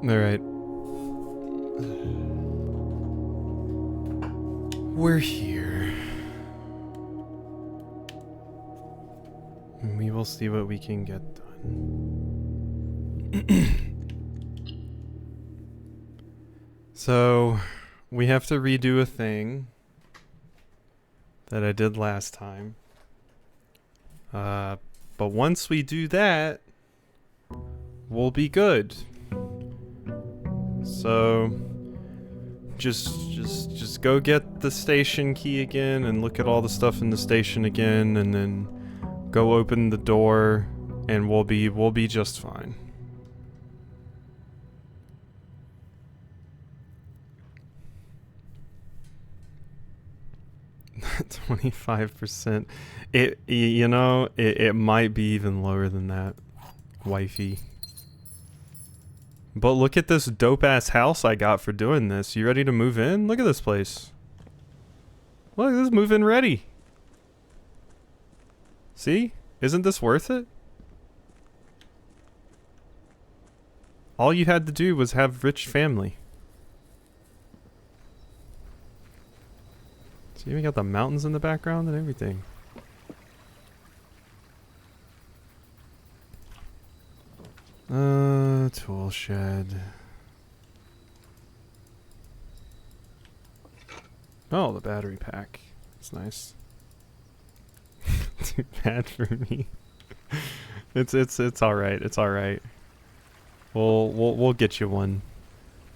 Alright. We're here. And we will see what we can get done. So, we have to redo a thing that I did last time. But once we do that, we'll be good. So, just go get the station key again and look at all the stuff in the station again, and then go open the door, and we'll be just fine. $25%. It might be even lower than that, wifey. But look at this dope-ass house I got for doing this. You ready to move in? Look at this place. Look, this is move-in ready. See? Isn't this worth it? All you had to do was have rich family. See, we got the mountains in the background and everything. Tool shed. Oh, the battery pack. That's nice. Too bad for me. It's alright. It's alright. We'll get you one.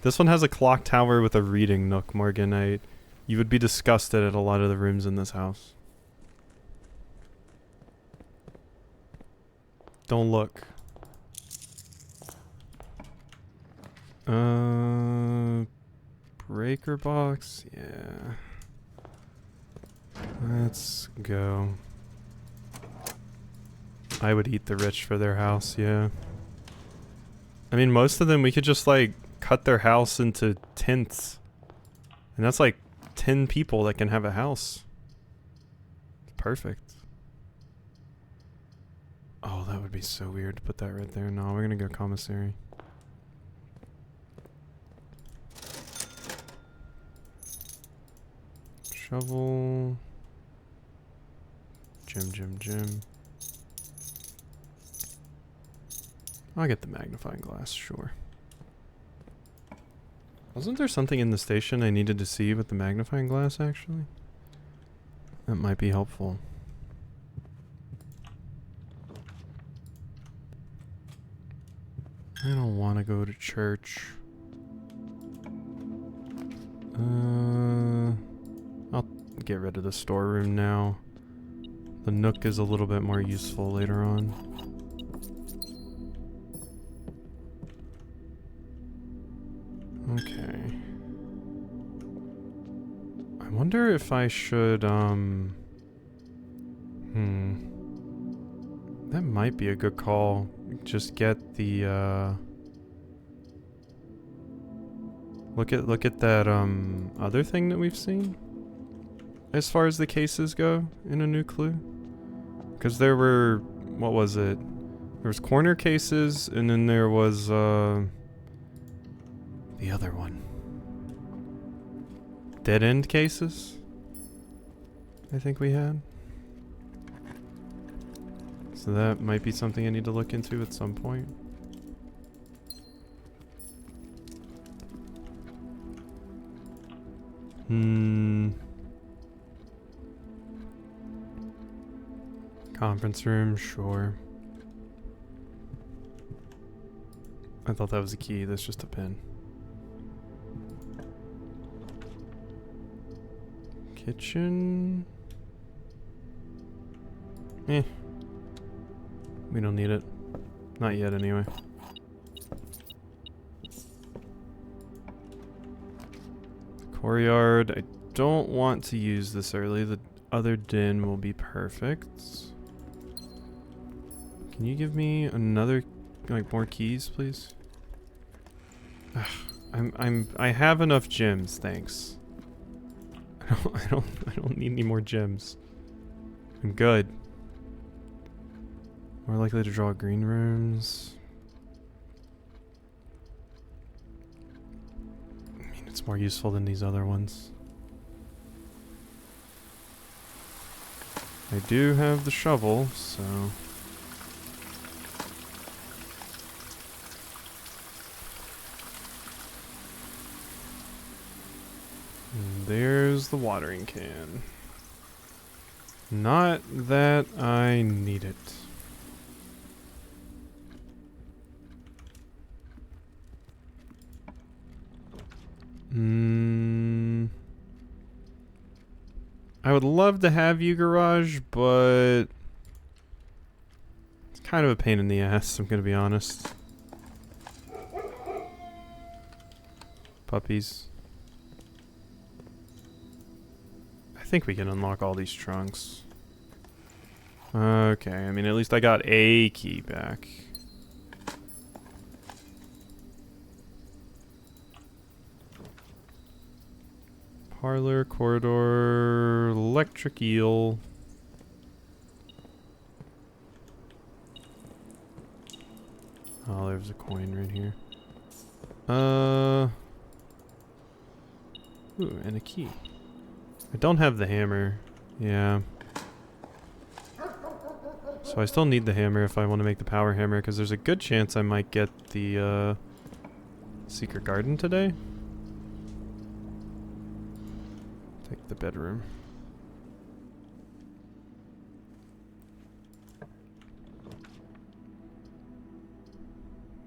This one has a clock tower with a reading nook, Morgan. You would be disgusted at a lot of the rooms in this house. Don't look. Breaker box, yeah. Let's go. I would eat the rich for their house, yeah. I mean, most of them, we could just, like, cut their house into tenths. And that's, like, 10 people that can have a house. It's perfect. Oh, that would be so weird to put that right there. No, we're gonna go commissary. Shovel. Gym. I'll get the magnifying glass, sure. Wasn't there something in the station I needed to see with the magnifying glass, actually? That might be helpful. I don't want to go to church. I'll get rid of the storeroom now. The nook is a little bit more useful later on. Okay. I wonder if I should, that might be a good call. Just get the, Look at that, other thing that we've seen? As far as the cases go in A New Clue? Because there were, what was it? There was corner cases, and then there was, the other one. Dead end cases? I think we had. So that might be something I need to look into at some point. Conference room, sure. I thought that was a key, that's just a pin. Kitchen. We don't need it. Not yet, anyway. Courtyard. I don't want to use this early. The other den will be perfect. Can you give me another, like, more keys, please? Ugh, I have enough gems, thanks. I don't need any more gems. I'm good. More likely to draw green rooms. more useful than these other ones. I do have the shovel, so... And there's the watering can. Not that I need it. I would love to have you, garage, but it's kind of a pain in the ass, I'm gonna be honest. Puppies. I think we can unlock all these trunks. Okay, I mean, at least I got a key back. Parlor, corridor, electric eel. Oh, there's a coin right here. Ooh, and a key. I don't have the hammer. Yeah. So I still need the hammer if I want to make the power hammer, because there's a good chance I might get the, secret garden today. Take the bedroom.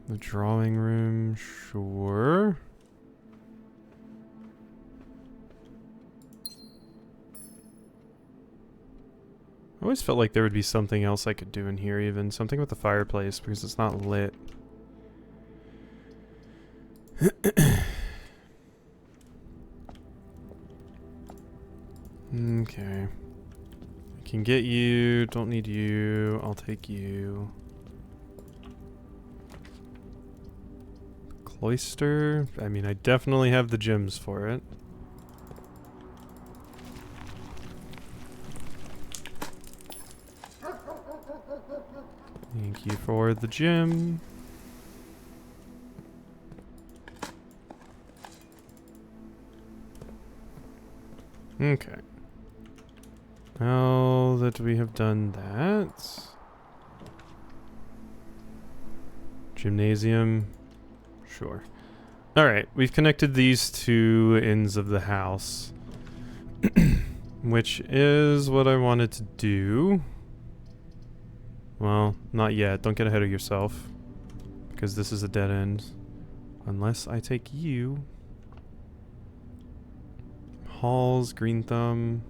The drawing room, sure. I always felt like there would be something else I could do in here, even something with the fireplace, because it's not lit. Okay. I can get you, don't need you, I'll take you. Cloister, I mean, I definitely have the gems for it. Thank you for the gem. Okay. Now that we have done that... Gymnasium. Sure. Alright, we've connected these two ends of the house. Which is what I wanted to do. Well, not yet. Don't get ahead of yourself. Because this is a dead end. Unless I take you. Halls, green thumb.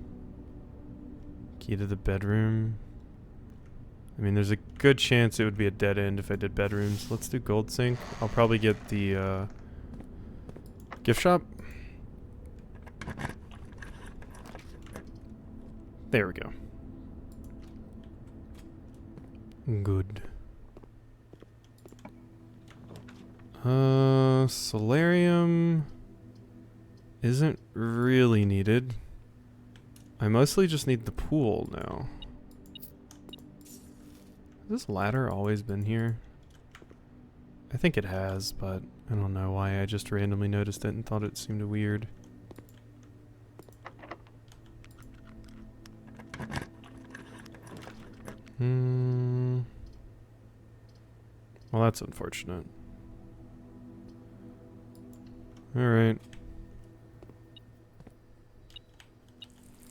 Key to the bedroom. I mean, there's a good chance it would be a dead end if I did bedrooms. Let's do gold sink. I'll probably get the gift shop. There we go. Good. Solarium isn't really needed. I mostly just need the pool now. Has this ladder always been here? I think it has, but I don't know why. I just randomly noticed it and thought it seemed weird. Well, that's unfortunate. Alright.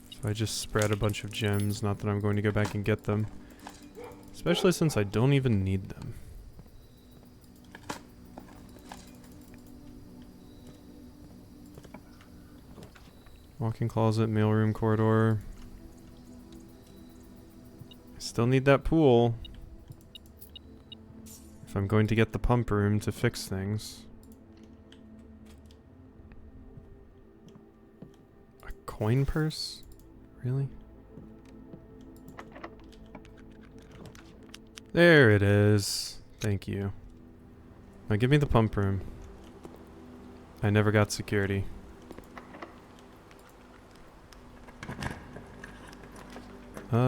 So I just spread a bunch of gems, not that I'm going to go back and get them. Especially since I don't even need them. Walk-in closet, mailroom corridor. I still need that pool. If I'm going to get the pump room to fix things. A coin purse? Really? There it is. Thank you. Now give me the pump room. I never got security. I'll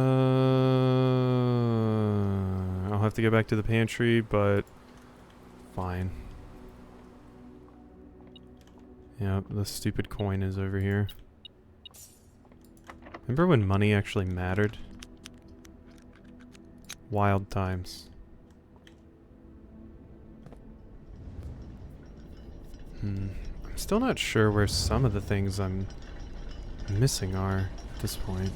have to go back to the pantry, but fine. Yep, the stupid coin is over here. Remember when money actually mattered? Wild times. I'm still not sure where some of the things I'm missing are at this point.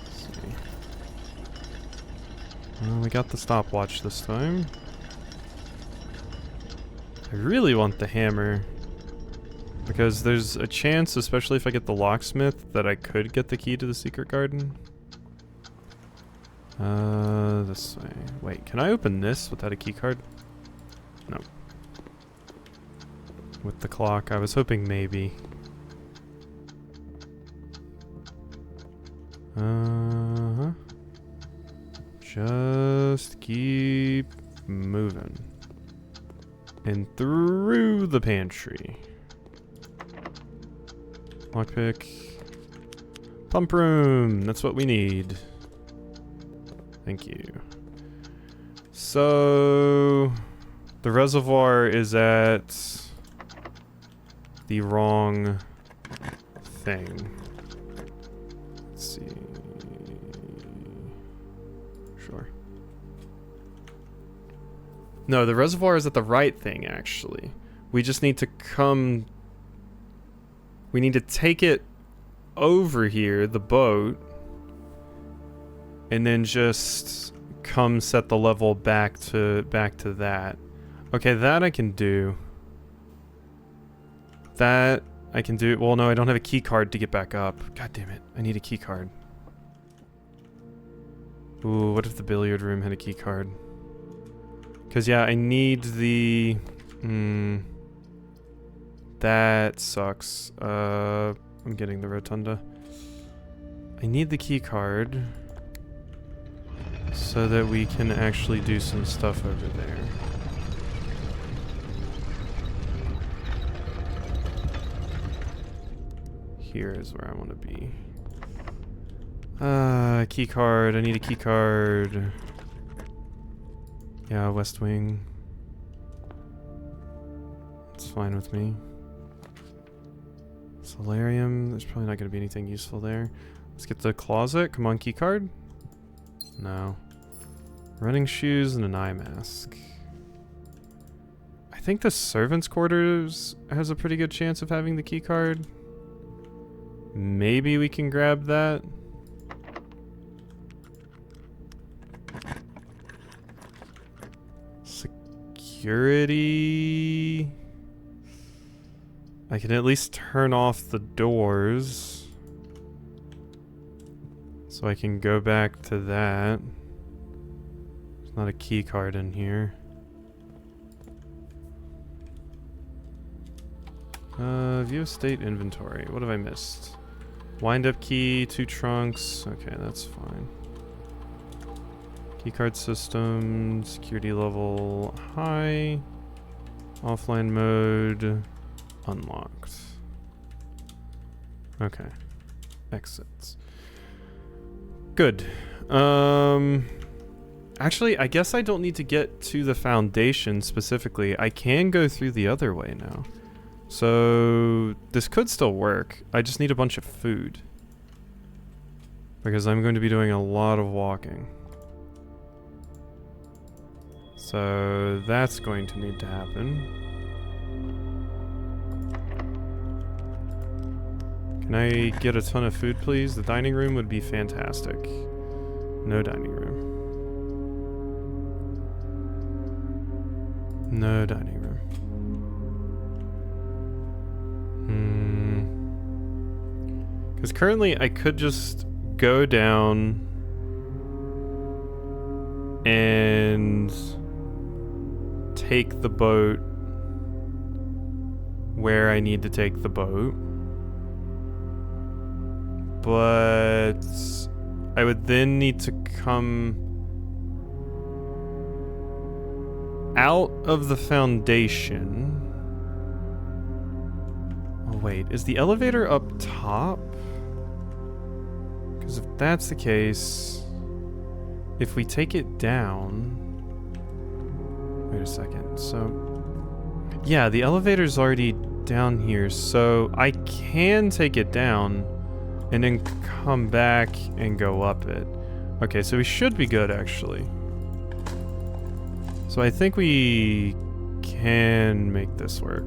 Let's see. Well, we got the stopwatch this time. I really want the hammer. Because there's a chance, especially if I get the locksmith, that I could get the key to the secret garden. This way. Wait, can I open this without a key card? No. With the clock, I was hoping maybe. Just keep moving. And through the pantry. Lockpick. Pump room! That's what we need. Thank you. So... the reservoir is at... the wrong thing. Let's see... Sure. No, the reservoir is at the right thing, actually. We just need to come... we need to take it over here, the boat, and then just come set the level back to that. Okay, that I can do. That I can do. Well, no, I don't have a key card to get back up. God damn it. I need a key card. Ooh, what if the billiard room had a key card? Because, yeah, I need the... that sucks. I'm getting the rotunda. I need the key card so that we can actually do some stuff over there. Here is where I want to be. Key card. I need a key card. Yeah, West Wing. It's fine with me. Solarium. There's probably not going to be anything useful there. Let's get the closet. Come on, key card. No. Running shoes and an eye mask. I think the servants' quarters has a pretty good chance of having the key card. Maybe we can grab that. Security. I can at least turn off the doors. So I can go back to that. There's not a key card in here. View estate inventory. What have I missed? Wind-up key, 2 trunks. Okay, that's fine. Keycard system, security level high. Offline mode, unlocked. Okay. Exits. Good. Actually, I guess I don't need to get to the foundation specifically. I can go through the other way now. So, this could still work. I just need a bunch of food. Because I'm going to be doing a lot of walking. So, that's going to need to happen. Can I get a ton of food, please? The dining room would be fantastic. No dining room. No dining room. Because currently I could just go down and take the boat where I need to take the boat. But I would then need to come out of the foundation. Oh wait, is the elevator up top? Because if that's the case, if we take it down, Wait a second. So, yeah, the elevator's already down here, so I can take it down and then come back and go up it. Okay, so we should be good, actually. So I think we can make this work.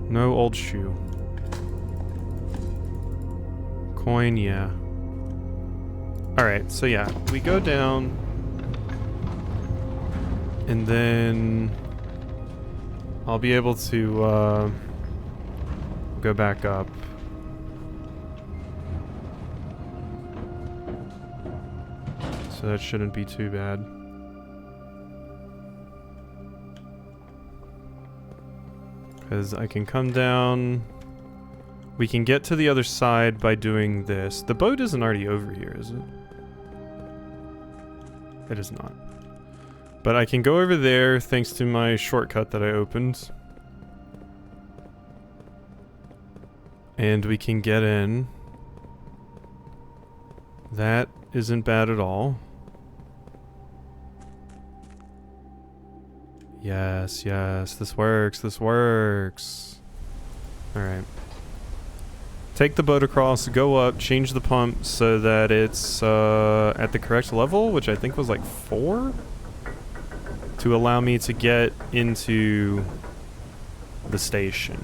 No old shoe. Coin, yeah. Alright, so yeah, we go down. And then I'll be able to go back up. So that shouldn't be too bad. Because I can come down. We can get to the other side by doing this. The boat isn't already over here, is it? It is not. But I can go over there thanks to my shortcut that I opened. And we can get in. That isn't bad at all. Yes, yes, this works, this works. Alright. Take the boat across, go up, change the pump so that it's at the correct level, which I think was like 4? To allow me to get into the station.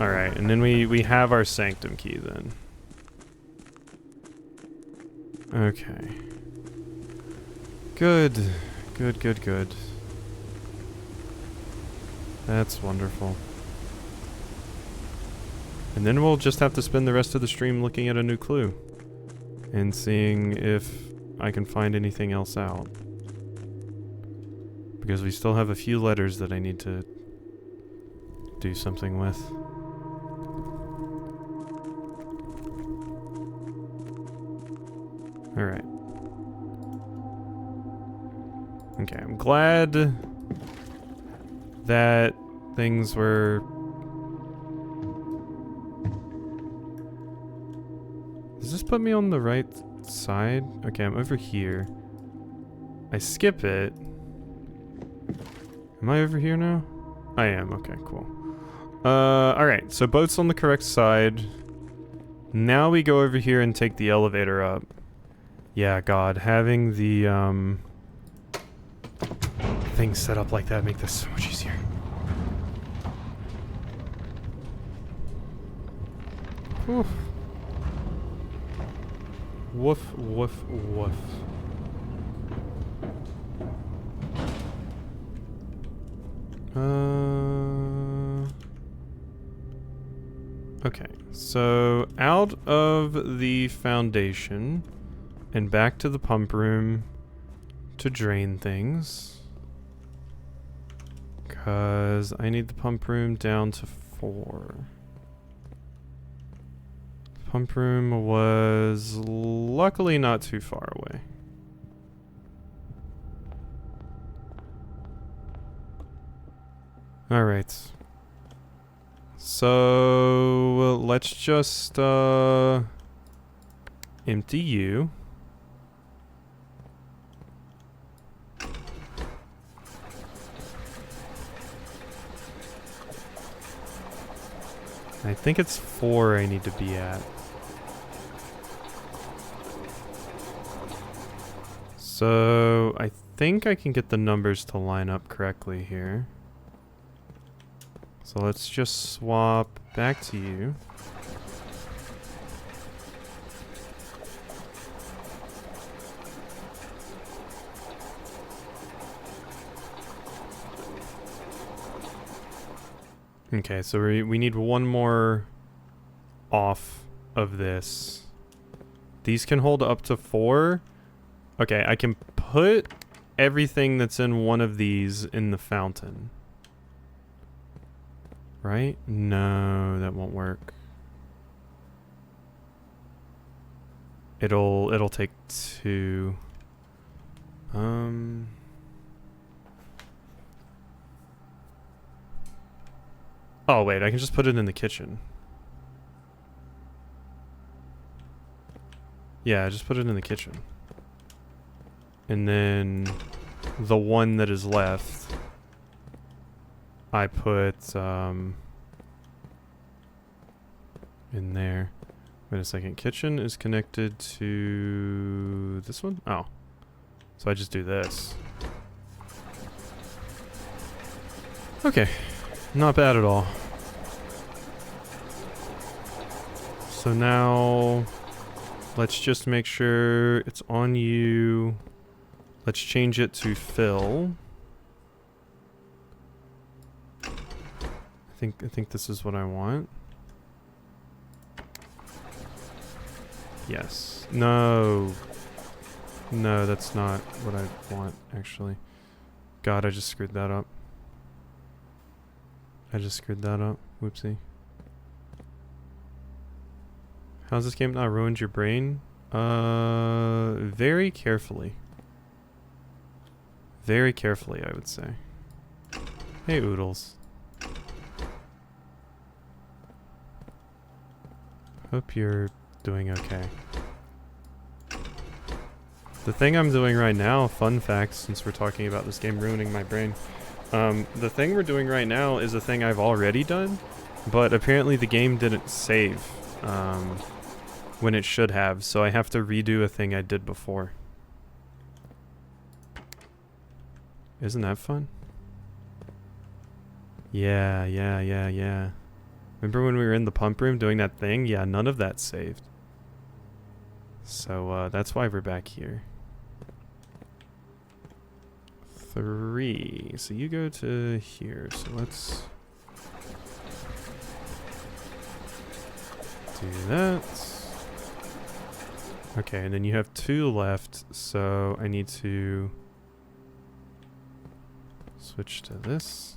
Alright, and then we have our Sanctum key then. Okay. Good. Good, good, good. That's wonderful. And then we'll just have to spend the rest of the stream looking at a new clue. And seeing if I can find anything else out. Because we still have a few letters that I need to do something with. Alright. Okay, I'm glad that things were... Does this put me on the right side? Okay, I'm over here. I skip it. Am I over here now? I am, okay, cool. Alright, so boat's on the correct side. Now we go over here and take the elevator up. Yeah, God, having the, things set up like that make this so much easier. Woof. Woof, woof, woof. Okay, so out of the foundation and back to the pump room to drain things. 'Cause I need the pump room down to 4. Pump room was luckily not too far away. Alright. So let's just empty you. I think it's 4 I need to be at. So I think I can get the numbers to line up correctly here. So let's just swap back to you. Okay, so we need one more off of this. These can hold up to 4. Okay, I can put everything that's in one of these in the fountain. Right? No, that won't work. It'll take 2. Oh wait, I can just put it in the kitchen. Yeah, just put it in the kitchen. And then the one that is left, I put in there. Wait a second. Kitchen is connected to this one? Oh. So I just do this. Okay. Not bad at all. So now let's just make sure it's on you. Let's change it to fill. I think this is what I want. Yes. No. No, that's not what I want, actually. God, I just screwed that up. Whoopsie. How's this game not ruined your brain? Very carefully. Very carefully, I would say. Hey, Oodles. Hope you're doing okay. The thing I'm doing right now, fun fact, since we're talking about this game ruining my brain, the thing we're doing right now is a thing I've already done, but apparently the game didn't save when it should have, so I have to redo a thing I did before. Isn't that fun? Yeah. Remember when we were in the pump room doing that thing? Yeah, none of that saved. So that's why we're back here. 3. So you go to here. So let's do that. Okay, and then you have 2 left. So I need to switch to this.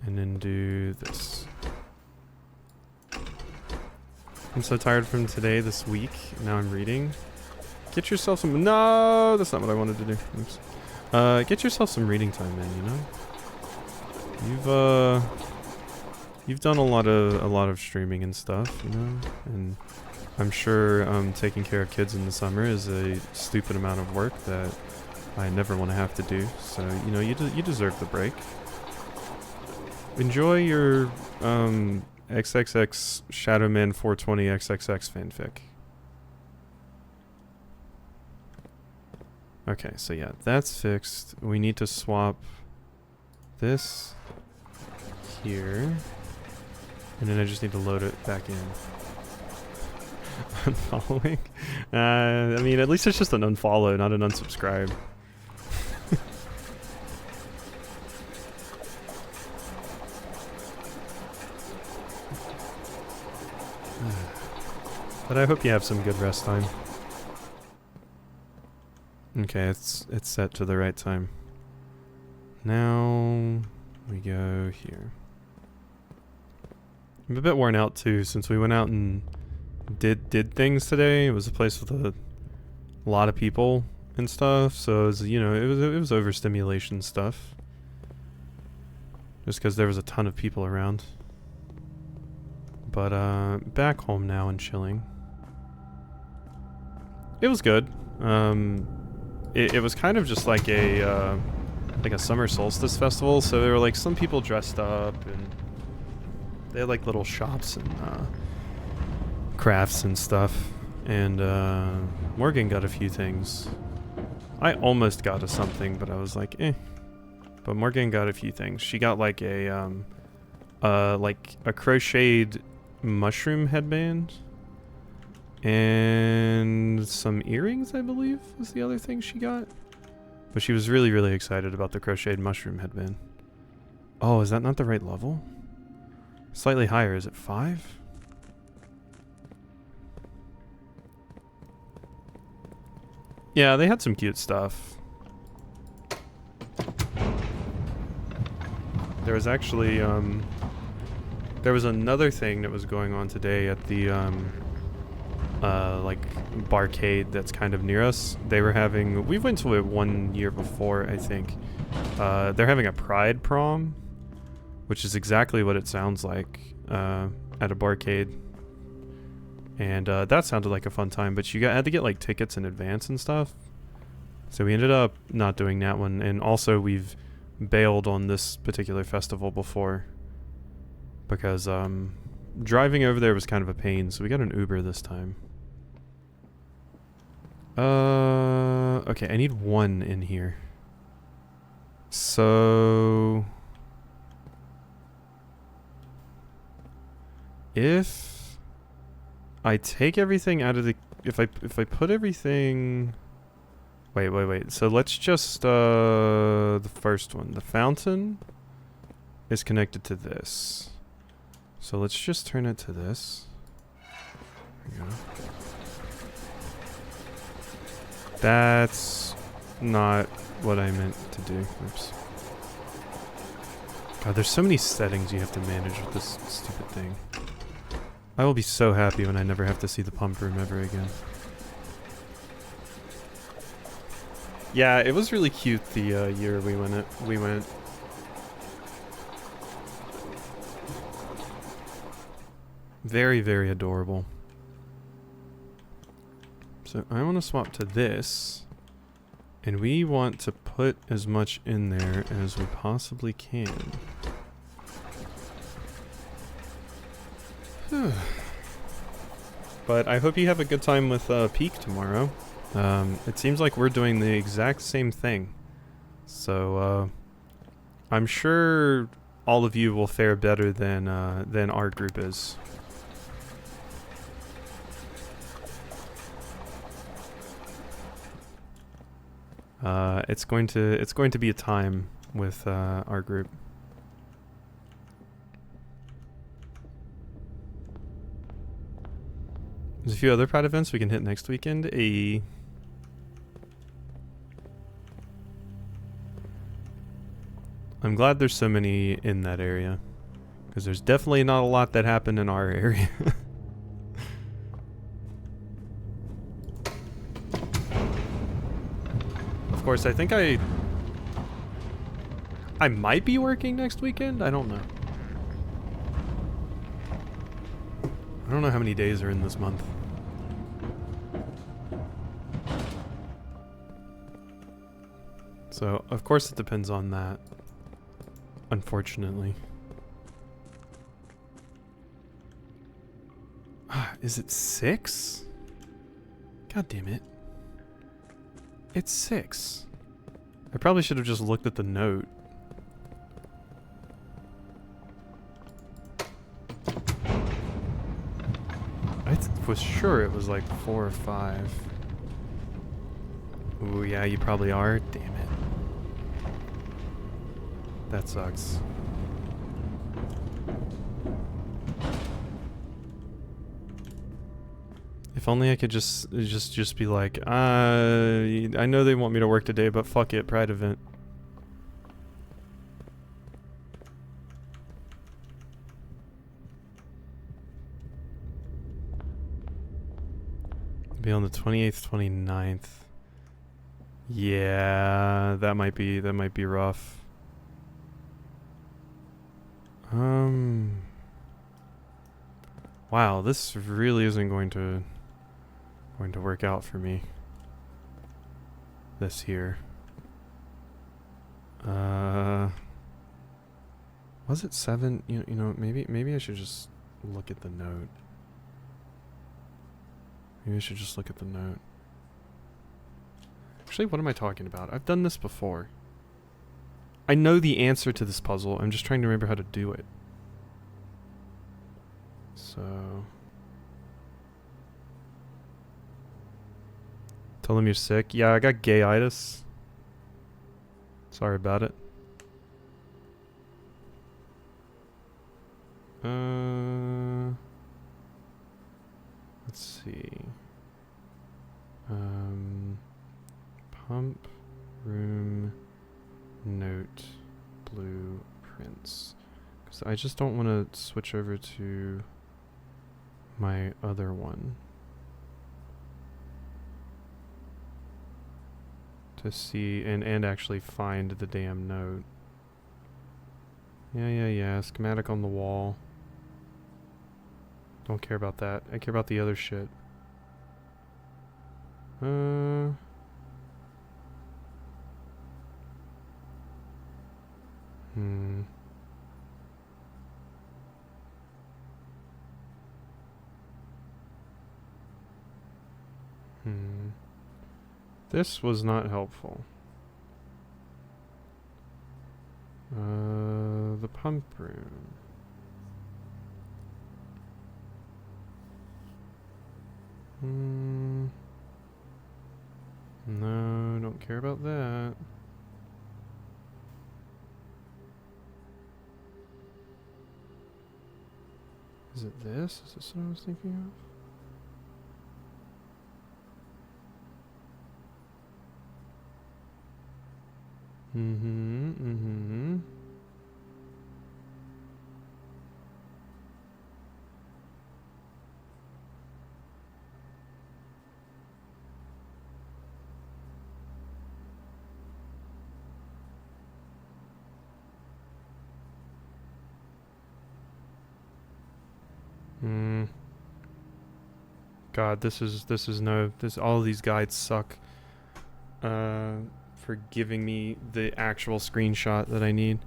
And then do this. I'm so tired from today, this week. Now I'm reading. Get yourself some... No! That's not what I wanted to do. Oops. Get yourself some reading time, man, you know? You've done a lot of streaming and stuff, you know? And I'm sure taking care of kids in the summer is a stupid amount of work that I never want to have to do. So, you know, you deserve the break. Enjoy your XXX Shadowman 420 XXX fanfic. Okay, so yeah, that's fixed. We need to swap this here. And then I just need to load it back in. Unfollowing? I mean, at least it's just an unfollow, not an unsubscribe. But I hope you have some good rest time. Okay, it's set to the right time. Now we go here. I'm a bit worn out too, since we went out and did things today. It was a place with a lot of people and stuff, so it was, you know, it was overstimulation stuff. Just because there was a ton of people around. But back home now and chilling. It was good. It was kind of just like a summer solstice festival, so there were like some people dressed up and they had like little shops and crafts and stuff. And Morgan got a few things. I almost got a something, but I was like, eh. But Morgan got a few things. She got like a crocheted mushroom headband. And some earrings, I believe, was the other thing she got. But she was really, really excited about the crocheted mushroom headband. Oh, is that not the right level? Slightly higher. Is it 5? Yeah, they had some cute stuff. There was actually, there was another thing that was going on today at the, like barcade that's kind of near us. They were having, we went to it 1 year before, I think. They're having a pride prom, which is exactly what it sounds like at a barcade. And that sounded like a fun time, but had to get like tickets in advance and stuff. So we ended up not doing that one, and also we've bailed on this particular festival before because driving over there was kind of a pain, so we got an Uber this time. Okay, I need one in here. So if I take everything out of the if I put everything wait. So let's just the first one. The fountain is connected to this. So let's just turn it to this. There we go. That's not what I meant to do. Oops. God, there's so many settings you have to manage with this stupid thing. I will be so happy when I never have to see the pump room ever again. Yeah, it was really cute the year we went. Very, very adorable. So I want to swap to this. And we want to put as much in there as we possibly can. But I hope you have a good time with Peak tomorrow. It seems like we're doing the exact same thing. So I'm sure all of you will fare better than our group is. It's going to be a time with our group. There's a few other Pride events we can hit next weekend. I'm glad there's so many in that area, because there's definitely not a lot that happened in our area. Of course, I think I might be working next weekend. I don't know. I don't know how many days are in this month. So, of course it depends on that. Unfortunately. Is it 6? God damn it. It's 6. I probably should have just looked at the note. I was sure it was like 4 or 5. Ooh, yeah, you probably are. Damn it. That sucks. If only I could just be like, I know they want me to work today, but fuck it, Pride event. Be on the 28th, 29th. Yeah, that might be rough. Wow, this really isn't going to work out for me. This here. Was it 7? You know, maybe I should just look at the note. Maybe I should just look at the note. Actually, what am I talking about? I've done this before. I know the answer to this puzzle. I'm just trying to remember how to do it. So... Tell them you're sick. Yeah, I got gayitis. Sorry about it. Let's see. Pump room note blueprints. Because I just don't want to switch over to my other one to see and actually find the damn note. Yeah. Schematic on the wall. Don't care about that. I care about the other shit. This was not helpful. The pump room. No, don't care about that. Is it this? Is this what I was thinking of? God, all of these guides suck. For giving me the actual screenshot that I need.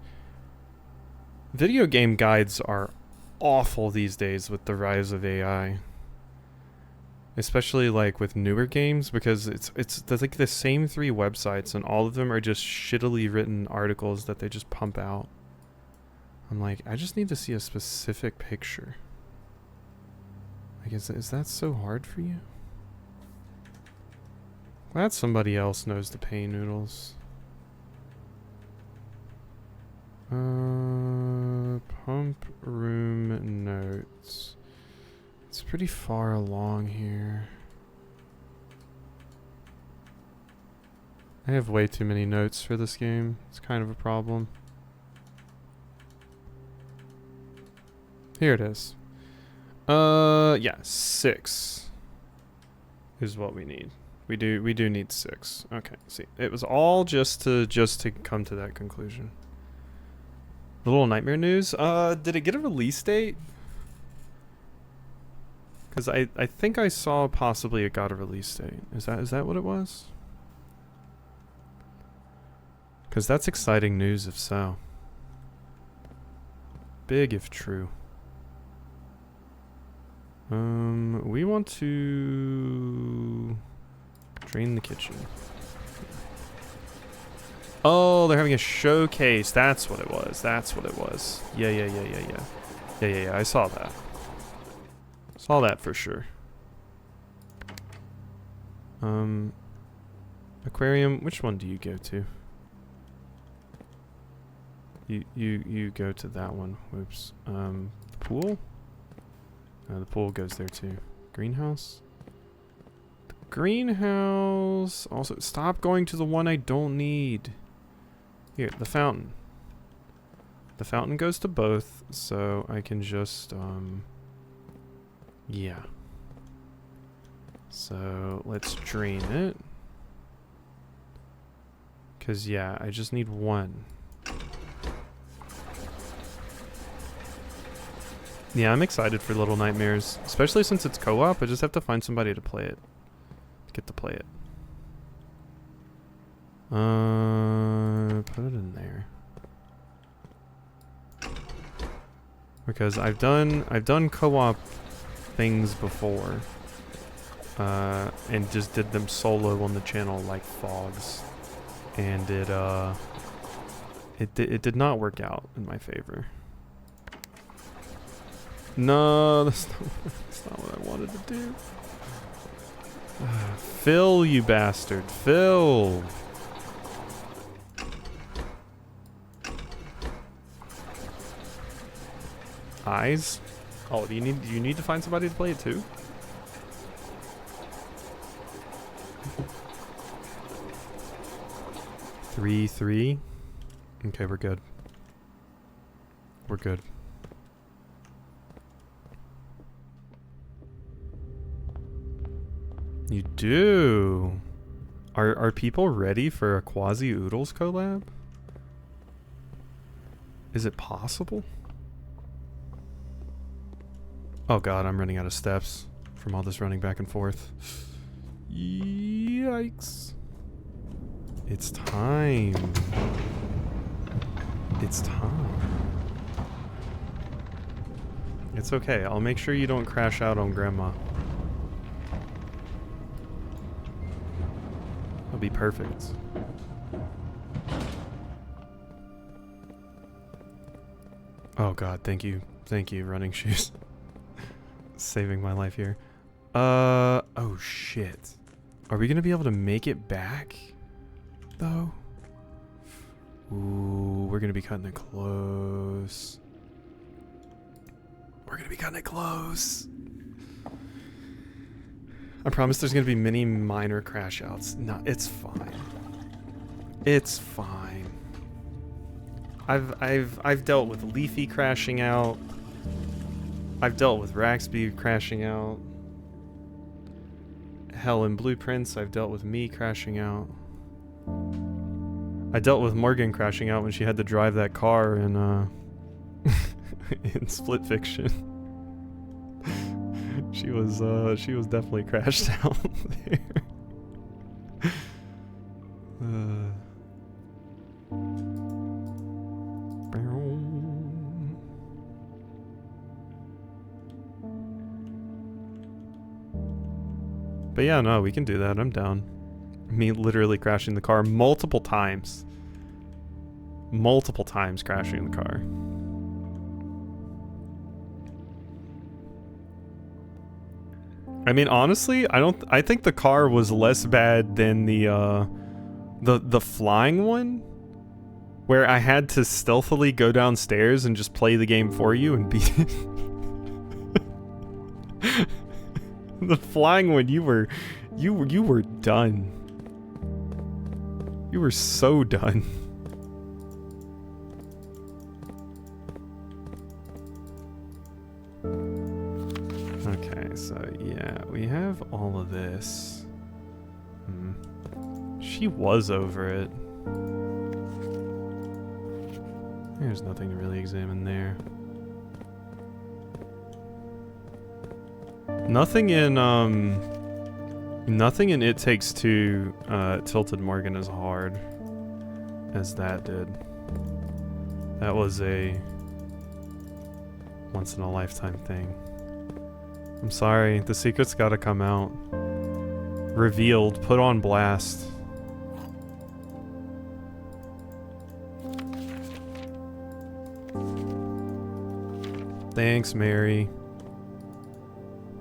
Video game guides are awful these days with the rise of AI. Especially like with newer games, because there's like the same 3 websites and all of them are just shittily written articles that they just pump out. I'm like, I just need to see a specific picture. Like, is that so hard for you? Glad somebody else knows the pain noodles. Pump room notes. It's pretty far along here. I have way too many notes for this game. It's kind of a problem. Here it is. Yeah, 6 is what we need. We do need 6. Okay, see. It was all just to come to that conclusion. The Little Nightmare news. Did it get a release date? Because I think I saw possibly it got a release date. Is that what it was? Because that's exciting news if so. Big if true. We want to drain the kitchen. Oh, they're having a showcase. That's what it was. Yeah. I saw that. Saw that for sure. Aquarium. Which one do you go to? You go to that one. Whoops. The pool. The pool goes there too. Greenhouse. The greenhouse. Also, stop going to the one I don't need. Here, the fountain. The fountain goes to both, so I can just, yeah. So, let's drain it. 'Cause, yeah, I just need one. Yeah, I'm excited for Little Nightmares, especially since it's co-op. I just have to find somebody to play it. Get to play it. Put it in there. Because I've done co-op things before. And just did them solo on the channel like Fogs. And it did not work out in my favor. No, that's not what I wanted to do. Phil, you bastard. Phil. Eyes? Oh, do you need to find somebody to play it too? Three. Okay, we're good. We're good. You do. Are people ready for a Quasi Oodles collab? Is it possible? Oh god, I'm running out of steps from all this running back and forth. Yikes. It's time. It's time. It's okay. I'll make sure you don't crash out on Grandma. That'll be perfect. Oh god, thank you. Thank you, running shoes. Saving my life here. Oh shit. Are we gonna be able to make it back? Though? Ooh, we're gonna be cutting it close. We're gonna be cutting it close. I promise there's gonna be many minor crash outs. No, it's fine. It's fine. I've dealt with Leafy crashing out. I've dealt with Raxby crashing out. Hell, in Blueprints, I've dealt with me crashing out. I dealt with Morgan crashing out when she had to drive that car in in Split Fiction. She was definitely crashed out there. But yeah, no, we can do that. I'm down. Me literally crashing the car multiple times. Multiple times crashing the car. I mean, honestly, I think the car was less bad than the flying one, where I had to stealthily go downstairs and just play the game for you and beat it. The flying one, you were done. You were so done. Okay, so yeah, we have all of this. She was over it. There's nothing to really examine there. Nothing in It Takes Two tilted Morgan as hard as that did. That was a once in a lifetime thing. I'm sorry, the secret's gotta come out. Revealed, put on blast. Thanks, Mary.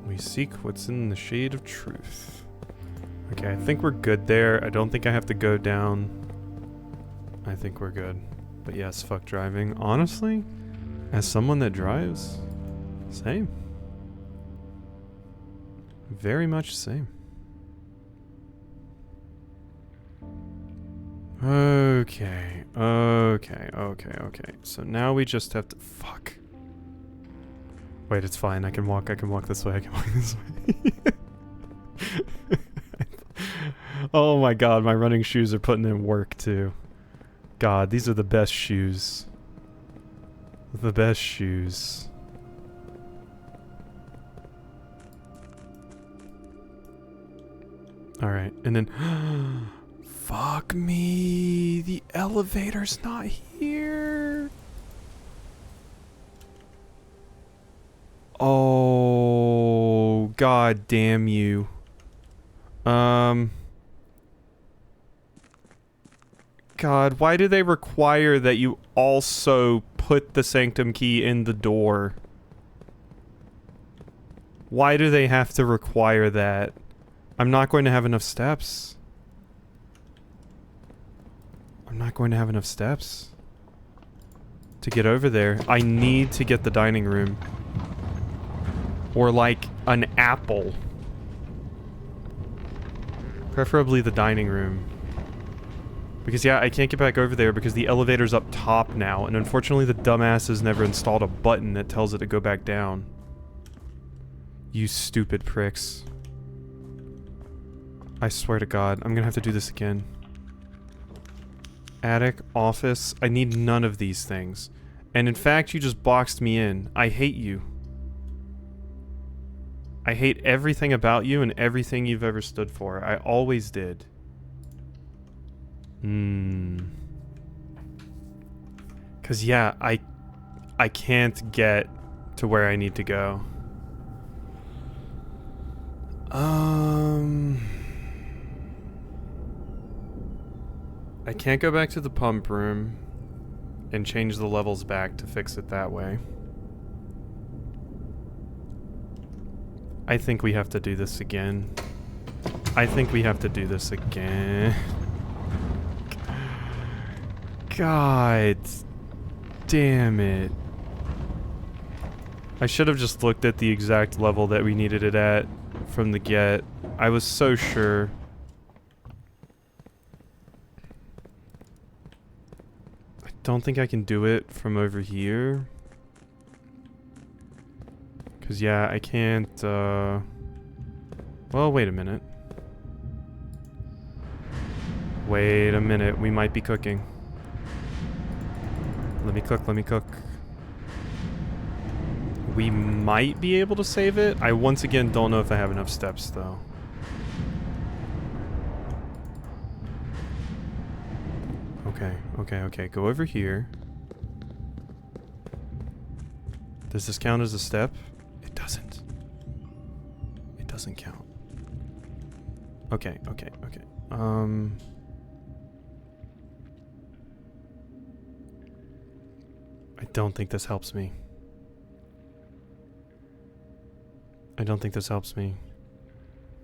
We seek what's in the shade of truth. Okay, I think we're good there. I don't think I have to go down. I think we're good. But yes, fuck driving. Honestly, as someone that drives, same. Very much same. Okay. So now we just have to... Fuck. Wait, it's fine. I can walk this way. I can walk this way. Oh my god, my running shoes are putting in work too. God, these are the best shoes. The best shoes. Alright, and then... Fuck me! The elevator's not here! Oh, god damn you. God, why do they require that you also put the Sanctum key in the door? Why do they have to require that? I'm not going to have enough steps. I'm not going to have enough steps to get over there. I need to get the dining room. Or like an apple. Preferably the dining room. Because yeah, I can't get back over there because the elevator's up top now, and unfortunately the dumbass has never installed a button that tells it to go back down. You stupid pricks. I swear to God, I'm gonna have to do this again. Attic, office, I need none of these things. And in fact, you just boxed me in. I hate you. I hate everything about you and everything you've ever stood for. I always did. Cause yeah, I can't get to where I need to go. I can't go back to the pump room and change the levels back to fix it that way. I think we have to do this again. I think we have to do this again. God damn it. I should have just looked at the exact level that we needed it at from the get. I was so sure. I don't think I can do it from over here. Cause yeah, I can't, well, wait a minute. Wait a minute, we might be cooking. Let me cook, let me cook. We might be able to save it. I once again don't know if I have enough steps though. Okay, okay, okay, go over here. Does this count as a step? It doesn't. It doesn't count. Okay, okay, okay. I don't think this helps me. I don't think this helps me.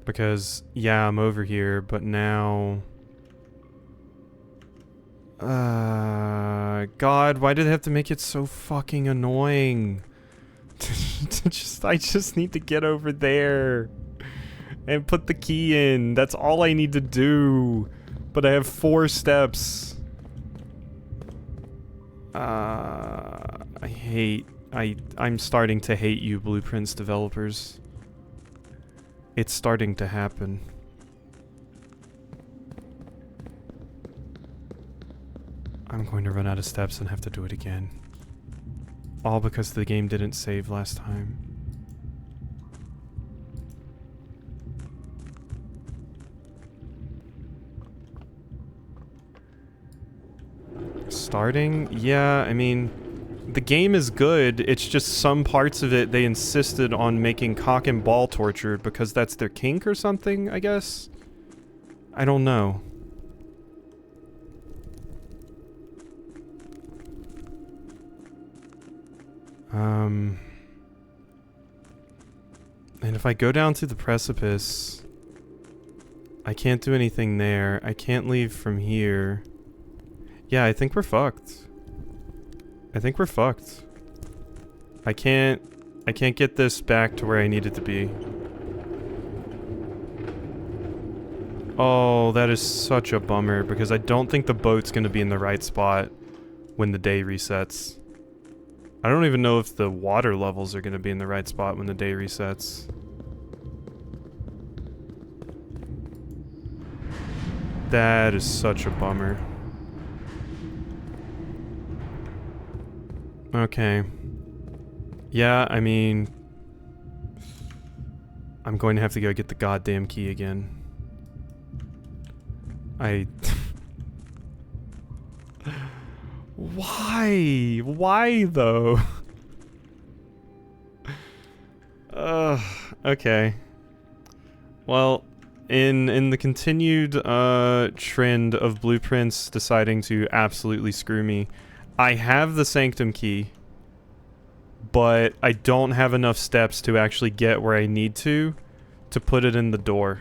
Because, yeah, I'm over here, but now... God, why did they have to make it so fucking annoying? I just need to get over there and put the key in. That's all I need to do. But I have 4 steps. I'm starting to hate you, Blueprints developers. It's starting to happen. I'm going to run out of steps and have to do it again. All because the game didn't save last time. Starting? Yeah, I mean, the game is good. It's just some parts of it they insisted on making cock and ball torture because that's their kink or something, I guess? I don't know. And if I go down to the precipice, I can't do anything there. I can't leave from here. Yeah, I think we're fucked. I think we're fucked. I can't get this back to where I need it to be. Oh, that is such a bummer because I don't think the boat's gonna be in the right spot when the day resets. I don't even know if the water levels are gonna be in the right spot when the day resets. That is such a bummer. Okay. Yeah, I mean... I'm going to have to go get the goddamn key again. Why? Why, though? Okay. Well, in the continued, trend of Blueprints deciding to absolutely screw me, I have the Sanctum key, but I don't have enough steps to actually get where I need to put it in the door.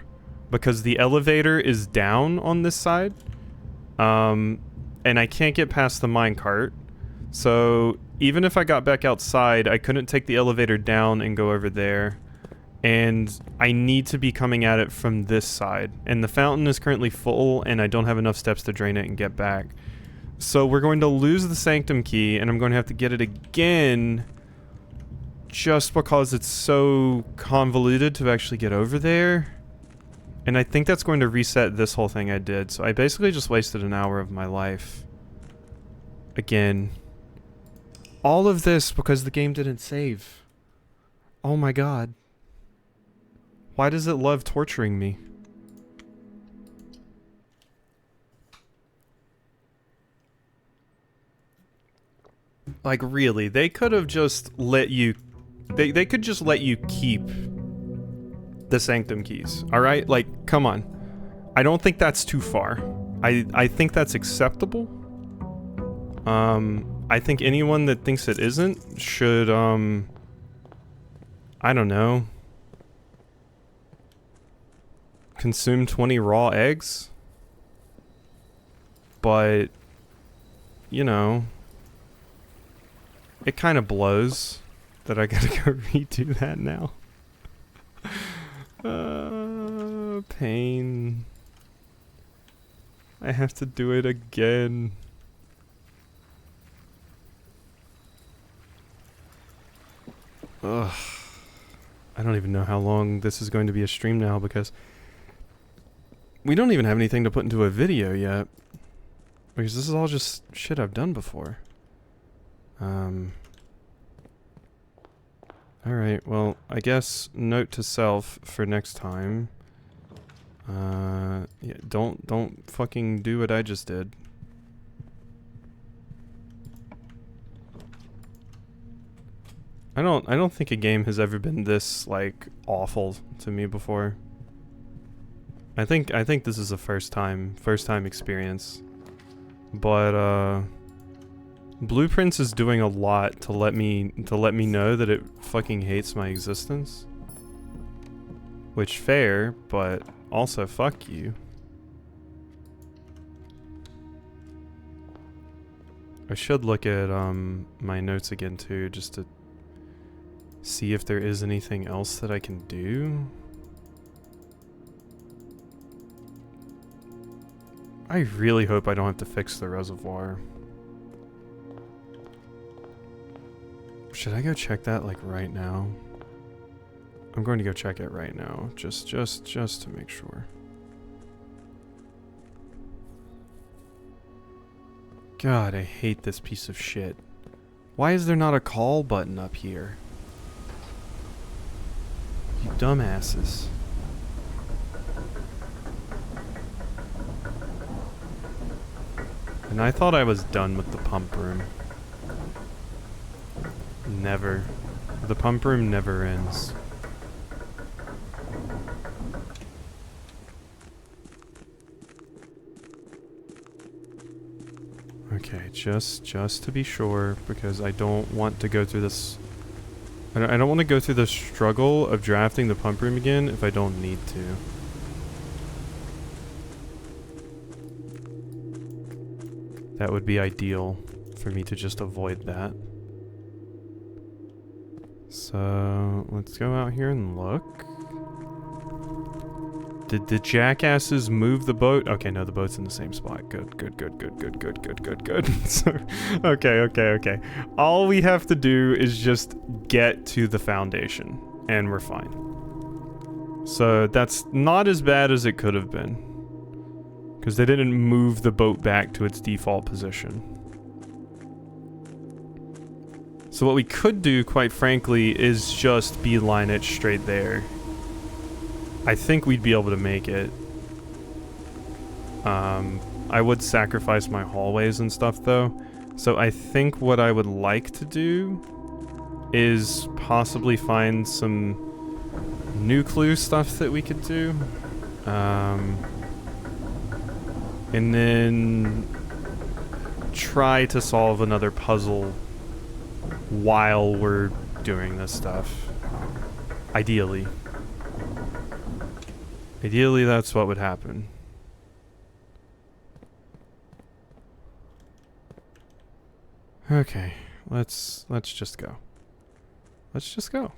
Because the elevator is down on this side. And I can't get past the minecart. So even if I got back outside, I couldn't take the elevator down and go over there. And I need to be coming at it from this side. And the fountain is currently full, and I don't have enough steps to drain it and get back. So we're going to lose the Sanctum key, and I'm going to have to get it again just because it's so convoluted to actually get over there. And I think that's going to reset this whole thing I did. So I basically just wasted an hour of my life. Again. All of this because the game didn't save. Oh my god. Why does it love torturing me? Like, really, they could have just let you... They could just let you keep the Sanctum keys, alright? Like, come on. I don't think that's too far. I think that's acceptable. I think anyone that thinks it isn't should, I don't know. Consume 20 raw eggs? But, you know, it kind of blows that I gotta go redo that now. Pain. I have to do it again. Ugh. I don't even know how long this is going to be a stream now because we don't even have anything to put into a video yet. Because this is all just shit I've done before. Alright, well, I guess note to self for next time. Yeah, don't fucking do what I just did. I don't think a game has ever been this, like, awful to me before. I think this is a first time experience. But Blueprints is doing a lot to let me know that it fucking hates my existence. Which fair, but also fuck you. I should look at my notes again too, just to see if there is anything else that I can do. I really hope I don't have to fix the reservoir. Should I go check that like right now? I'm going to go check it right now, just to make sure. God, I hate this piece of shit. Why is there not a call button up here? You dumbasses. And I thought I was done with the pump room. Never. The pump room never ends. Okay, just to be sure, because I don't want to go through this... I don't want to go through the struggle of drafting the pump room again if I don't need to. That would be ideal for me to just avoid that. So, let's go out here and look. Did the jackasses move the boat? Okay, no, the boat's in the same spot. Good. So, okay. All we have to do is just get to the foundation, and we're fine. So, that's not as bad as it could have been. Because they didn't move the boat back to its default position. So what we could do, quite frankly, is just beeline it straight there. I think we'd be able to make it. I would sacrifice my hallways and stuff, though. So I think what I would like to do is possibly find some new clue stuff that we could do. And then try to solve another puzzle while we're doing this stuff. Ideally. Ideally, that's what would happen. Okay, let's just go. Let's just go.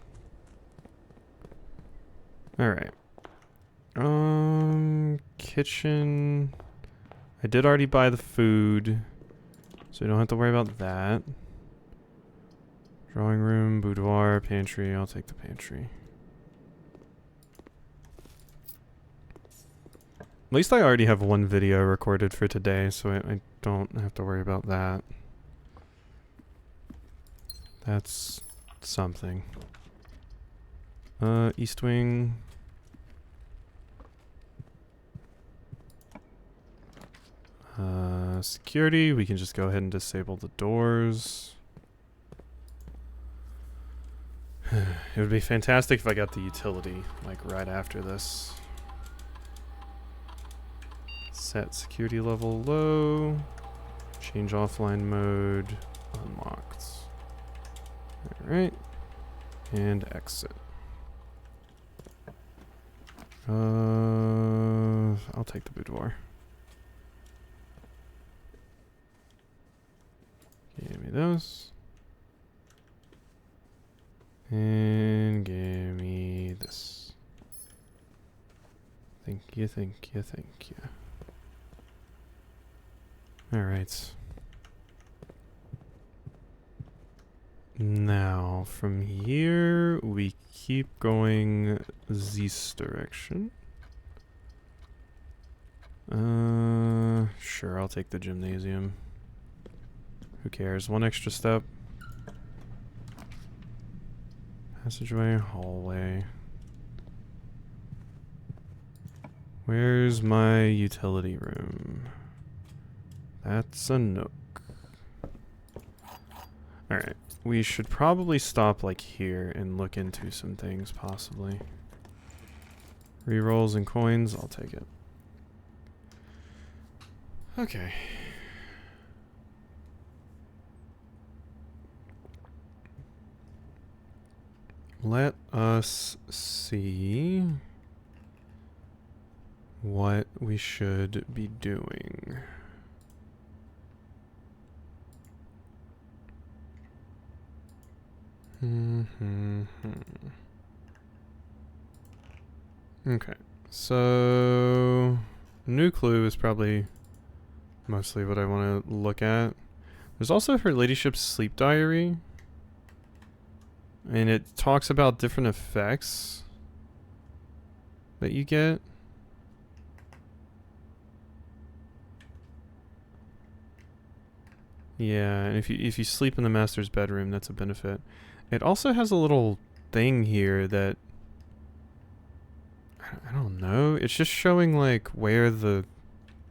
Alright. Kitchen. I did already buy the food, so we don't have to worry about that. Drawing room, boudoir, pantry. I'll take the pantry. At least I already have one video recorded for today, so I don't have to worry about that. That's something. East wing. Security, we can just go ahead and disable the doors. It would be fantastic if I got the utility, like, right after this. Set security level low. Change offline mode. Unlocked. Alright. And exit. I'll take the boudoir. Give me those. And give me this. Thank you, thank you, thank you. Alright. Now, from here, we keep going this direction. Sure, I'll take the gymnasium. Who cares? One extra step. Passageway, hallway. Where's my utility room? That's a nook. Alright. We should probably stop like here and look into some things, possibly. Rerolls and coins, I'll take it. Okay. Let us see what we should be doing. Okay, so new clue is probably mostly what I want to look at. There's also her ladyship's sleep diary, and it talks about different effects that you get. Yeah, and if you sleep in the master's bedroom, that's a benefit. It also has a little thing here that I don't know. It's just showing like where the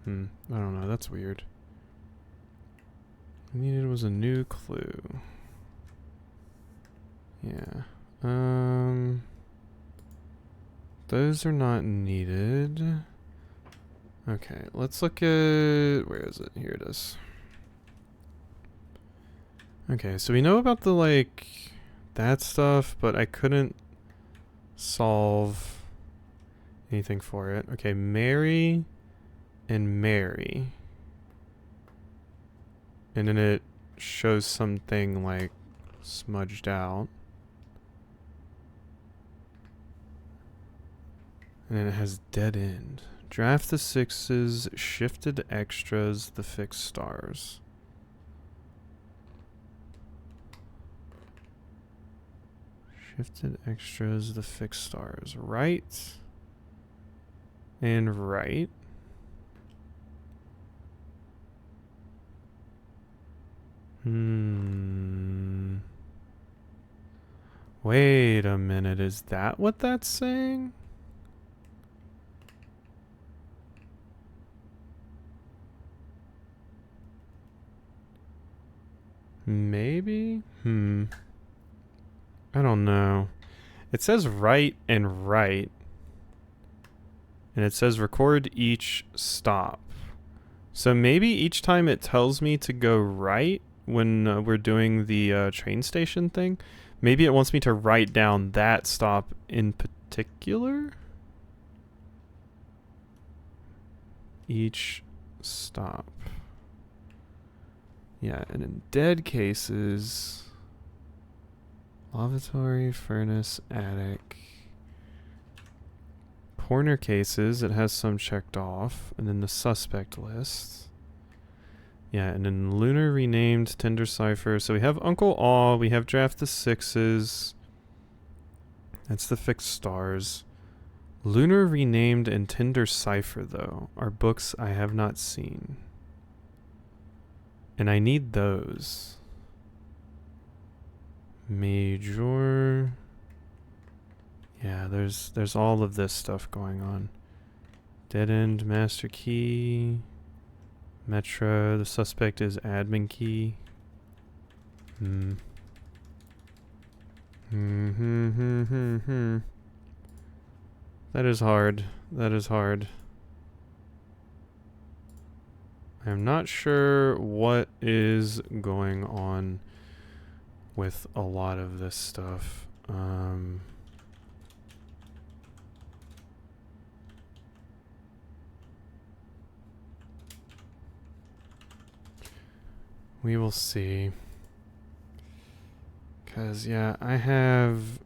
I don't know. That's weird. Needed was a new clue. Yeah. Those are not needed. Okay, let's look at where is it? Here it is. Okay, so we know about the like that stuff, but I couldn't solve anything for it. Okay, Mary and Mary. And then it shows something like smudged out. And then it has dead end. Draft the sixes, shifted extras, the fixed stars. Shifted extras, the fixed stars. Right. And right. Wait a minute, is that what that's saying? Maybe? I don't know. It says right and right. And it says record each stop. So maybe each time it tells me to go right when we're doing the train station thing, maybe it wants me to write down that stop in particular? Each stop. Yeah, and in dead cases, lavatory, furnace, attic. Corner cases, it has some checked off, and then the suspect list. Yeah, and then Lunar renamed, Tinder Cipher. So we have Uncle Aw, we have Draft the Sixes. That's the fixed stars. Lunar renamed and Tinder Cipher, though, are books I have not seen. And I need those. Major. Yeah, there's all of this stuff going on. Dead end, master key. Metro, the suspect is admin key. That is hard. That is hard. I'm not sure what is going on with a lot of this stuff. We will see. 'Cause, yeah, I have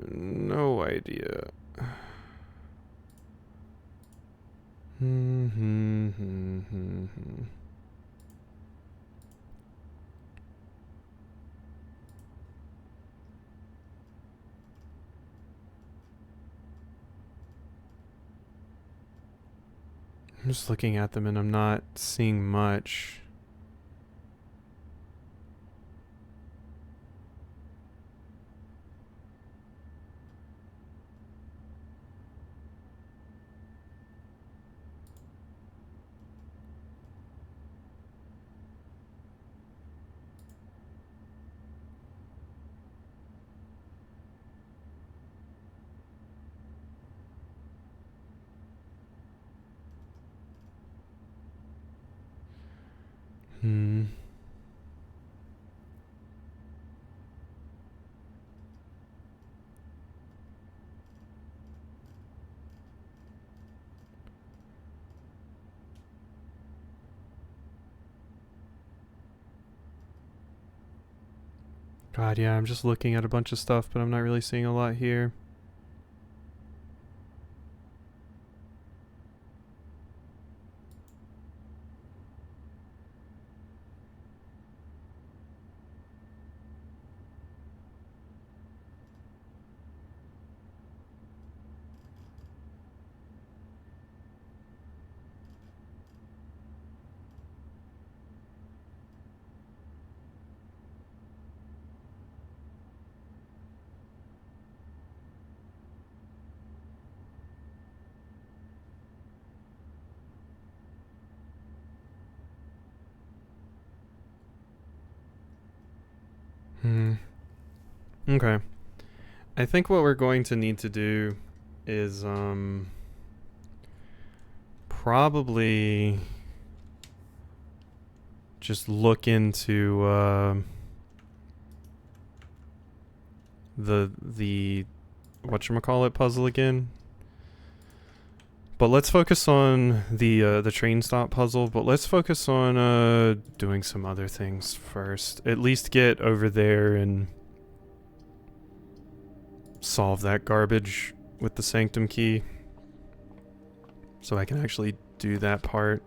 no idea. I'm just looking at them and I'm not seeing much. God, yeah, I'm just looking at a bunch of stuff, but I'm not really seeing a lot here. Okay. I think what we're going to need to do is probably just look into the whatchamacallit puzzle again. But let's focus on the train stop puzzle, but let's focus on doing some other things first. At least get over there and solve that garbage with the Sanctum key. So I can actually do that part.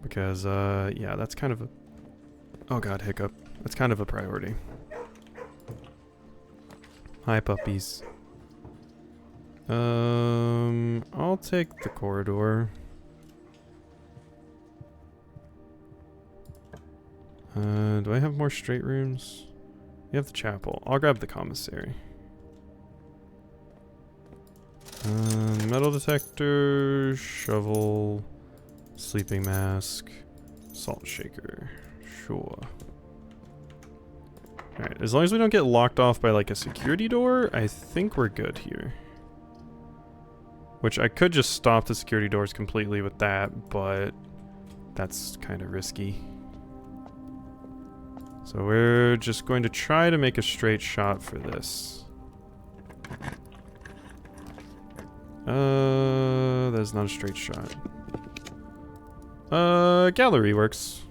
Because, yeah, that's kind of a... Oh god, hiccup. That's kind of a priority. Hi, puppies. I'll take the corridor. Do I have more straight rooms? You have the chapel. I'll grab the commissary. Metal detector, shovel, sleeping mask, salt shaker. Sure. Alright, as long as we don't get locked off by like a security door, I think we're good here. Which I could just stop the security doors completely with that, but that's kind of risky. So we're just going to try to make a straight shot for this. That's not a straight shot. Gallery works.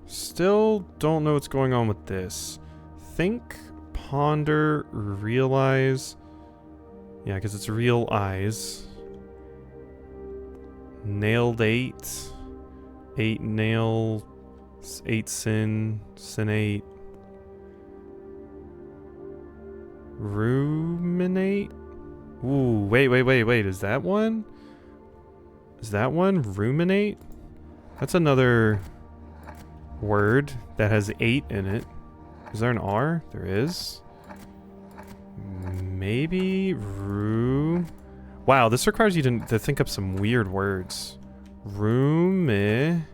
Still don't know what's going on with this. Think, ponder, realize. Yeah, because it's real eyes. Nailed 8. 8 nail. 8 sin. Sin 8. Ruminate? Ooh, wait. Is that one? Is that one? Ruminate? That's another word that has 8 in it. Is there an R? There is. Maybe Wow, this requires you to think up some weird words. Ruminate.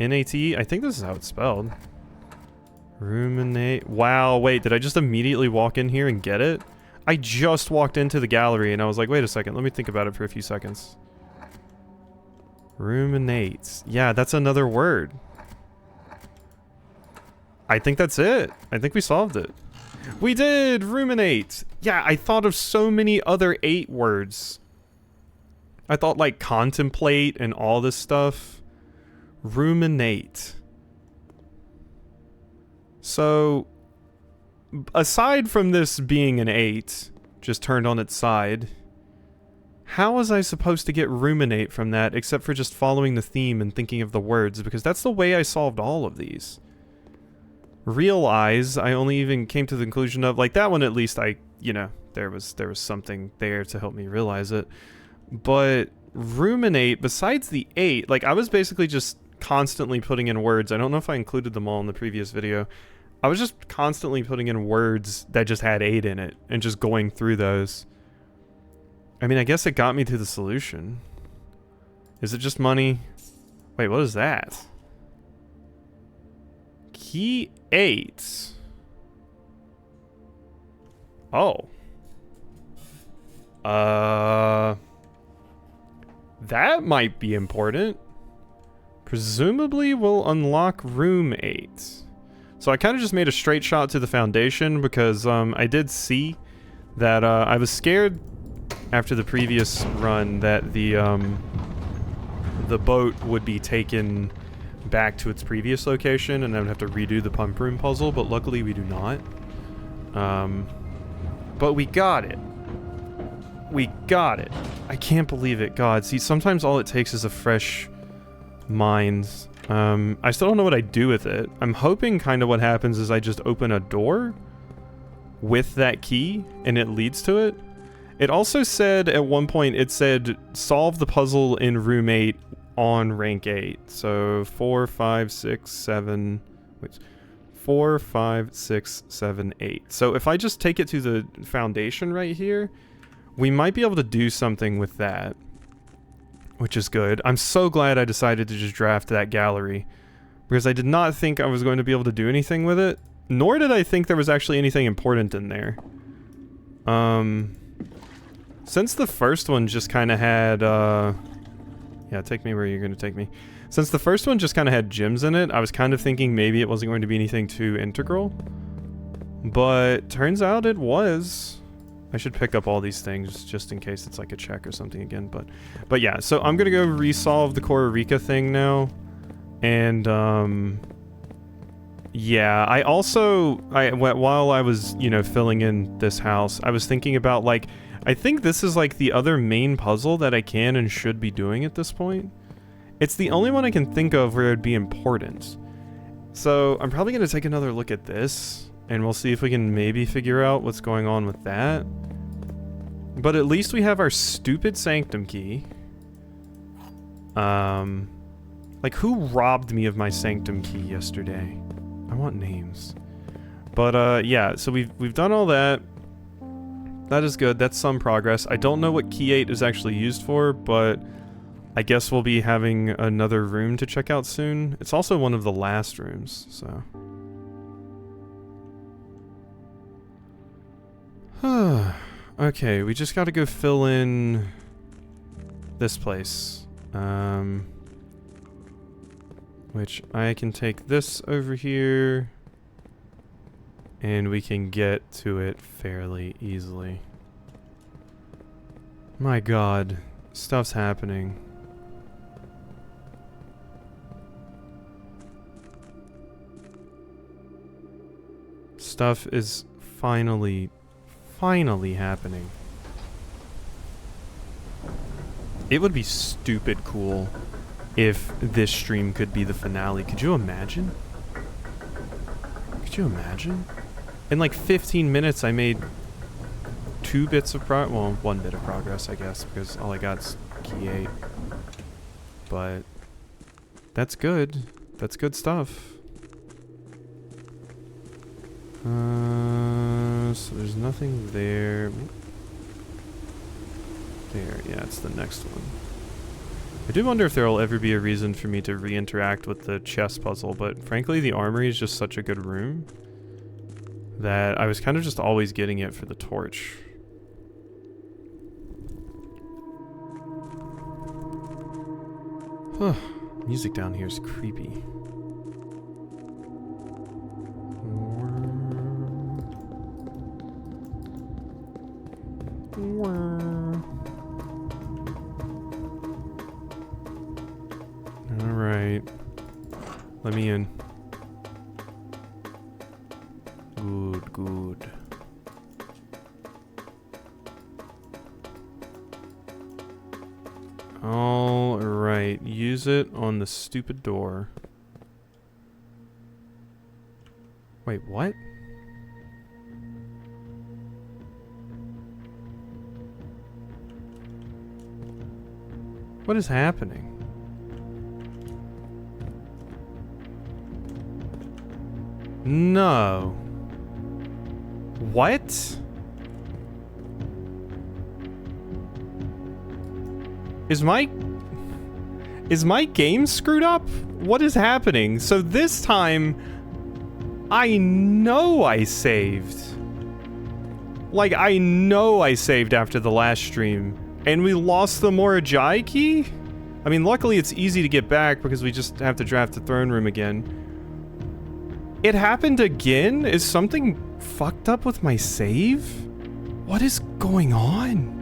N-A-T. I think this is how it's spelled. Ruminate. Wow, wait, did I just immediately walk in here and get it? I just walked into the gallery and I was like, wait a second, let me think about it for a few seconds. Ruminate. Yeah, that's another word. I think that's it. I think we solved it. We did! Ruminate! Yeah, I thought of so many other 8 words. I thought like contemplate and all this stuff. Ruminate. So, aside from this being an 8, just turned on its side, how was I supposed to get ruminate from that except for just following the theme and thinking of the words? Because that's the way I solved all of these. Realize, I only even came to the conclusion of, like, that one at least you know, there was something there to help me realize it. But ruminate, besides the 8, like, I was basically just constantly putting in words. I don't know if I included them all in the previous video. I was just constantly putting in words that just had 8 in it and just going through those. I mean, I guess it got me to the solution. Is it just money? Wait, what is that? Key 8. Oh. That might be important. Presumably will unlock room 8. So I kind of just made a straight shot to the foundation because I did see that I was scared after the previous run that the boat would be taken back to its previous location and I would have to redo the pump room puzzle, but luckily we do not. But we got it. We got it. I can't believe it. God, see, sometimes all it takes is a fresh mind. I still don't know what I do with it. I'm hoping kind of what happens is I just open a door with that key and it leads to it. It also said at one point, it said solve the puzzle in room 8 on rank 8. So 4, 5, 6, 7, wait, 4, 5, 6, 7, 8. So if I just take it to the foundation right here, we might be able to do something with that, which is good. I'm so glad I decided to just draft that gallery because I did not think I was going to be able to do anything with it, nor did I think there was actually anything important in there. Since the first one just kind of had, yeah, take me where you're going to take me. Since the first one just kind of had gems in it, I was kind of thinking maybe it wasn't going to be anything too integral. But turns out it was. I should pick up all these things just in case it's like a check or something again. But yeah, so I'm going to go resolve the Kororika thing now. And, yeah, I also, while I was, you know, filling in this house, I was thinking about, like, I think this is, like, the other main puzzle that I can and should be doing at this point. It's the only one I can think of where it'd be important. So, I'm probably going to take another look at this, and we'll see if we can maybe figure out what's going on with that. But at least we have our stupid Sanctum key. Like, who robbed me of my Sanctum key yesterday? I want names. But, yeah, so we've done all that. That is good. That's some progress. I don't know what Key 8 is actually used for, but I guess we'll be having another room to check out soon. It's also one of the last rooms, so. Okay, we just gotta go fill in this place. Which I can take this over here. And we can get to it fairly easily. My god, stuff's happening. Stuff is finally happening. It would be stupid cool if this stream could be the finale. Could you imagine? Could you imagine? In like 15 minutes, I made 2 bits of well, 1 bit of progress, I guess, because all I got's Key 8. But that's good. That's good stuff. So there's nothing there. There, yeah, it's the next one. I do wonder if there will ever be a reason for me to re-interact with the chess puzzle, but frankly the armory is just such a good room that I was kind of just always getting it for the torch. Huh. Music down here is creepy. Alright. Let me in. Good, good. Alright, use it on the stupid door. Wait, what? What is happening? No. What? Is my game screwed up? What is happening? So this time, I know I saved. Like, I know I saved after the last stream. And we lost the Morajai key? I mean, luckily it's easy to get back because we just have to draft the throne room again. It happened again? Is something fucked up with my save? What is going on?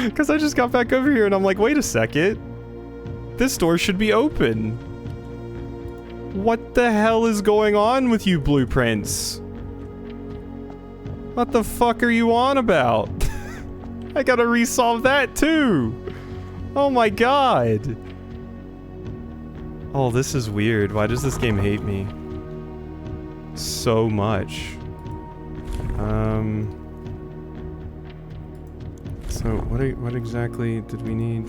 Because I just got back over here and I'm like, wait a second. This door should be open. What the hell is going on with you blueprints? What the fuck are you on about? I gotta resolve that too. Oh my god. Oh, this is weird. Why does this game hate me so much? So what exactly did we need?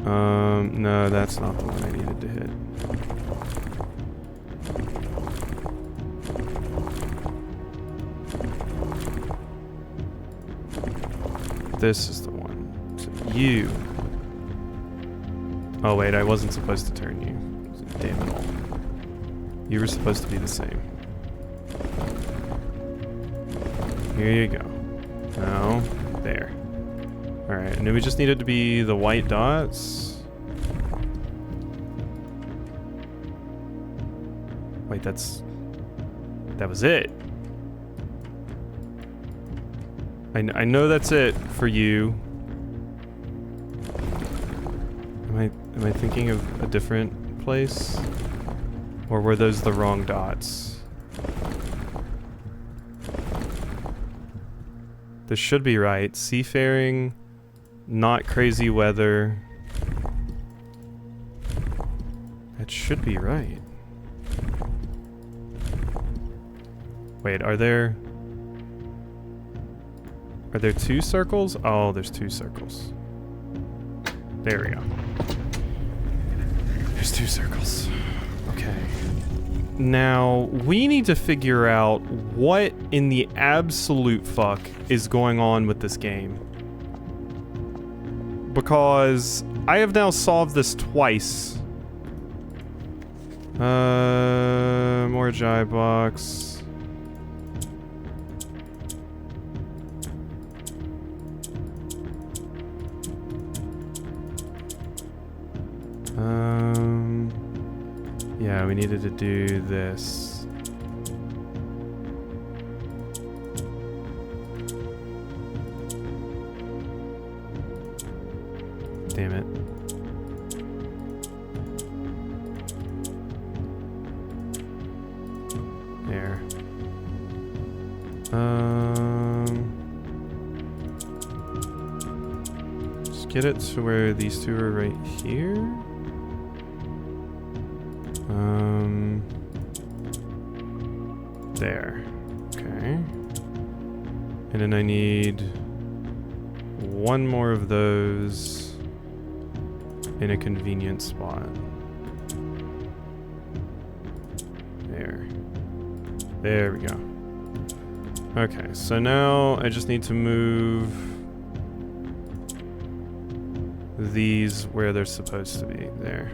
No, that's not the one I needed to hit. This is the one. So you. Oh wait, I wasn't supposed to turn you. Damn it all. You were supposed to be the same. Here you go. No. There. Alright, and then we just needed to be the white dots. Wait, that was it. I know that's it for you. Am I thinking of a different place? Or were those the wrong dots? This should be right. Seafaring, not crazy weather. That should be right. Wait, are there two circles? Oh, there's two circles. There we go. There's two circles. Okay. Now, we need to figure out what in the absolute fuck is going on with this game. Because I have now solved this twice. More Jai box. Yeah, we needed to do this. Damn it. There. Just get it to where these two are right here. There. Okay. And then I need one more of those in a convenient spot. There. There we go. Okay, so now I just need to move these where they're supposed to be. There.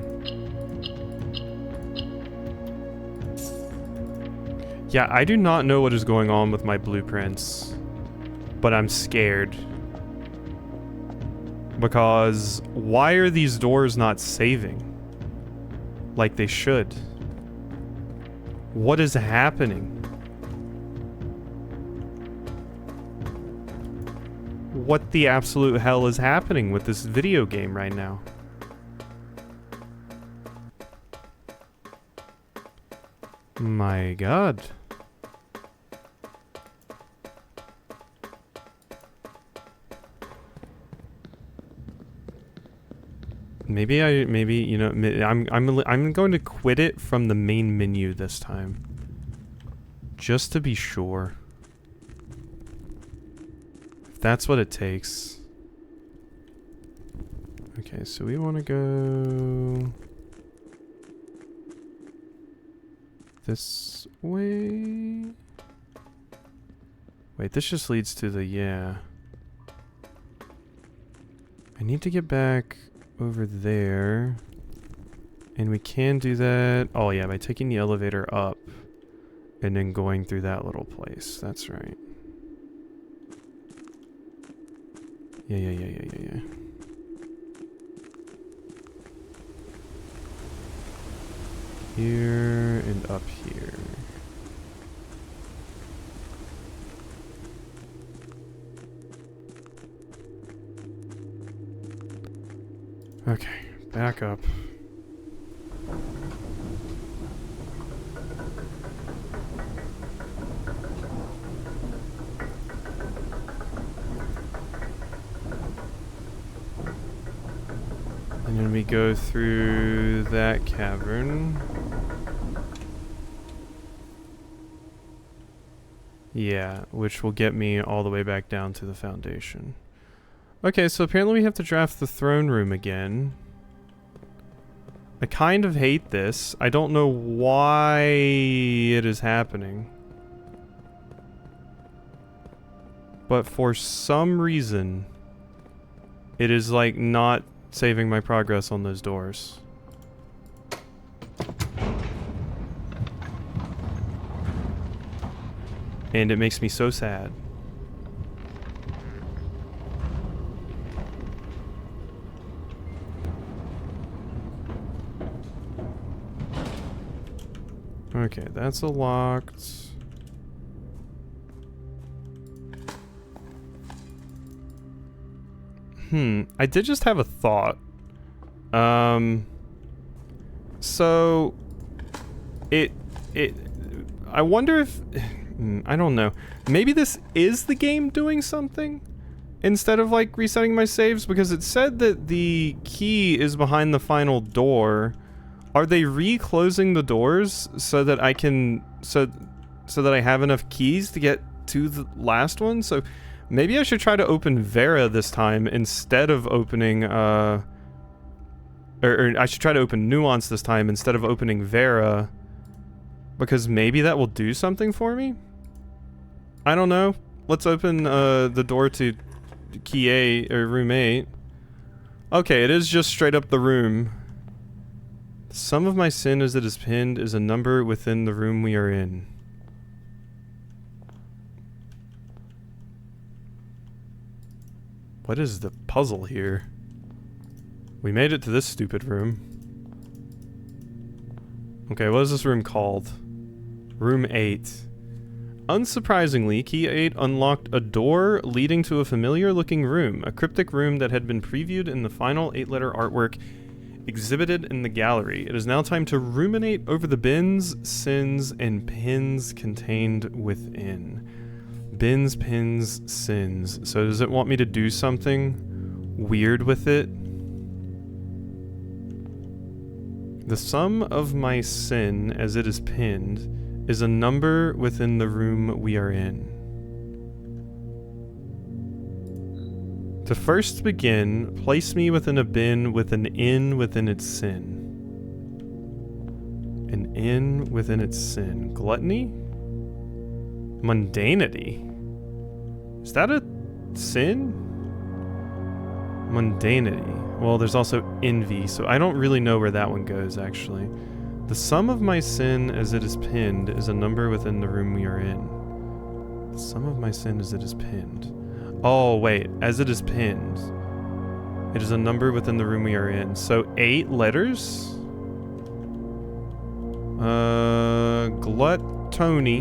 Yeah, I do not know what is going on with my blueprints, but I'm scared. Because why are these doors not saving like they should? What is happening? What the absolute hell is happening with this video game right now? My God. Maybe you know, I'm going to quit it from the main menu this time. Just to be sure. If that's what it takes. Okay, so we want to go this way. Wait, this just leads to the, yeah. I need to get back over there. And we can do that. Oh yeah, by taking the elevator up and then going through that little place. That's right. Yeah. Here and up here. Okay, back up. And then we go through that cavern. Yeah, which will get me all the way back down to the foundation. Okay, so apparently we have to draft the throne room again. I kind of hate this. I don't know why it is happening. But for some reason, it is like not saving my progress on those doors. And it makes me so sad. Okay, that's a locked. I did just have a thought. So I wonder if I don't know. Maybe this is the game doing something instead of like resetting my saves, because it said that the key is behind the final door. Are they re-closing the doors so that I can so that I have enough keys to get to the last one? So maybe I should try to open Vera this time instead of opening or I should try to open Nuance this time instead of opening Vera, because maybe that will do something for me. I don't know. Let's open the door to key 8 or room 8. Okay, it is just straight up the room. The sum of my sin as it is pinned is a number within the room we are in. What is the puzzle here? We made it to this stupid room. Okay, what is this room called? Room 8. Unsurprisingly, key 8 unlocked a door leading to a familiar-looking room, a cryptic room that had been previewed in the final 8-letter artwork exhibited in the gallery. It is now time to ruminate over the bins, sins, and pins contained within. Bins, pins, sins. So does it want me to do something weird with it? The sum of my sin, as it is pinned, is a number within the room we are in. To first begin, place me within a bin with an in within its sin. An in within its sin. Gluttony? Mundanity? Is that a sin? Mundanity. Well, there's also envy, so I don't really know where that one goes, actually. The sum of my sin as it is pinned is a number within the room we are in. The sum of my sin as it is pinned. Oh, wait. As it is pinned. It is a number within the room we are in. So 8 letters? Gluttony.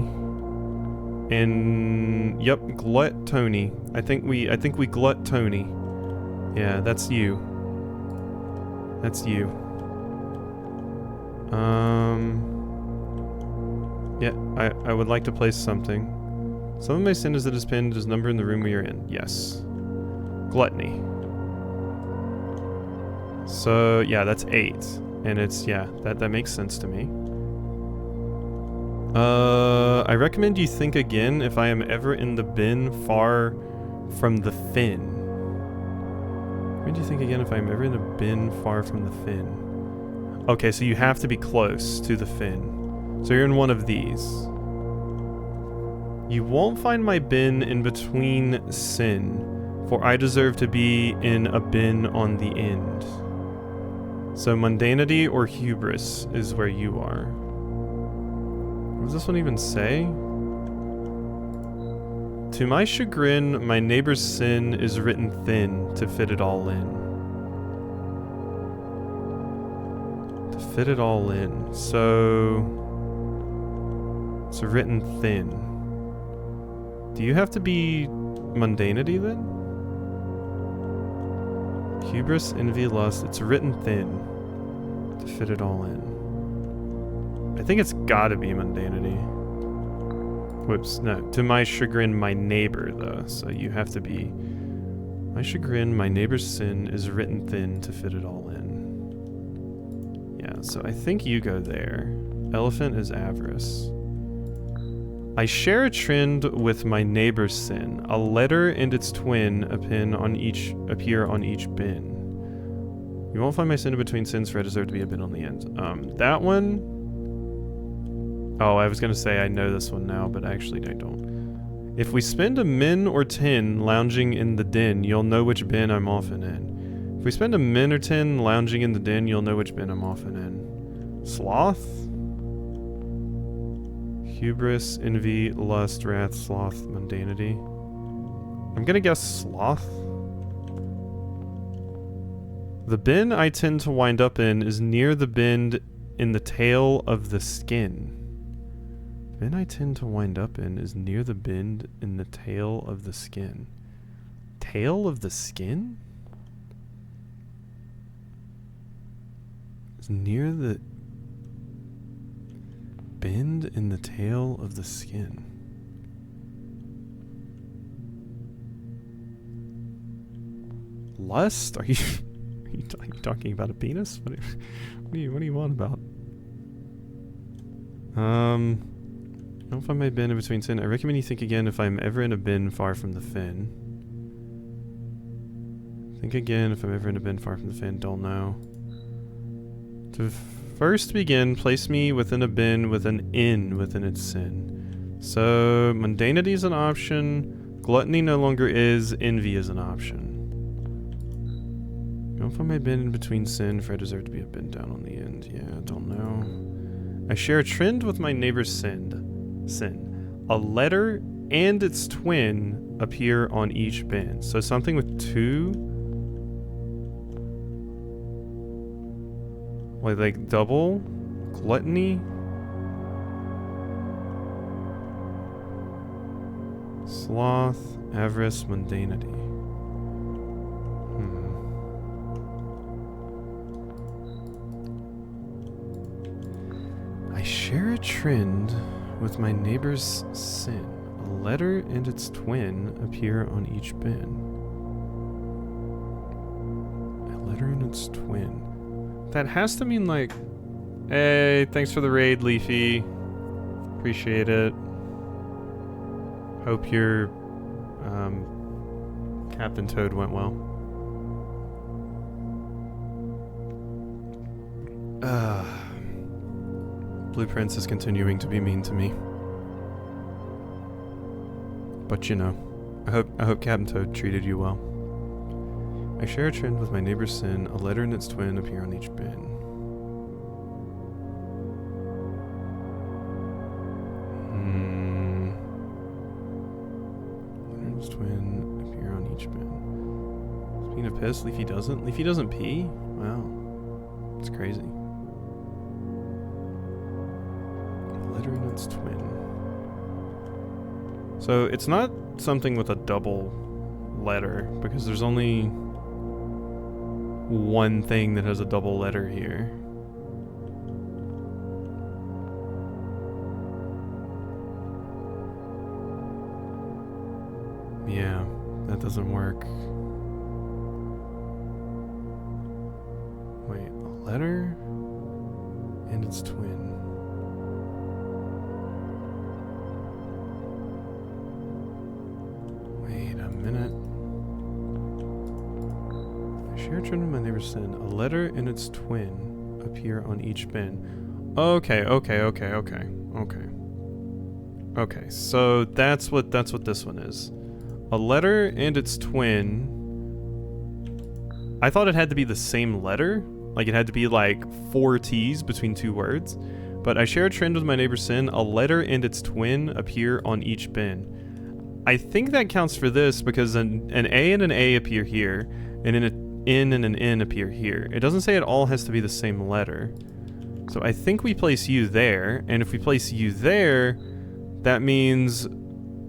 And yep, gluttony. I think we glut Tony. Yeah, that's you. That's you. Yeah, I would like to place something. Some of my sin as it is pinned is number in the room we are in. Yes. Gluttony. So yeah, that's 8. And it's, yeah, that makes sense to me. I recommend you think again if I am ever in the bin far from the fin. When do you think again if I'm ever in a bin far from the fin? Okay, so you have to be close to the fin. So you're in one of these. You won't find my bin in between sin, for I deserve to be in a bin on the end. So mundanity or hubris is where you are. What does this one even say? To my chagrin, my neighbor's sin is written thin to fit it all in. To fit it all in. So it's written thin. Do you have to be mundanity then? Hubris, envy, lust. It's written thin to fit it all in. I think it's gotta be mundanity. Whoops, no. To my chagrin, my neighbor, though. So you have to be... My chagrin, my neighbor's sin is written thin to fit it all in. Yeah, so I think you go there. Elephant is avarice. I share a trend with my neighbor's sin. A letter and its twin appear on each bin. You won't find my sin in between sins, for I deserve to be a bin on the end. That one... Oh, I was gonna say I know this one now, but actually I don't. If we spend a min or 10 lounging in the den, you'll know which bin I'm often in. If we spend a min or 10 lounging in the den, you'll know which bin I'm often in. Sloth? Hubris, envy, lust, wrath, sloth, mundanity. I'm gonna guess sloth. The bin I tend to wind up in is near the bend in the tail of the skin. The bin I tend to wind up in is near the bend in the tail of the skin. Tail of the skin? It's near the bend in the tail of the skin. Lust? Are you talking about a penis? What do you want about? I don't know if I may bin in between sin. I recommend you think again if I'm ever in a bin far from the fin. Think again if I'm ever in a bin far from the fin. Don't know. To first begin, place me within a bin with an in within its sin. So, mundanity is an option. Gluttony no longer is. Envy is an option. I don't know if I may bin in between sin, for I deserve to be a bin down on the end. Yeah, don't know. I share a trend with my neighbor's sin. A letter and its twin appear on each bin. So something with 2. Like double? Gluttony? Sloth, avarice, mundanity. I share a trend with my neighbor's sin. A letter and its twin appear on each bin. A letter and its twin. That has to mean like, hey, thanks for the raid, Leafy. Appreciate it. Hope your Captain Toad went well. Blueprints is continuing to be mean to me. But you know, I hope Captain Toad treated you well. I share a trend with my neighbor's sin. A letter and its twin appear on each bin. Letter and its twin appear on each bin. Is Peanut pissed? Leafy doesn't? Leafy doesn't pee? Wow. It's crazy. A letter and its twin. So it's not something with a double letter, because there's only one thing that has a double letter here. Yeah, that doesn't work. Wait, a letter and its twin. Wait a minute. I share a trend with my neighbor's sin. A letter and its twin appear on each bin. Okay. Okay, so that's what this one is. A letter and its twin. I thought it had to be the same letter. Like it had to be like 4 T's between 2 words. But I share a trend with my neighbor's sin. A letter and its twin appear on each bin. I think that counts for this because an A and an A appear here, and an N and an N appear here. It doesn't say it all has to be the same letter. So I think we place you there, and if we place you there, that means,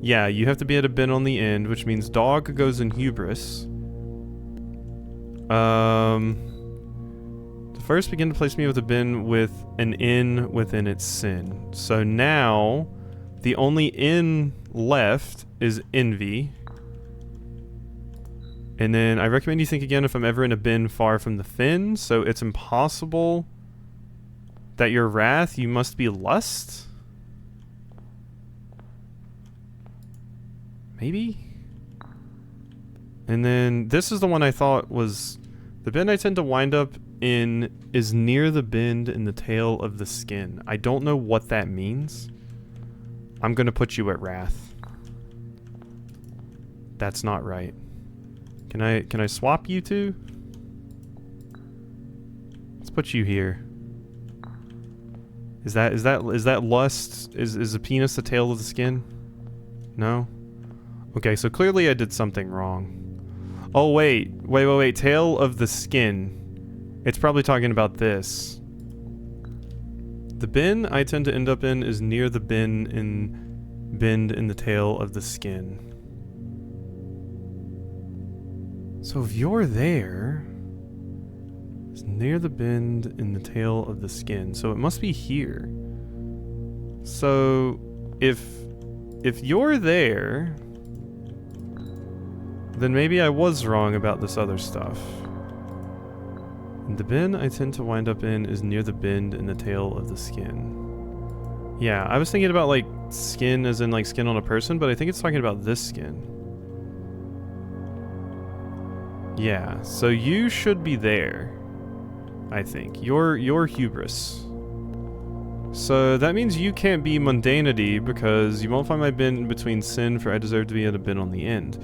yeah, you have to be at a bin on the end, which means dog goes in hubris. The first begin to place me with a bin with an N within its sin. So now, the only N left is envy. And then I recommend you think again if I'm ever in a bin far from the fin. So it's impossible that your wrath, you must be lust? Maybe? And then this is the one I thought was... The bin I tend to wind up in is near the bend in the tail of the skin. I don't know what that means. I'm gonna put you at wrath. That's not right. Can I swap you two? Let's put you here. Is that lust? Is a penis the tail of the skin? No? Okay, so clearly I did something wrong. Oh wait. Tail of the skin. It's probably talking about this. The bin I tend to end up in is near the bend in the tail of the skin. So if you're there, it's near the bend in the tail of the skin. So it must be here. So if you're there, then maybe I was wrong about this other stuff. And the bin I tend to wind up in is near the bend in the tail of the skin. Yeah, I was thinking about like skin as in like skin on a person, but I think it's talking about this skin. Yeah, so you should be there, I think. You're hubris. So that means you can't be mundanity because you won't find my bin between sin, for I deserve to be at a bin on the end.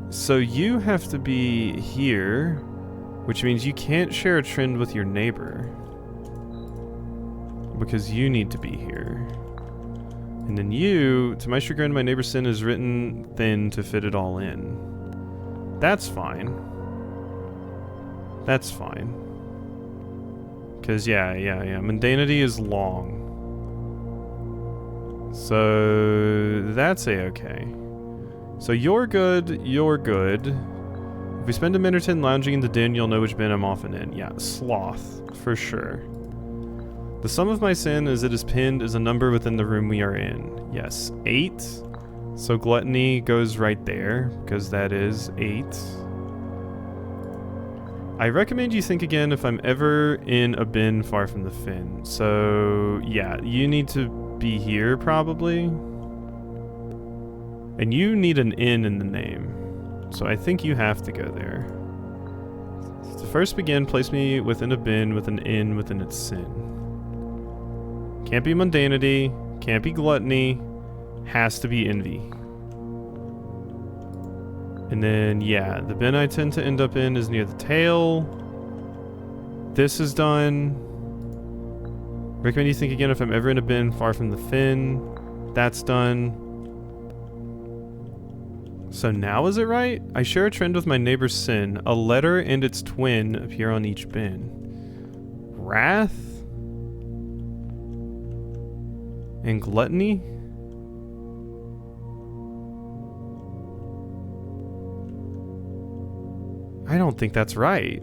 So you have to be here, which means you can't share a trend with your neighbor because you need to be here. And then you, to my chagrin, my neighbor's sin is written thin to fit it all in. That's fine. That's fine. Because, yeah, mundanity is long. So, that's a-okay. So, you're good, you're good. If we spend a minute or 10 lounging in the den, you'll know which bin I'm often in. Yeah, sloth, for sure. The sum of my sin as it is pinned is a number within the room we are in. Yes, 8. So, gluttony goes right there, because that is 8. I recommend you think again if I'm ever in a bin far from the fin. So, yeah, you need to be here, probably. And you need an N in the name. So I think you have to go there. To first begin, place me within a bin with an N within its sin. Can't be mundanity, can't be gluttony, has to be envy. And then, yeah, the bin I tend to end up in is near the tail. This is done. Recommend you think again if I'm ever in a bin far from the fin. That's done. So now is it right? I share a trend with my neighbor's sin. A letter and its twin appear on each bin. Wrath? And gluttony? I don't think that's right.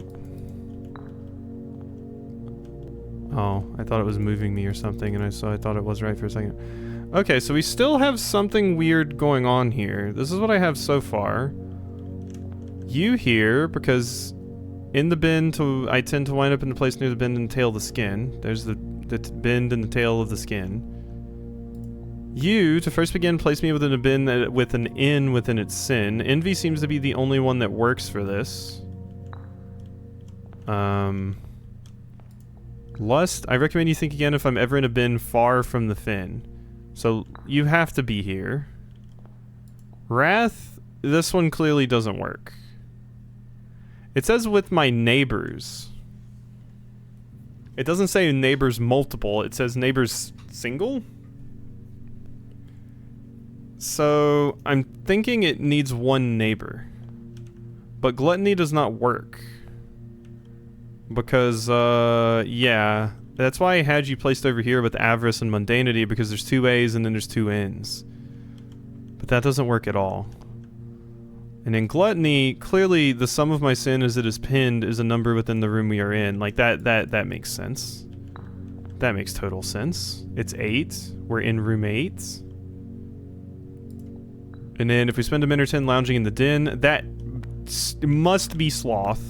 Oh, I thought it was moving me or something, and I thought it was right for a second. Okay, so we still have something weird going on here. This is what I have so far. You here, because in the bin, I tend to wind up in the place near the bend and tail of the skin. There's the bend and the tail of the skin. You, to first begin, place me within a bin with an N within its sin. Envy seems to be the only one that works for this. Lust, I recommend you think again if I'm ever in a bin far from the fin. So, you have to be here. Wrath, this one clearly doesn't work. It says with my neighbors. It doesn't say neighbors multiple, it says neighbors single? So, I'm thinking it needs one neighbor. But gluttony does not work. Because, yeah. That's why I had you placed over here with avarice and mundanity, because there's two A's and then there's two N's. But that doesn't work at all. And in gluttony, clearly the sum of my sin as it is pinned is a number within the room we are in. Like, that makes sense. That makes total sense. It's 8. We're in room 8. And then if we spend a minute or 10 lounging in the den, that must be sloth.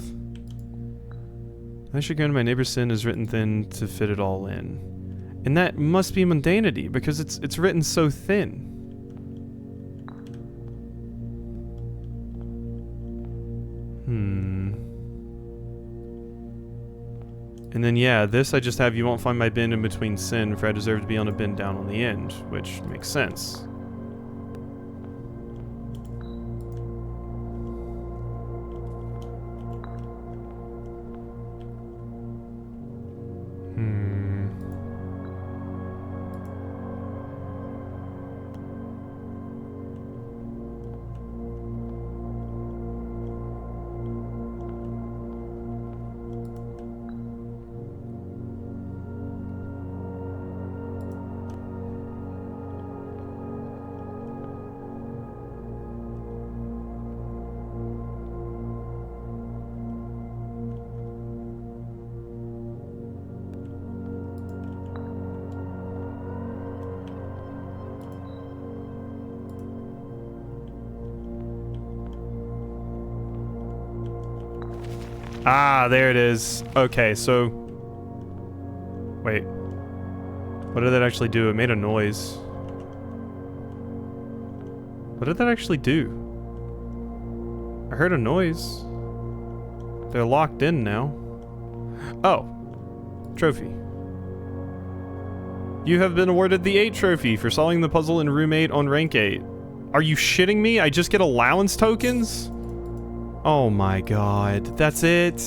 I should go into my neighbor's sin is written thin to fit it all in. And that must be mundanity, because it's written so thin. And then yeah, this I just have you won't find my bin in between sin, for I deserve to be on a bin down on the end, which makes sense. Ah, there it is. Okay, so... Wait. What did that actually do? It made a noise. What did that actually do? I heard a noise. They're locked in now. Oh. Trophy. You have been awarded the 8 trophy for solving the puzzle in room 8 on rank 8. Are you shitting me? I just get allowance tokens? Oh my god, that's it?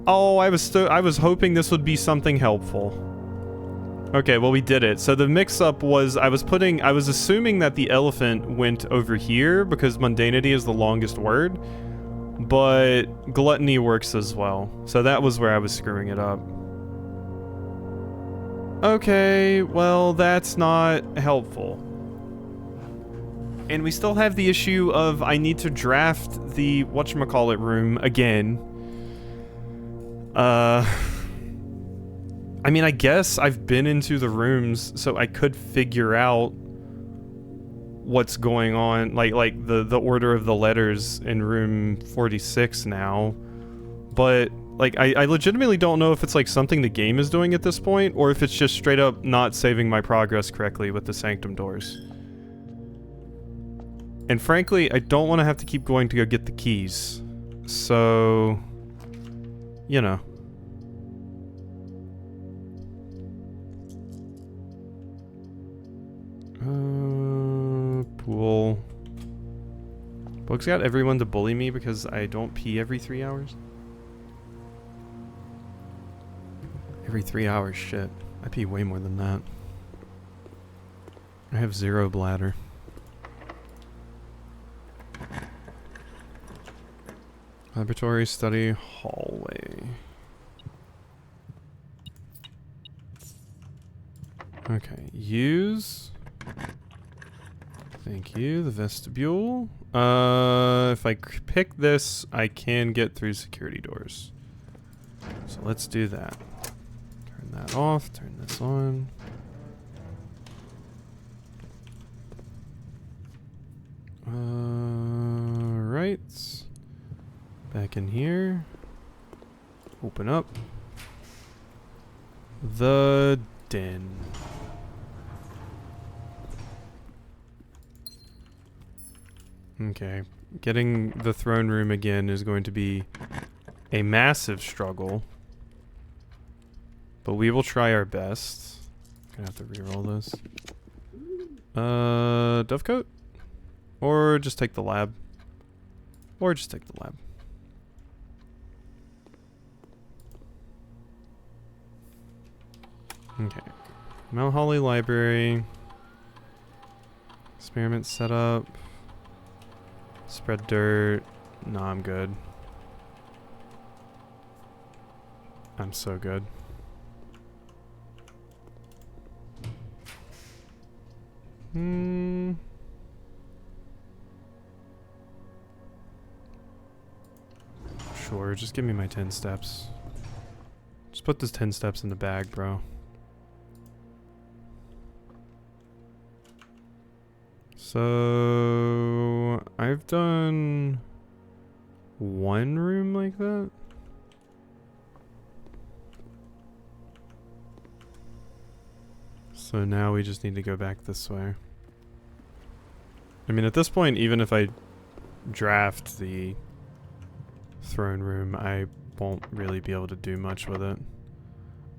Oh, I was hoping this would be something helpful. Okay, well we did it. So the mix-up was, I was assuming that the elephant went over here because mundanity is the longest word, but gluttony works as well. So that was where I was screwing it up. Okay, well that's not helpful. And we still have the issue of I need to draft the whatchamacallit room again. I mean, I guess I've been into the rooms, so I could figure out what's going on, like the order of the letters in room 46 now. But like I legitimately don't know if it's like something the game is doing at this point, or if it's just straight up not saving my progress correctly with the Sanctum doors. And frankly, I don't want to have to keep going to go get the keys. So, you know. Pool. Just got everyone to bully me because I don't pee every 3 hours. Every 3 hours, shit. I pee way more than that. I have 0 bladder. Laboratory study hallway. Okay, use. Thank you, the vestibule. If I pick this, I can get through security doors. So let's do that. Turn that off, turn this on. Right. Back in here. Open up. The den. Okay. Getting the throne room again is going to be a massive struggle. But we will try our best. Gonna have to reroll this. Dovecoat? Or just take the lab. Or just take the lab. Okay. Mount Holly Library. Experiment setup. Spread dirt. No, I'm good. I'm so good. Sure, just give me my 10 steps. Just put this 10 steps in the bag, bro. So I've done one room like that. So now we just need to go back this way. I mean, at this point, even if I draft the throne room, I won't really be able to do much with it.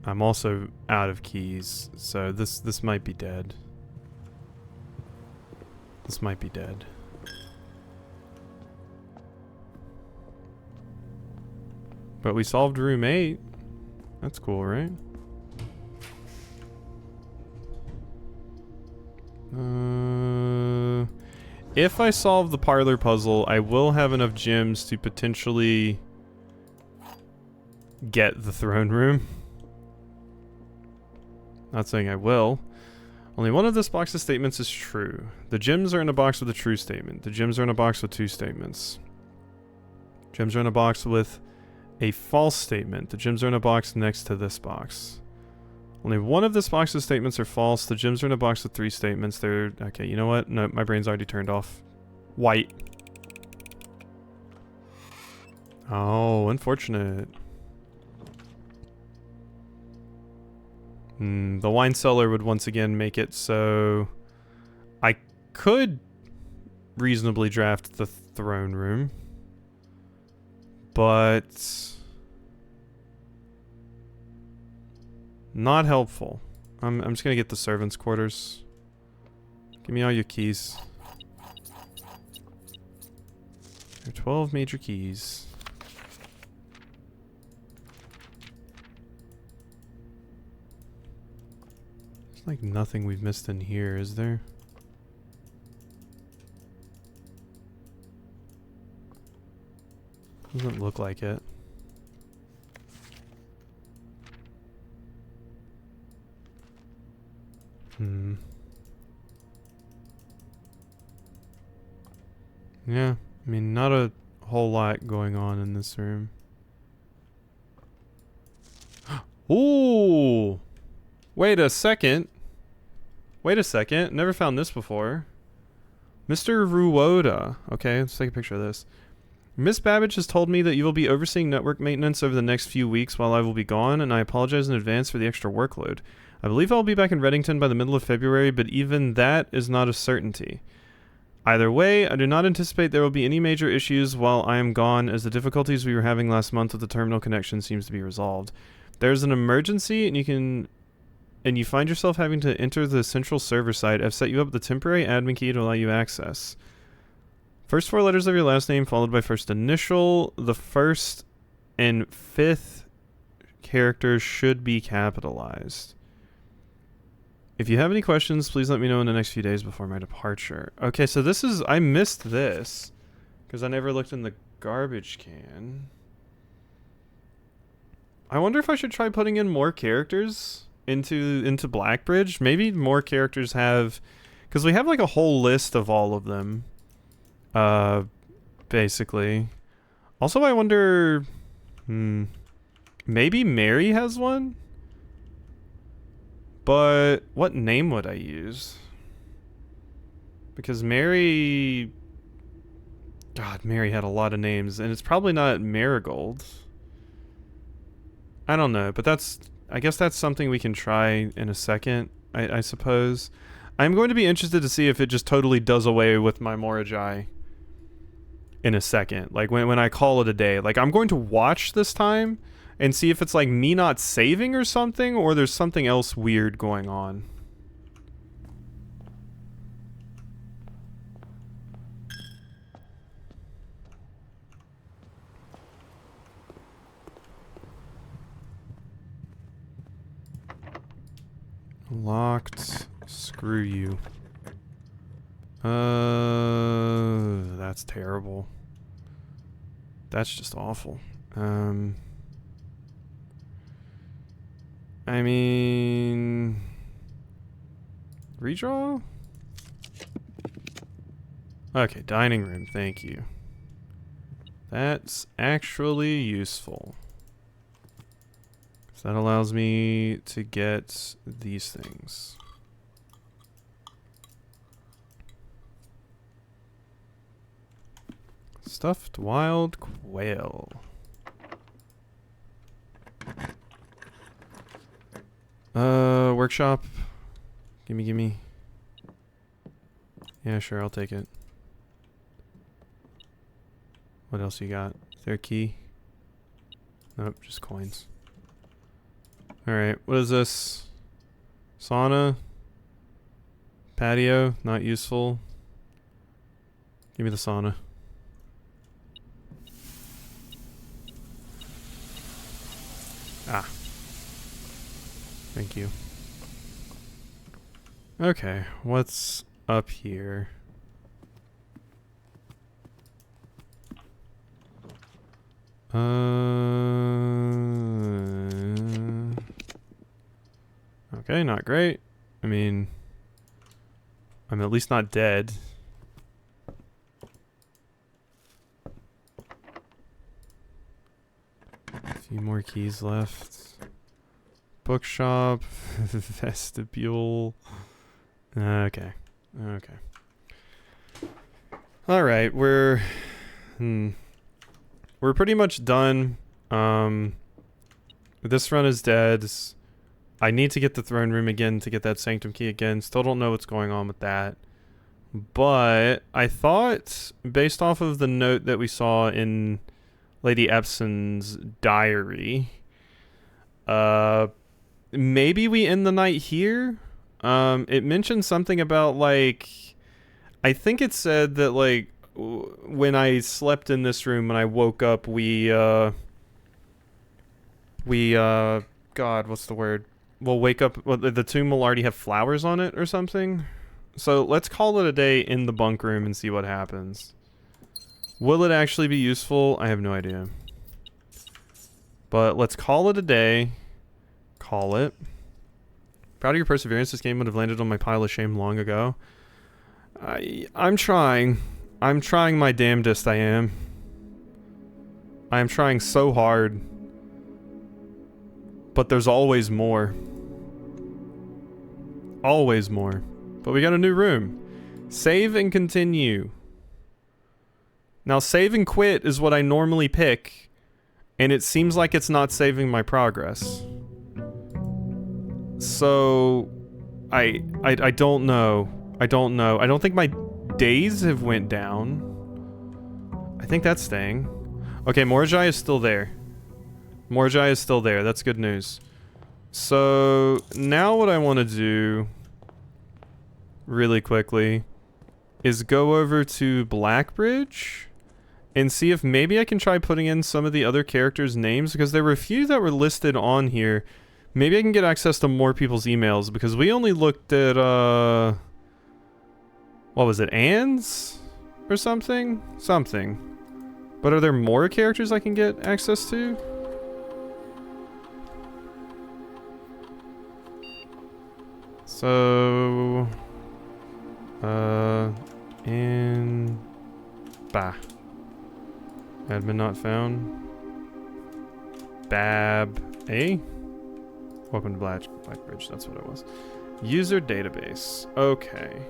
I'm also out of keys, so this might be dead. This might be dead. But we solved room 8. That's cool, right? If I solve the parlor puzzle, I will have enough gems to potentially get the throne room. Not saying I will. Only one of this box's statements is true. The gems are in a box with a true statement. The gems are in a box with 2 statements. Gems are in a box with a false statement. The gems are in a box next to this box. Only one of this box's statements are false. The gems are in a box with 3 statements. They're... Okay, you know what? No, my brain's already turned off. White. Oh, unfortunate. The wine cellar would once again make it so I could reasonably draft the throne room, but not helpful. I'm just gonna get the servants' quarters. Give me all your keys. There are 12 major keys. There's like nothing we've missed in here, is there? Doesn't look like it. Yeah, I mean, not a whole lot going on in this room. Ooh! Wait a second. Wait a second. Never found this before. Mr. Ruoda. Okay, let's take a picture of this. Miss Babbage has told me that you will be overseeing network maintenance over the next few weeks while I will be gone, and I apologize in advance for the extra workload. I believe I'll be back in Reddington by the middle of February, but even that is not a certainty. Either way, I do not anticipate there will be any major issues while I am gone, as the difficulties we were having last month with the terminal connection seems to be resolved. There's an emergency, and you find yourself having to enter the central server site. I've set you up with a temporary admin key to allow you access. First four letters of your last name followed by first initial. The first and fifth characters should be capitalized. If you have any questions, please let me know in the next few days before my departure. Okay, so this is... I missed this because I never looked in the garbage can. I wonder if I should try putting in more characters into Blackbridge. Maybe more characters have... Because we have like a whole list of all of them. Basically. Also, I wonder... maybe Mary has one? But what name would I use? Because Mary... God, Mary had a lot of names, and it's probably not Marigold. I don't know, but that's... I guess that's something we can try in a second, I suppose. I'm going to be interested to see if it just totally does away with my Morajai in a second. Like, when I call it a day. Like, I'm going to watch this time and see if it's like me not saving or something, or there's something else weird going on. Locked. Screw you. That's terrible. That's just awful. I mean... Redraw? Okay, dining room, thank you. That's actually useful. So that allows me to get these things. Stuffed wild quail. Workshop. Gimme. Yeah, sure, I'll take it. What else you got? Is there a key? Nope, just coins. Alright, what is this? Sauna? Patio? Not useful. Give me the sauna. Ah. Thank you. Okay, what's up here? Okay, not great. I mean, I'm at least not dead. A few more keys left. Bookshop, vestibule. Okay. Alright, we're pretty much done. This run is dead. I need to get the throne room again to get that Sanctum key again. Still don't know what's going on with that. But I thought, based off of the note that we saw in Lady Epson's diary, maybe we end the night here? It mentioned something about, like... I think it said that, like, when I slept in this room, when I woke up, God, what's the word? We'll wake up... Well, the tomb will already have flowers on it or something. So let's call it a day in the bunk room and see what happens. Will it actually be useful? I have no idea. But let's call it a day. Call it. Proud of your perseverance. This game would have landed on my pile of shame long ago. I'm trying. I'm trying my damnedest, I am. I am trying so hard. But there's always more. Always more. But we got a new room. Save and continue. Now, save and quit is what I normally pick. And it seems like it's not saving my progress. So... I don't know. I don't know. I don't think my days have went down. I think that's staying. Okay, Morajai is still there. Morajai is still there. That's good news. So, now what I want to do... really quickly is go over to Blackbridge and see if maybe I can try putting in some of the other characters' names, because there were a few that were listed on here. Maybe I can get access to more people's emails, because we only looked at, what was it, Anne's? Or something? Something. But are there more characters I can get access to? So... and... Bah. Admin not found. Bab A? Welcome to Blackbridge, that's what it was. User database. Okay.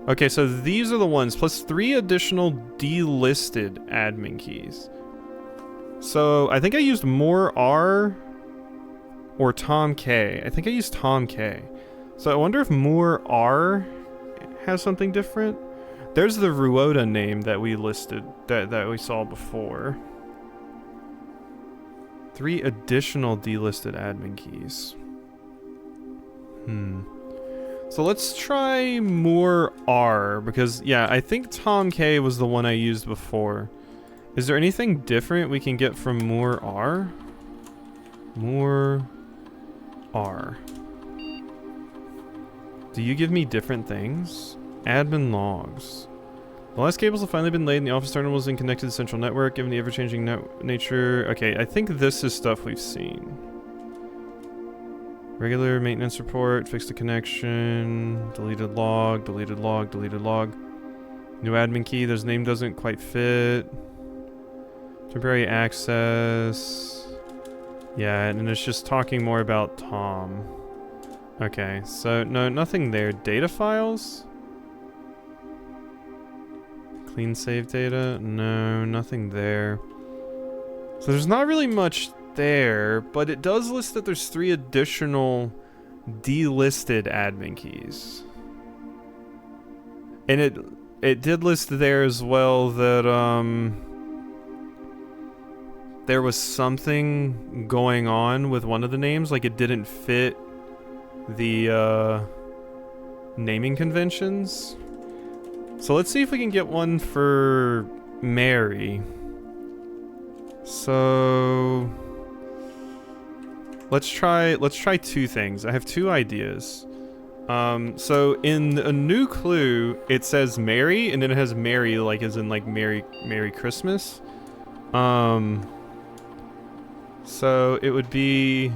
Okay, so these are the ones, plus 3 additional delisted admin keys. So, I think I used more R or Tom K. I think I used Tom K. So I wonder if more R has something different. There's the Ruoda name that we listed, that we saw before. 3 additional delisted admin keys. So let's try more R, because, yeah, I think Tom K was the one I used before. Is there anything different we can get from more R? More R. Do you give me different things? Admin logs. The last cables have finally been laid and the office terminal is connected to the central network, given the ever-changing nature. Okay, I think this is stuff we've seen. Regular maintenance report, fix the connection, deleted log, deleted log, deleted log. New admin key, this name doesn't quite fit. Temporary access. Yeah, and it's just talking more about Tom. Okay, so no, nothing there. Data files? Clean save data? No, nothing there. So there's not really much there, but it does list that there's 3 additional delisted admin keys. And it did list there as well that there was something going on with one of the names, like it didn't fit the naming conventions. So let's see if we can get one for Mary. So let's try 2 things. I have 2 ideas. So in a new clue, it says Mary, and then it has Mary, like as in like Merry Christmas. So it would be...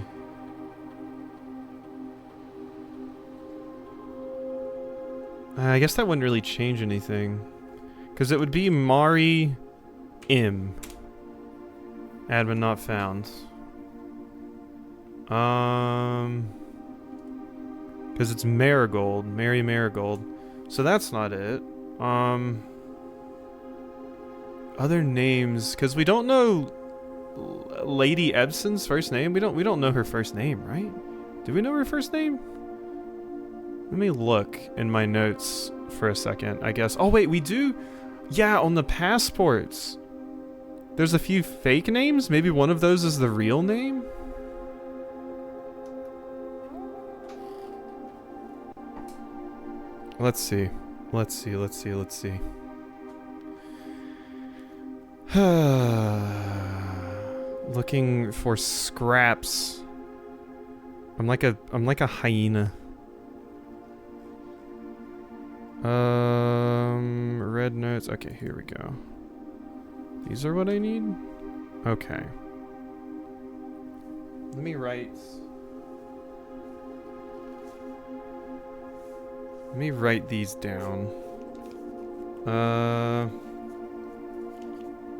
I guess that wouldn't really change anything. Because it would be Mari M. Admin not found. Because it's Marigold. Mary Marigold. So that's not it. Other names, because we don't know Lady Ebson's first name. We don't know her first name, right? Do we know her first name? Let me look in my notes for a second, I guess. Oh wait, we do. Yeah, on the passports. There's a few fake names. Maybe one of those is the real name? Let's see. Let's see. Looking for scraps. I'm like a hyena. Red notes. Okay, here we go. These are what I need? Okay. Let me write these down.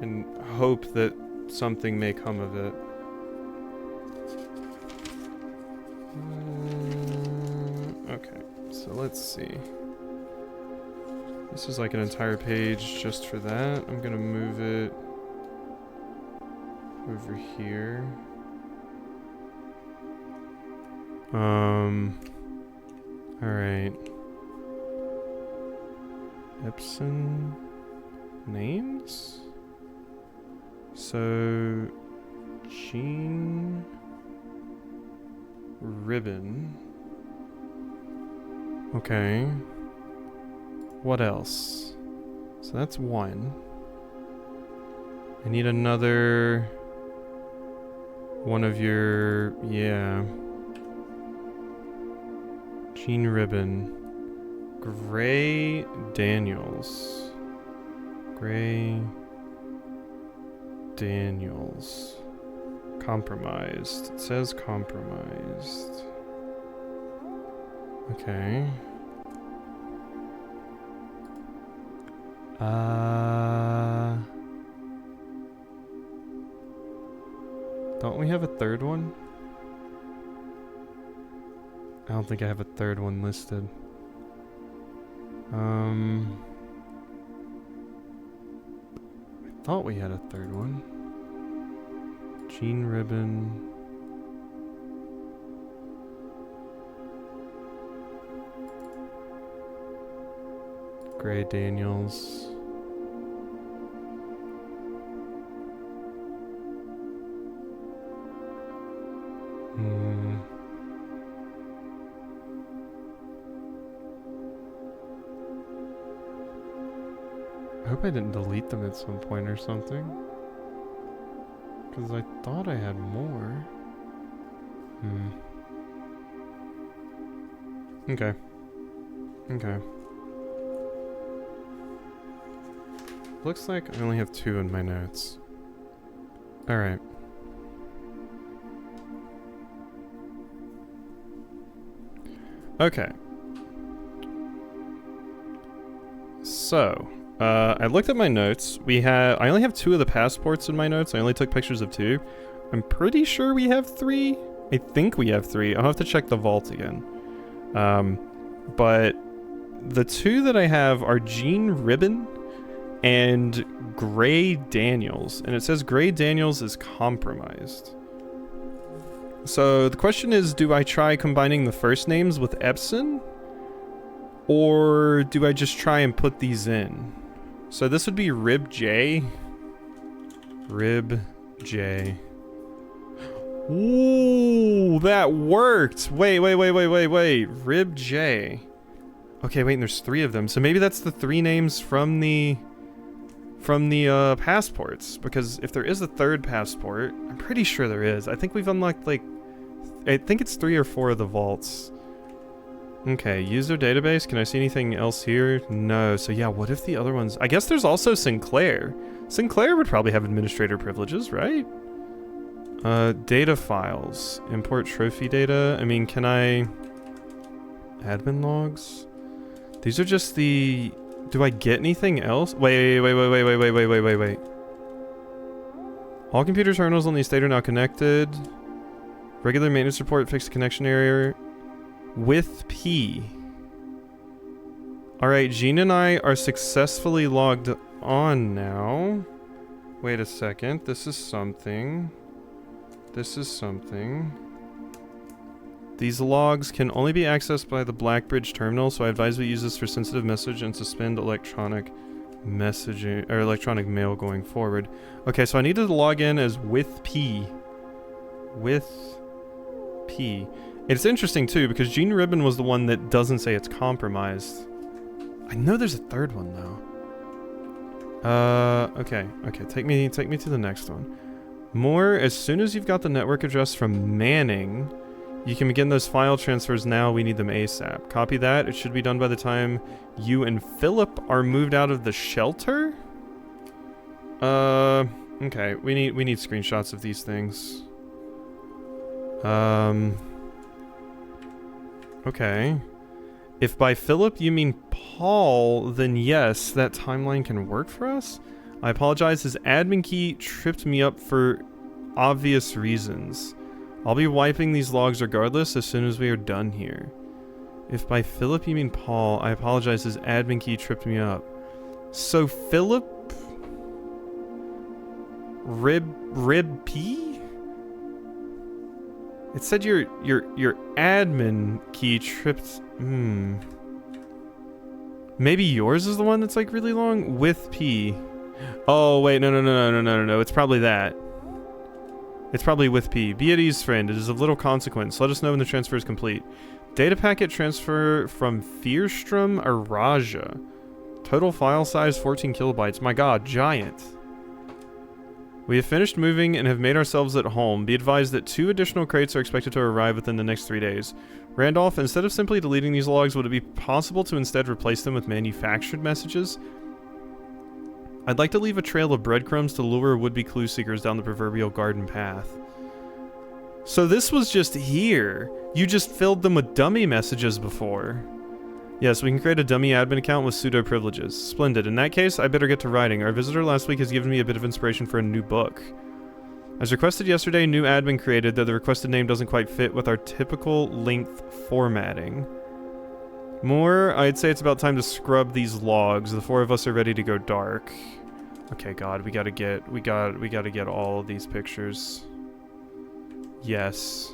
And hope that something may come of it. Okay, so let's see. This is like an entire page just for that. I'm gonna move it over here. Alright. Epson names? So, Jean Ribbon. Okay. What else? So that's one. I need another one of your, yeah. Gene Ribbon. Gray Daniels. Gray Daniels. Compromised. It says compromised. Okay. Don't we have a third one? I don't think I have a third one listed. I thought we had a third one. Gene Ribbon. Gray Daniels. I hope I didn't delete them at some point or something. Because I thought I had more. Okay. Okay. Looks like I only have 2 in my notes. Alright. Okay. So, I looked at my notes. I only have 2 of the passports in my notes. I only took pictures of 2. I'm pretty sure we have 3. I think we have 3. I'll have to check the vault again. But the 2 that I have are Gene Ribbon and Gray Daniels. And it says Gray Daniels is compromised. So the question is, do I try combining the first names with Epson? Or do I just try and put these in? So this would be Rib J. Rib J. Ooh, that worked! Wait. Rib J. Okay, wait, and there's 3 of them. So maybe that's the 3 names from the passports. Because if there is a 3rd passport, I'm pretty sure there is. I think we've unlocked, like, I think it's 3 or 4 of the vaults. Okay, user database. Can I see anything else here? No. So yeah, what if the other ones... I guess there's also Sinclair. Sinclair would probably have administrator privileges, right? Data files. Import trophy data. I mean, can I... Admin logs? These are just the... Do I get anything else? Wait. All computer terminals on the estate are now connected. Regular maintenance report, fixed connection error. With P. Alright, Jean and I are successfully logged on now. Wait a second, this is something. These logs can only be accessed by the Blackbridge terminal, so I advise we use this for sensitive message and suspend electronic messaging or electronic mail going forward. Okay, so I need to log in as with P. With P. It's interesting too because Gene Ribbon was the one that doesn't say it's compromised. I know there's a 3rd one though. Okay, take me to the next one. More, as soon as you've got the network address from Manning, you can begin those file transfers now. We need them ASAP. Copy that. It should be done by the time you and Philip are moved out of the shelter? Okay. We need screenshots of these things. Okay. If by Philip you mean Paul, then yes, that timeline can work for us. I apologize, his admin key tripped me up for obvious reasons. I'll be wiping these logs regardless as soon as we are done here. If by Philip you mean Paul, I apologize, his admin key tripped me up. So Philip... Rib P? It said your admin key tripped... Maybe yours is the one that's like really long? With P. Oh, wait, no. It's probably that. It's probably with P. Be at ease, friend. It is of little consequence. Let us know when the transfer is complete. Data packet transfer from Fierstrom Araja. Total file size 14 kilobytes. My god, giant. We have finished moving and have made ourselves at home. Be advised that 2 additional crates are expected to arrive within the next 3 days. Randolph, instead of simply deleting these logs, would it be possible to instead replace them with manufactured messages? I'd like to leave a trail of breadcrumbs to lure would-be clue seekers down the proverbial garden path. So this was just here. You just filled them with dummy messages before. Yes, we can create a dummy admin account with pseudo privileges. Splendid. In that case, I better get to writing. Our visitor last week has given me a bit of inspiration for a new book. As requested yesterday, new admin created, though the requested name doesn't quite fit with our typical length formatting. More, I'd say it's about time to scrub these logs. The 4 of us are ready to go dark. Okay, God, we gotta get all of these pictures. Yes.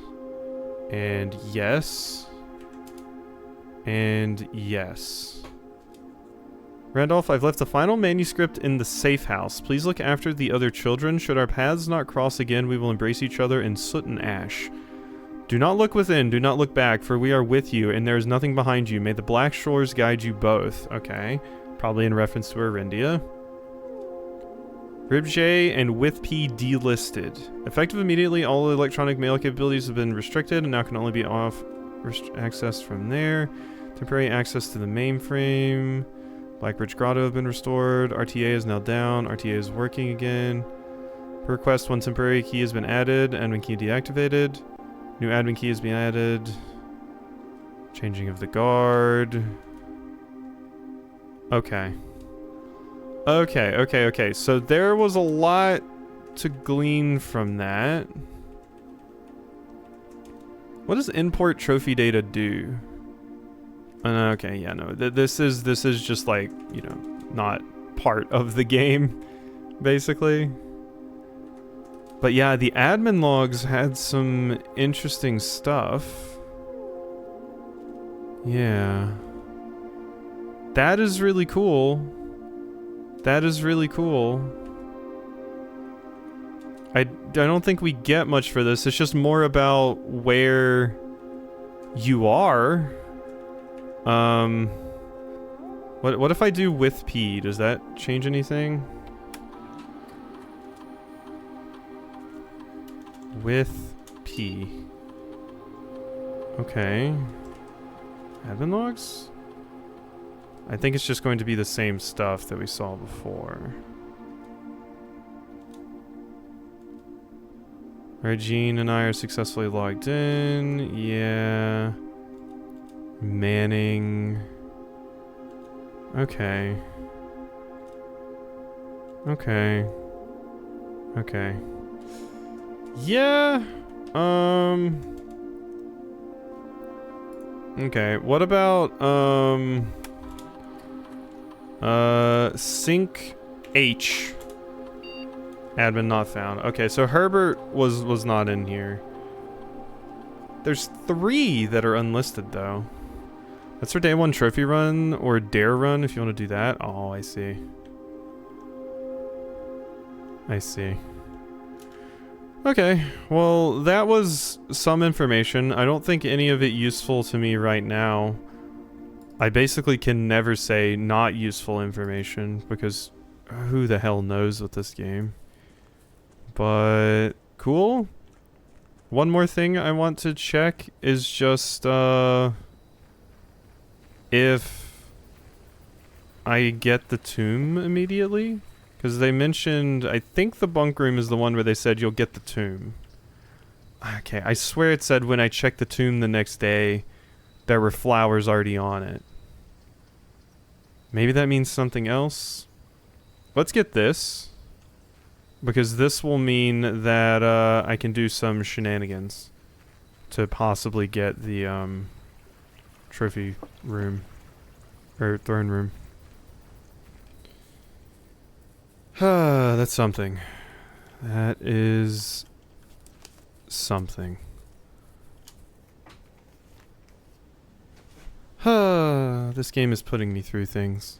And yes. And yes. Randolph, I've left the final manuscript in the safe house. Please look after the other children. Should our paths not cross again, we will embrace each other in soot and ash. Do not look within, do not look back, for we are with you, and there is nothing behind you. May the black shores guide you both. Okay. Probably in reference to Arindia. RibJ and WithP delisted. Effective immediately, all electronic mail capabilities have been restricted and now can only be accessed from there. Temporary access to the mainframe. Blackbridge Grotto have been restored. RTA is now down. RTA is working again. Per request, 1 temporary key has been added. Admin key deactivated. New admin key has been added. Changing of the guard. Okay. Okay. So there was a lot to glean from that. What does import trophy data do? Okay, yeah, no. This is just like, you know, not part of the game, basically. But yeah, the admin logs had some interesting stuff. Yeah. That is really cool. That is really cool. I don't think we get much for this. It's just more about where you are. What if I do with P? Does that change anything? With P. Okay. Admin logs? I think it's just going to be the same stuff that we saw before. Regine and I are successfully logged in. Yeah. Manning. Okay. Okay. Okay. Yeah. Okay. What about sync H. Admin not found. Okay, so Herbert was not in here. There's 3 that are unlisted though. That's for day 1 trophy run or dare run if you want to do that. Oh, I see. I see. Okay, well that was some information. I don't think any of it useful to me right now. I basically can never say not useful information because who the hell knows with this game. But cool. One more thing I want to check is just if I get the tomb immediately. Because they mentioned, I think the bunk room is the one where they said you'll get the tomb. Okay, I swear it said when I checked the tomb the next day, there were flowers already on it. Maybe that means something else. Let's get this. Because this will mean that I can do some shenanigans to possibly get the trophy room. Or throne room. That's something. That is something. This game is putting me through things.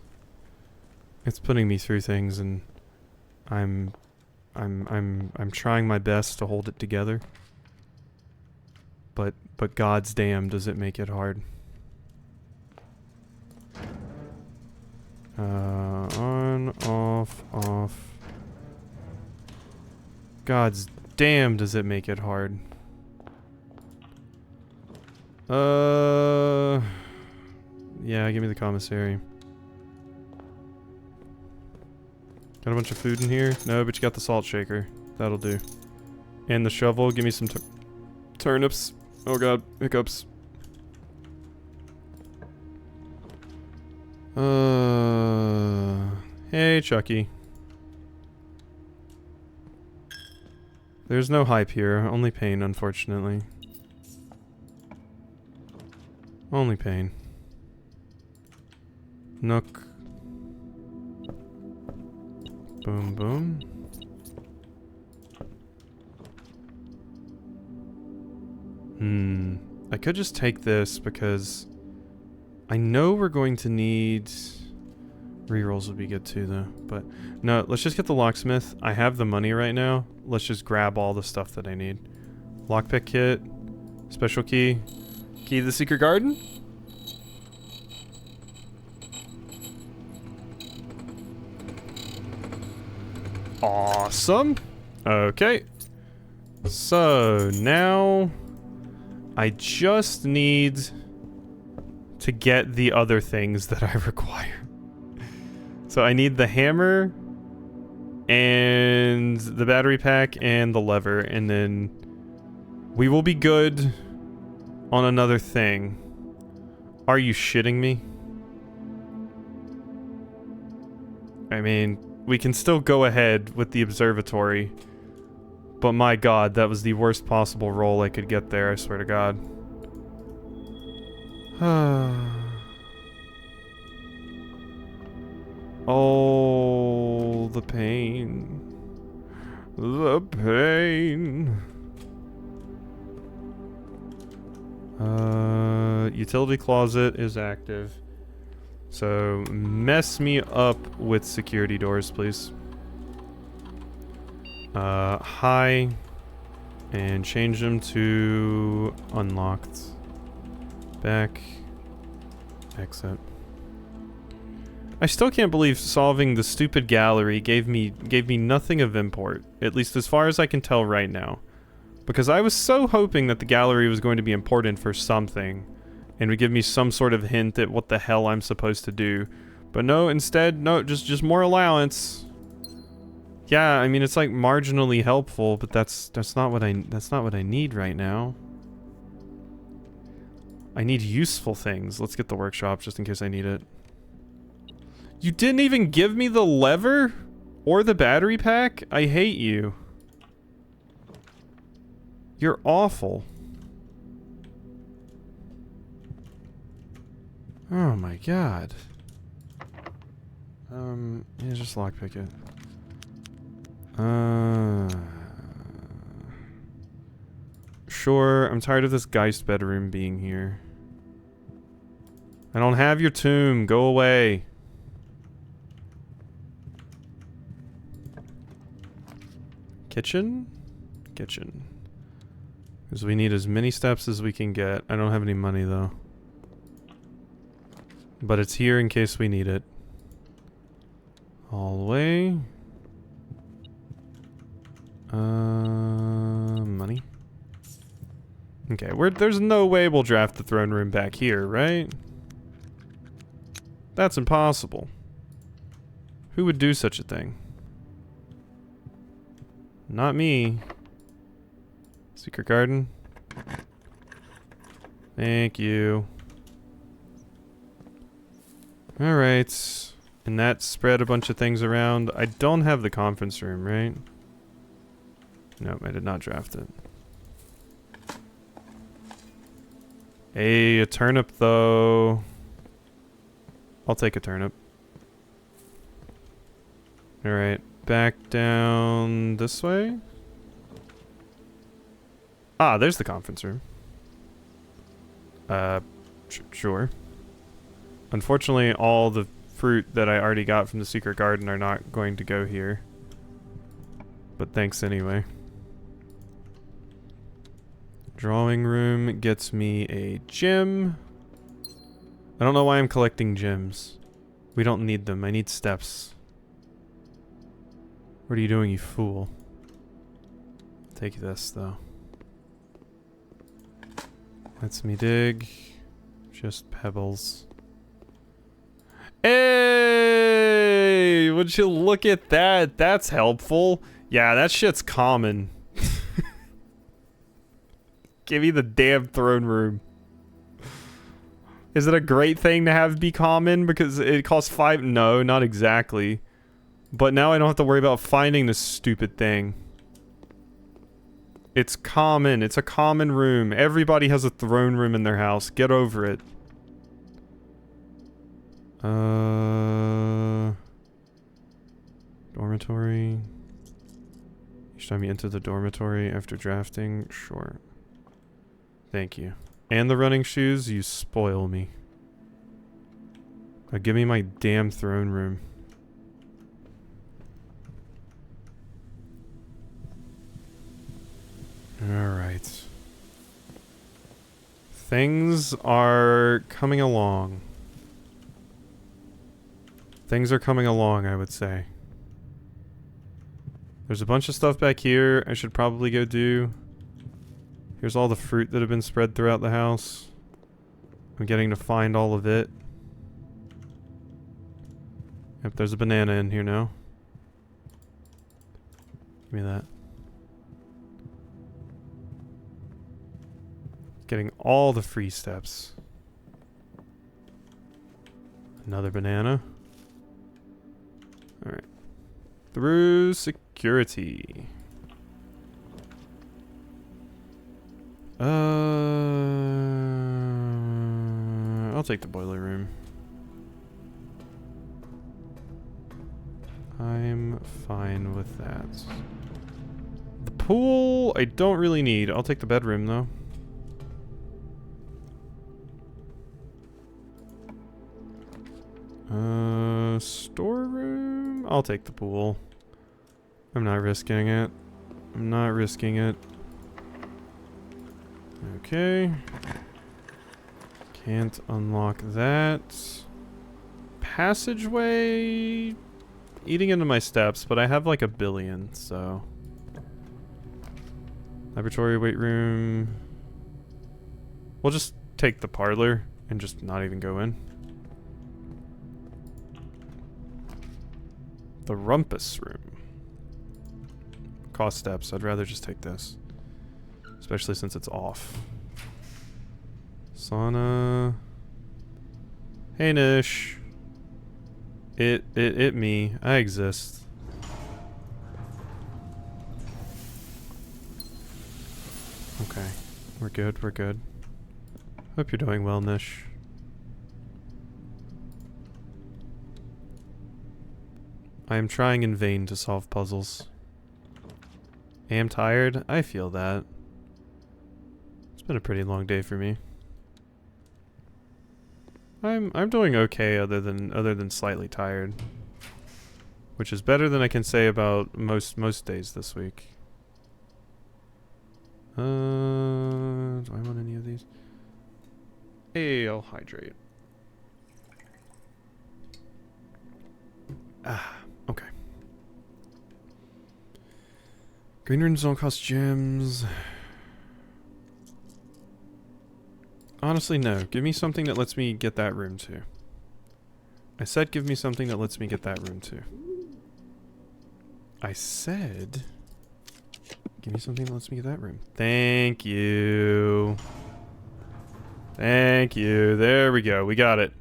It's putting me through things, and I'm trying my best to hold it together. But God's damn does it make it hard. On, off, off. God's damn does it make it hard. Yeah, give me the commissary. Got a bunch of food in here? No, but you got the salt shaker. That'll do. And the shovel, give me some turnips. Oh god, hiccups. Hey, Chucky. There's no hype here, only pain, unfortunately. Only pain. Nook. Boom, boom. I could just take this because I know we're going to need... Rerolls would be good too, though. But no, let's just get the locksmith. I have the money right now. Let's just grab all the stuff that I need. Lockpick kit. Special key. Key to the secret garden? Awesome. Okay. So now I just need to get the other things that I require. So I need the hammer and the battery pack and the lever, and then we will be good on another thing. Are you shitting me? I mean, we can still go ahead with the observatory, but my god, that was the worst possible roll I could get there, I swear to god. Oh, the pain. The pain. Utility closet is active. So, mess me up with security doors, please. High. And change them to unlocked. Back. Exit. I still can't believe solving the stupid gallery gave me nothing of import, at least as far as I can tell right now. Because I was so hoping that the gallery was going to be important for something, and would give me some sort of hint at what the hell I'm supposed to do. But no, instead, no, just more allowance. Yeah, I mean it's like marginally helpful, but that's not what I need right now. I need useful things. Let's get the workshop just in case I need it. You didn't even give me the lever? Or the battery pack? I hate you. You're awful. Oh my god. Yeah, just lockpick it. Sure, I'm tired of this Geist bedroom being here. I don't have your tomb. Go away. Kitchen? Kitchen. Because we need as many steps as we can get. I don't have any money, though. But it's here in case we need it. All the way. Money. Okay, there's no way we'll draft the throne room back here, right? That's impossible. Who would do such a thing? Not me. Secret garden. Thank you. Alright. And that spread a bunch of things around. I don't have the conference room, right? Nope, I did not draft it. Hey, a turnip though. I'll take a turnip. Alright. Back down this way. Ah, there's the conference room. Sure. Unfortunately, all the fruit that I already got from the secret garden are not going to go here. But thanks anyway. Drawing room gets me a gym. I don't know why I'm collecting gems. We don't need them. I need steps. What are you doing, you fool? Take this, though. Lets me dig. Just pebbles. Hey! Would you look at that? That's helpful. Yeah, that shit's common. Give me the damn throne room. Is it a great thing to have be common because it costs 5? No, not exactly. But now I don't have to worry about finding this stupid thing. It's common. It's a common room. Everybody has a throne room in their house. Get over it. Dormitory. Each time you enter the dormitory after drafting, sure. Thank you. And the running shoes, you spoil me. Now give me my damn throne room. Alright. Things are coming along. Things are coming along, I would say. There's a bunch of stuff back here I should probably go do. Here's all the fruit that have been spread throughout the house. I'm getting to find all of it. Yep, there's a banana in here now. Give me that. Getting all the free steps. Another banana. Alright. Through security. I'll take the boiler room. I'm fine with that. The pool, I don't really need. I'll take the bedroom, though. Storeroom? I'll take the pool. I'm not risking it. I'm not risking it. Okay. Can't unlock that. Passageway... Eating into my steps, but I have like 1 billion, so... Laboratory, weight room... We'll just take the parlor and just not even go in. The rumpus room. Cost steps, I'd rather just take this. Especially since it's off. Sauna. Hey Nish. It me. I exist. Okay. We're good, we're good. Hope you're doing well, Nish. I am trying in vain to solve puzzles. I am tired. I feel that. It's been a pretty long day for me. I'm doing okay other than slightly tired. Which is better than I can say about most days this week. Do I want any of these? Hey, I'll hydrate. Ah, okay. Green rooms don't cost gems. Honestly, no. Give me something that lets me get that room too. I said give me something that lets me get that room too. I said... Give me something that lets me get that room. Thank you. Thank you. There we go. We got it.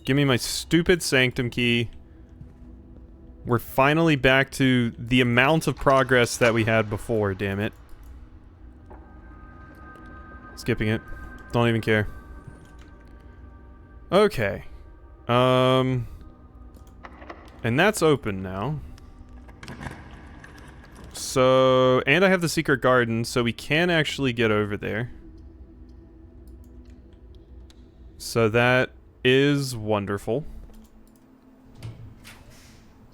Give me my stupid Sanctum key. We're finally back to the amount of progress that we had before, damn it. Skipping it. Don't even care. Okay. And that's open now. So, and I have the secret garden, so we can actually get over there. So that is wonderful.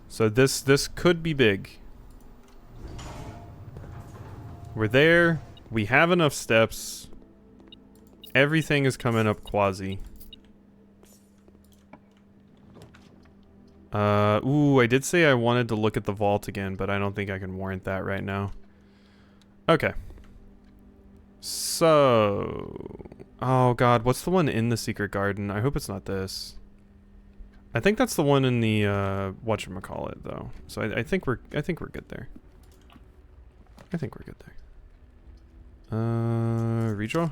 So this could be big. We're there. We have enough steps. Everything is coming up quasi. Ooh, I did say I wanted to look at the vault again, but I don't think I can warrant that right now. Okay. So... Oh god, what's the one in the secret garden? I hope it's not this. I think that's the one in the, whatchamacallit, though. So I think we're good there. I think we're good there. Redraw?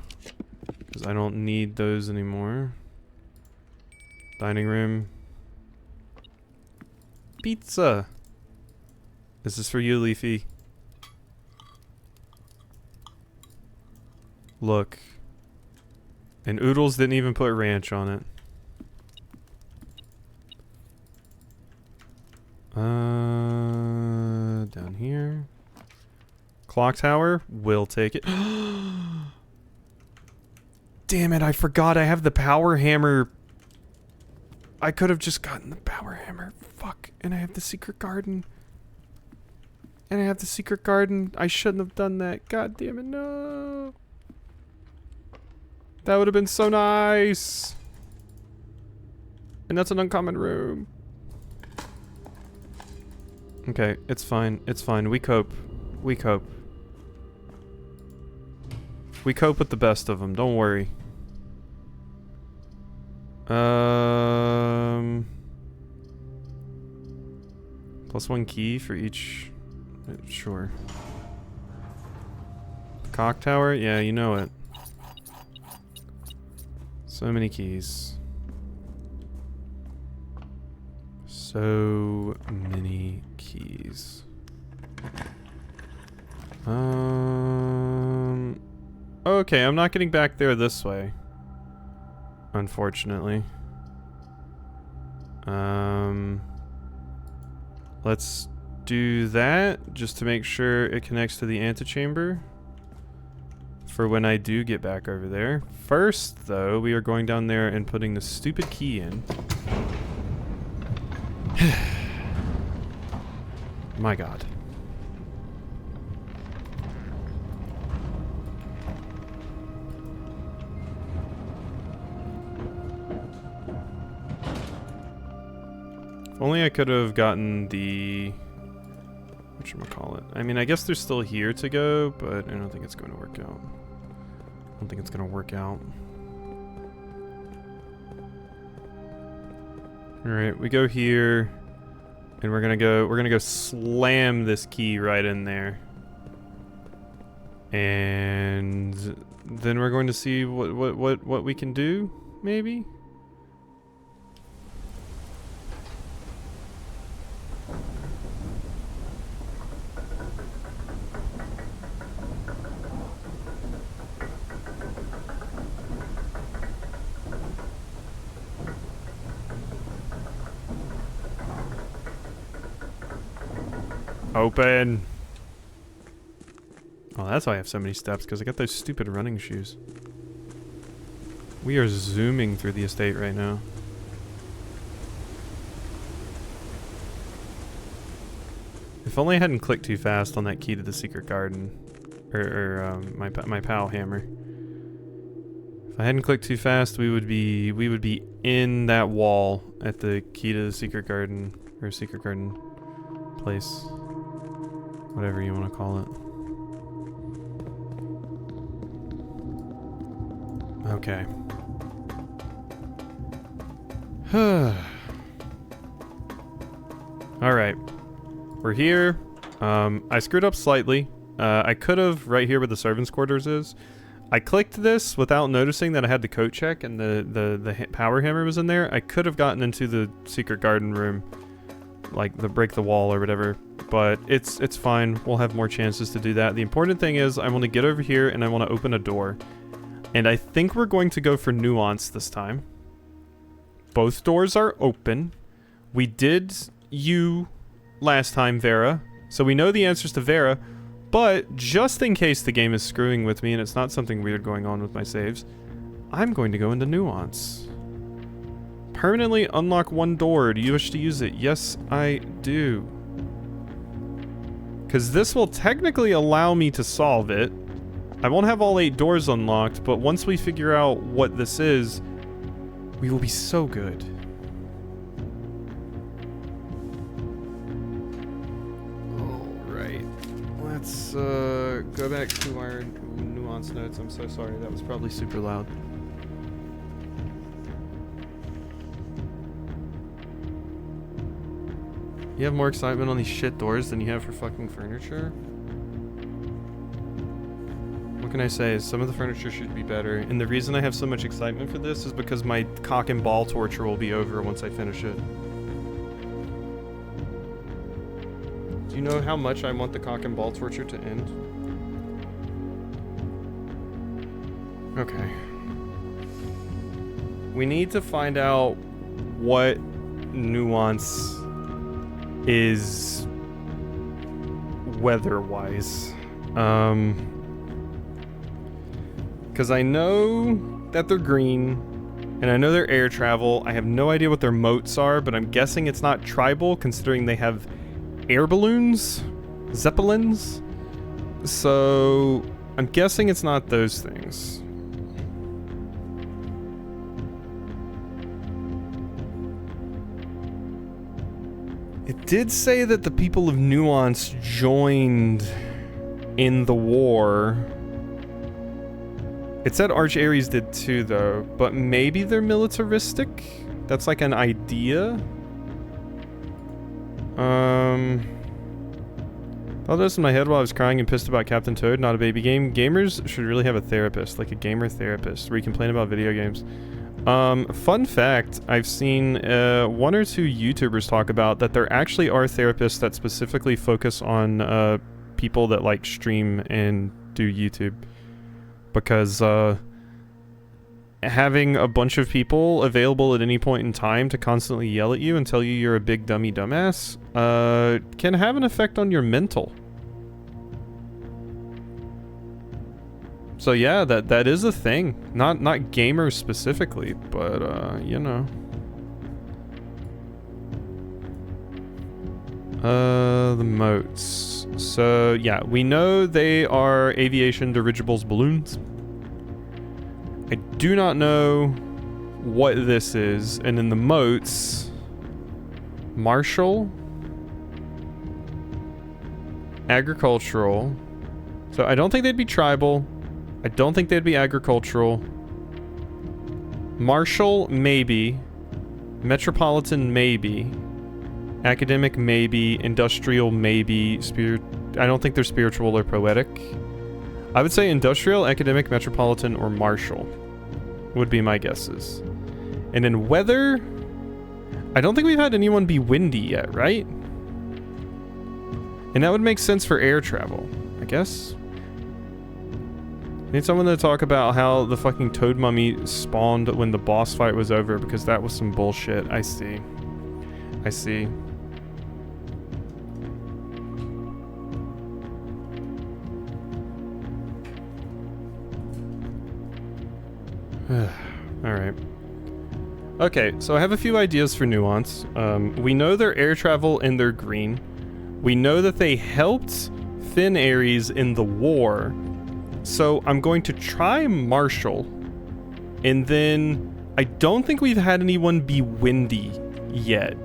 Because I don't need those anymore. Dining room. Pizza! This is for you, Leafy. Look. And Oodles didn't even put ranch on it. Down here. Clock tower. We'll take it. Damn it, I forgot I have the power hammer. I could have just gotten the power hammer. Fuck. And I have the secret garden. I shouldn't have done that. God damn it, no. That would have been so nice. And that's an uncommon room. Okay, it's fine. It's fine. We cope. We cope. We cope with the best of them. Don't worry. +1 key for each. Sure. Cock tower? Yeah, you know it. So many keys. So many keys. Okay, I'm not getting back there this way. Unfortunately. Let's do that just to make sure it connects to the antechamber for when I do get back over there. First, though, we are going down there and putting the stupid key in. My god. If only I could have gotten the... whatchamacallit. I mean, I guess they're still here to go, but I don't think it's going to work out. I don't think it's going to work out. Alright, we go here. And we're gonna go slam this key right in there. And then we're going to see what we can do, maybe? Open. Oh, that's why I have so many steps, because I got those stupid running shoes. We are zooming through the estate right now. If only I hadn't clicked too fast on that key to the secret garden. Or my POW hammer. If I hadn't clicked too fast, we would be in that wall at the key to the secret garden, or secret garden place. Whatever you want to call it. Okay. Alright. We're here. I screwed up slightly. I could have, right here where the servants' quarters is, I clicked this without noticing that I had the coat check and the power hammer was in there. I could have gotten into the secret garden room, like the break the wall or whatever. But it's fine. We'll have more chances to do that. The important thing is I want to get over here and I want to open a door. And I think we're going to go for Nuance this time. Both doors are open. We did you last time, Vera. So we know the answers to Vera. But just in case the game is screwing with me and it's not something weird going on with my saves, I'm going to go into Nuance. Permanently unlock one door. Do you wish to use it? Yes, I do. Because this will technically allow me to solve it. I won't have all 8 doors unlocked, but once we figure out what this is, we will be so good. Alright. Let's go back to our nuance notes. I'm so sorry, that was probably super loud. You have more excitement on these shit doors than you have for fucking furniture? What can I say? Some of the furniture should be better, and the reason I have so much excitement for this is because my cock and ball torture will be over once I finish it. Do you know how much I want the cock and ball torture to end? Okay. We need to find out what Nuance is weather-wise. Because I know that they're green, and I know they're air travel. I have no idea what their moats are, but I'm guessing it's not tribal, considering they have air balloons? Zeppelins? So, I'm guessing it's not those things. It did say that the people of Nuance joined in the war. It said Arch Ares did too, though, but maybe they're militaristic? That's like an idea? Thought this in my head while I was crying and pissed about Captain Toad, not a baby game. Gamers should really have a therapist, like a gamer therapist, where you complain about video games. Fun fact, I've seen 1 or 2 YouTubers talk about that there actually are therapists that specifically focus on people that like stream and do YouTube. Because having a bunch of people available at any point in time to constantly yell at you and tell you you're a big dummy dumbass can have an effect on your mental. So yeah, that is a thing. Not gamers specifically, but you know. The moats. So yeah, we know they are aviation dirigibles balloons. I do not know what this is, and in the moats, martial, agricultural. So I don't think they'd be tribal. I don't think they'd be agricultural. Martial, maybe. Metropolitan, maybe. Academic, maybe. Industrial, maybe. I don't think they're spiritual or poetic. I would say industrial, academic, metropolitan, or martial would be my guesses. And in weather, I don't think we've had anyone be windy yet, right? And that would make sense for air travel, I guess. Need someone to talk about how the fucking toad mummy spawned when the boss fight was over, because that was some bullshit. I see. I see. Alright. Okay, so I have a few ideas for Nuance. We know they're air travel and they're green. We know that they helped Finn Ares in the war. So I'm going to try Marshall. And then I don't think we've had anyone be windy yet.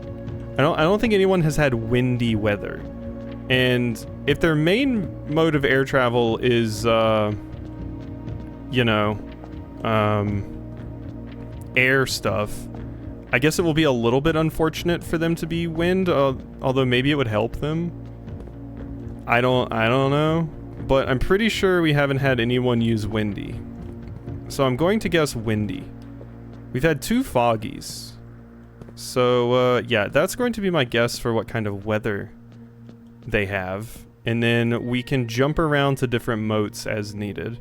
I don't think anyone has had windy weather. And if their main mode of air travel is you know, air stuff, I guess it will be a little bit unfortunate for them to be wind, although maybe it would help them. I don't know, but I'm pretty sure we haven't had anyone use windy. So I'm going to guess windy. We've had 2 foggies. So yeah, that's going to be my guess for what kind of weather they have. And then we can jump around to different moats as needed.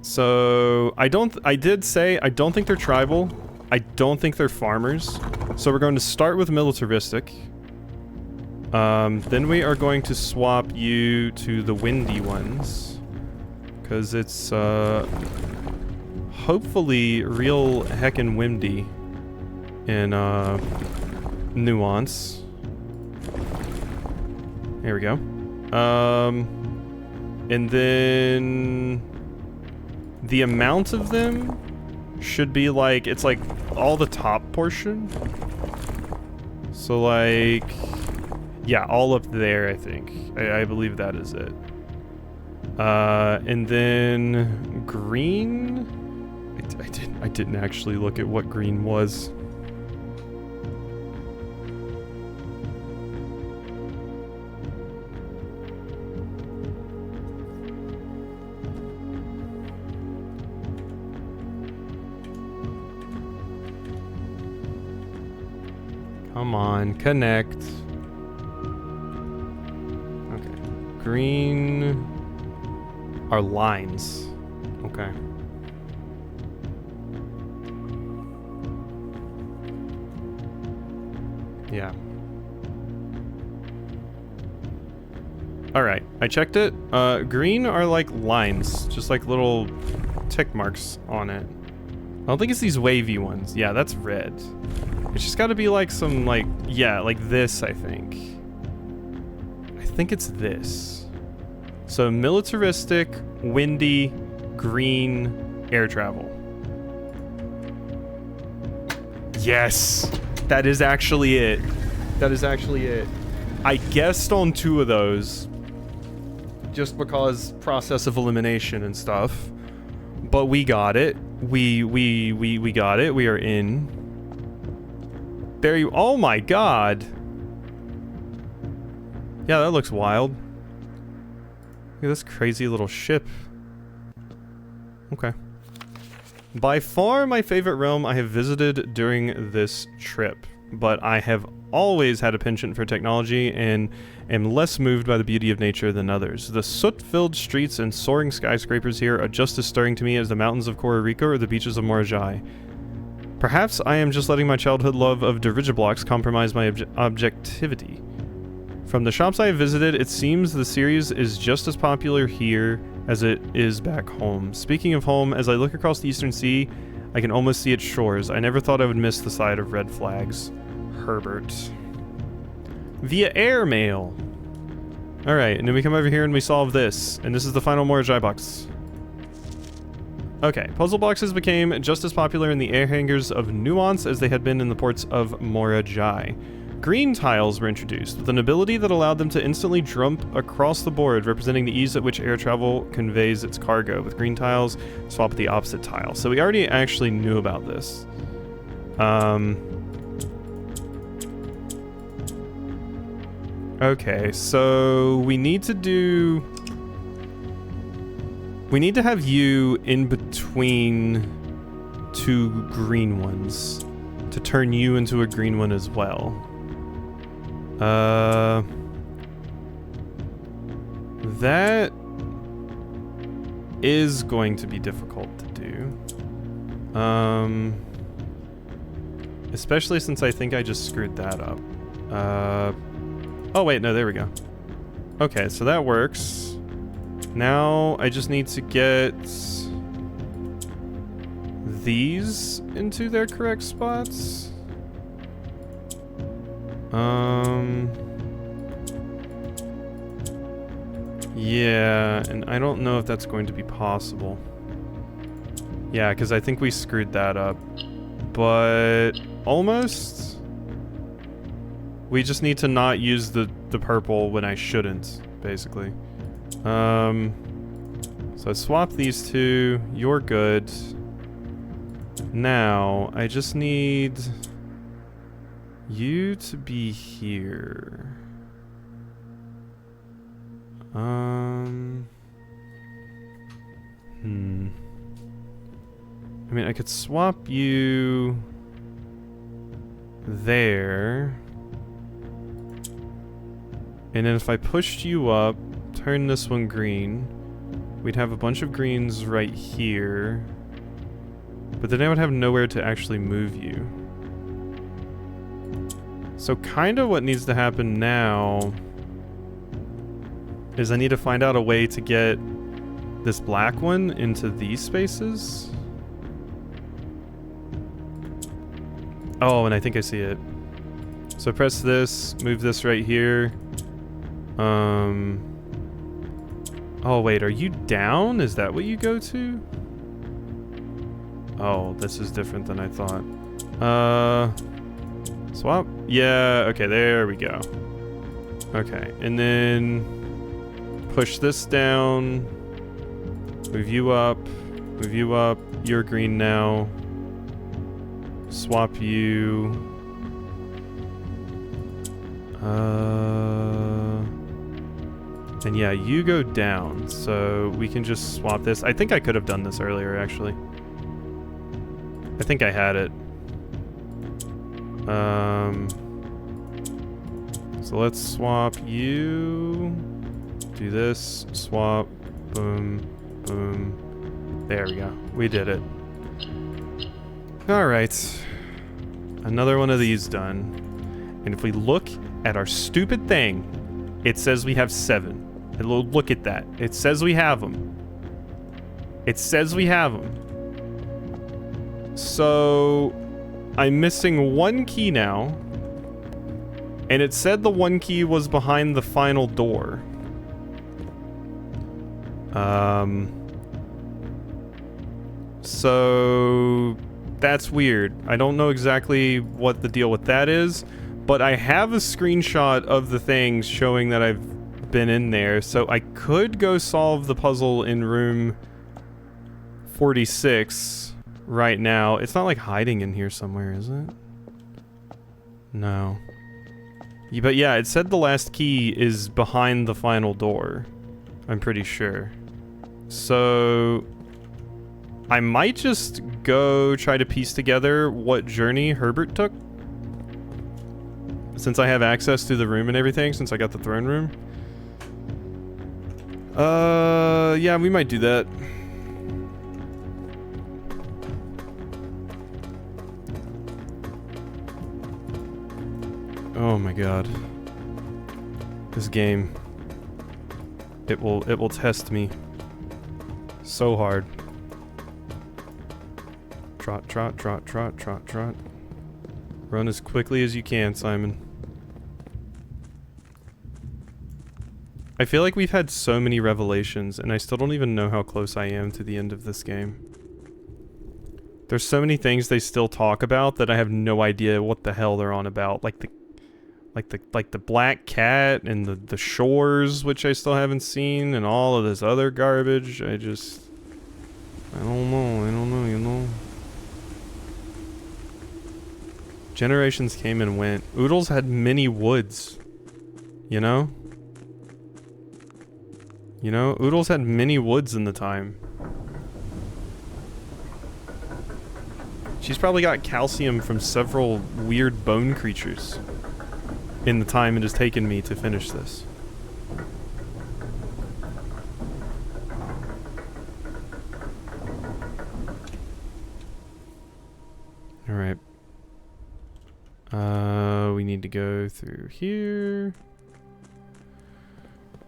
So I did say I don't think they're tribal. I don't think they're farmers. So we're going to start with militaristic. Then we are going to swap you to the windy ones, because it's hopefully real heckin' windy in Nuance. There we go. And then the amount of them should be like, it's like all the top portion. So like, yeah, all up there, I think. I believe that is it. And then green, I didn't actually look at what green was. Come on, connect. Okay. Green are lines. Okay. Yeah. Alright, I checked it. Green are like lines, just like little tick marks on it. I don't think it's these wavy ones. Yeah, that's red. It's just gotta be like some, like, yeah, like this, I think. I think it's this. So, militaristic, windy, green, air travel. Yes! That is actually it. That is actually it. I guessed on 2 of those. Just because process of elimination and stuff. But we got it. We got it. We are in. There you, oh my god. Yeah, that looks wild. Look at this crazy little ship. Okay. By far my favorite realm I have visited during this trip, but I have always had a penchant for technology and am less moved by the beauty of nature than others. The soot-filled streets and soaring skyscrapers here are just as stirring to me as the mountains of Costa Rica or the beaches of Morajai. Perhaps I am just letting my childhood love of dirigiblocks compromise my objectivity. From the shops I have visited, it seems the series is just as popular here as it is back home. Speaking of home, as I look across the Eastern Sea, I can almost see its shores. I never thought I would miss the sight of red flags. Herbert. Via airmail. Alright, and then we come over here and we solve this. And this is the final Morajai box. Okay, puzzle boxes became just as popular in the air hangars of Nuance as they had been in the ports of Morajai. Green tiles were introduced, with an ability that allowed them to instantly jump across the board, representing the ease at which air travel conveys its cargo. With green tiles, swap with the opposite tile. So we already actually knew about this. Okay, so we need to do... We need to have you in between 2 green ones to turn you into a green one as well. That is going to be difficult to do. Especially since I think I just screwed that up. Oh wait, no, there we go. Okay, so that works. Now I just need to get these into their correct spots. Yeah, and I don't know if that's going to be possible. Yeah, because I think we screwed that up. But almost. We just need to not use the purple when I shouldn't, basically. So I swap these 2. You're good. Now, I just need you to be here. I mean, I could swap you there. And then if I pushed you up, turn this one green, we'd have a bunch of greens right here. But then I would have nowhere to actually move you. So kind of what needs to happen now is I need to find out a way to get this black one into these spaces. Oh, and I think I see it. So press this, move this right here. Oh, wait, are you down? Is that what you go to? Oh, this is different than I thought. Swap? Yeah, okay, there we go. Okay, and then push this down. Move you up. Move you up. You're green now. Swap you. And yeah, you go down, so we can just swap this. I think I could have done this earlier, actually. I think I had it. So let's swap you. Do this. Swap. Boom. Boom. There we go. We did it. Alright. Another one of these done. And if we look at our stupid thing, it says we have 7. And look at that. It says we have them. It says we have them. So I'm missing 1 key now. And it said the 1 key was behind the final door. So that's weird. I don't know exactly what the deal with that is, but I have a screenshot of the things showing that I've been in there, so I could go solve the puzzle in room 46 right now. It's not like hiding in here somewhere, is it? No. Yeah, but yeah, it said the last key is behind the final door. I'm pretty sure. So I might just go try to piece together what journey Herbert took. Since I have access to the room and everything, since I got the throne room. Yeah, we might do that. Oh my god. This game. It will test me so hard. Trot, trot, trot, trot, trot, trot. Run as quickly as you can, Simon. I feel like we've had so many revelations, and I still don't even know how close I am to the end of this game. There's so many things they still talk about that I have no idea what the hell they're on about. Like the black cat and the shores, which I still haven't seen, and all of this other garbage. I don't know, you know. Generations came and went. Oodles had many woods. You know? You know, Oodles had many woods in the time. She's probably got calcium from several weird bone creatures in the time it has taken me to finish this. Alright. We need to go through here.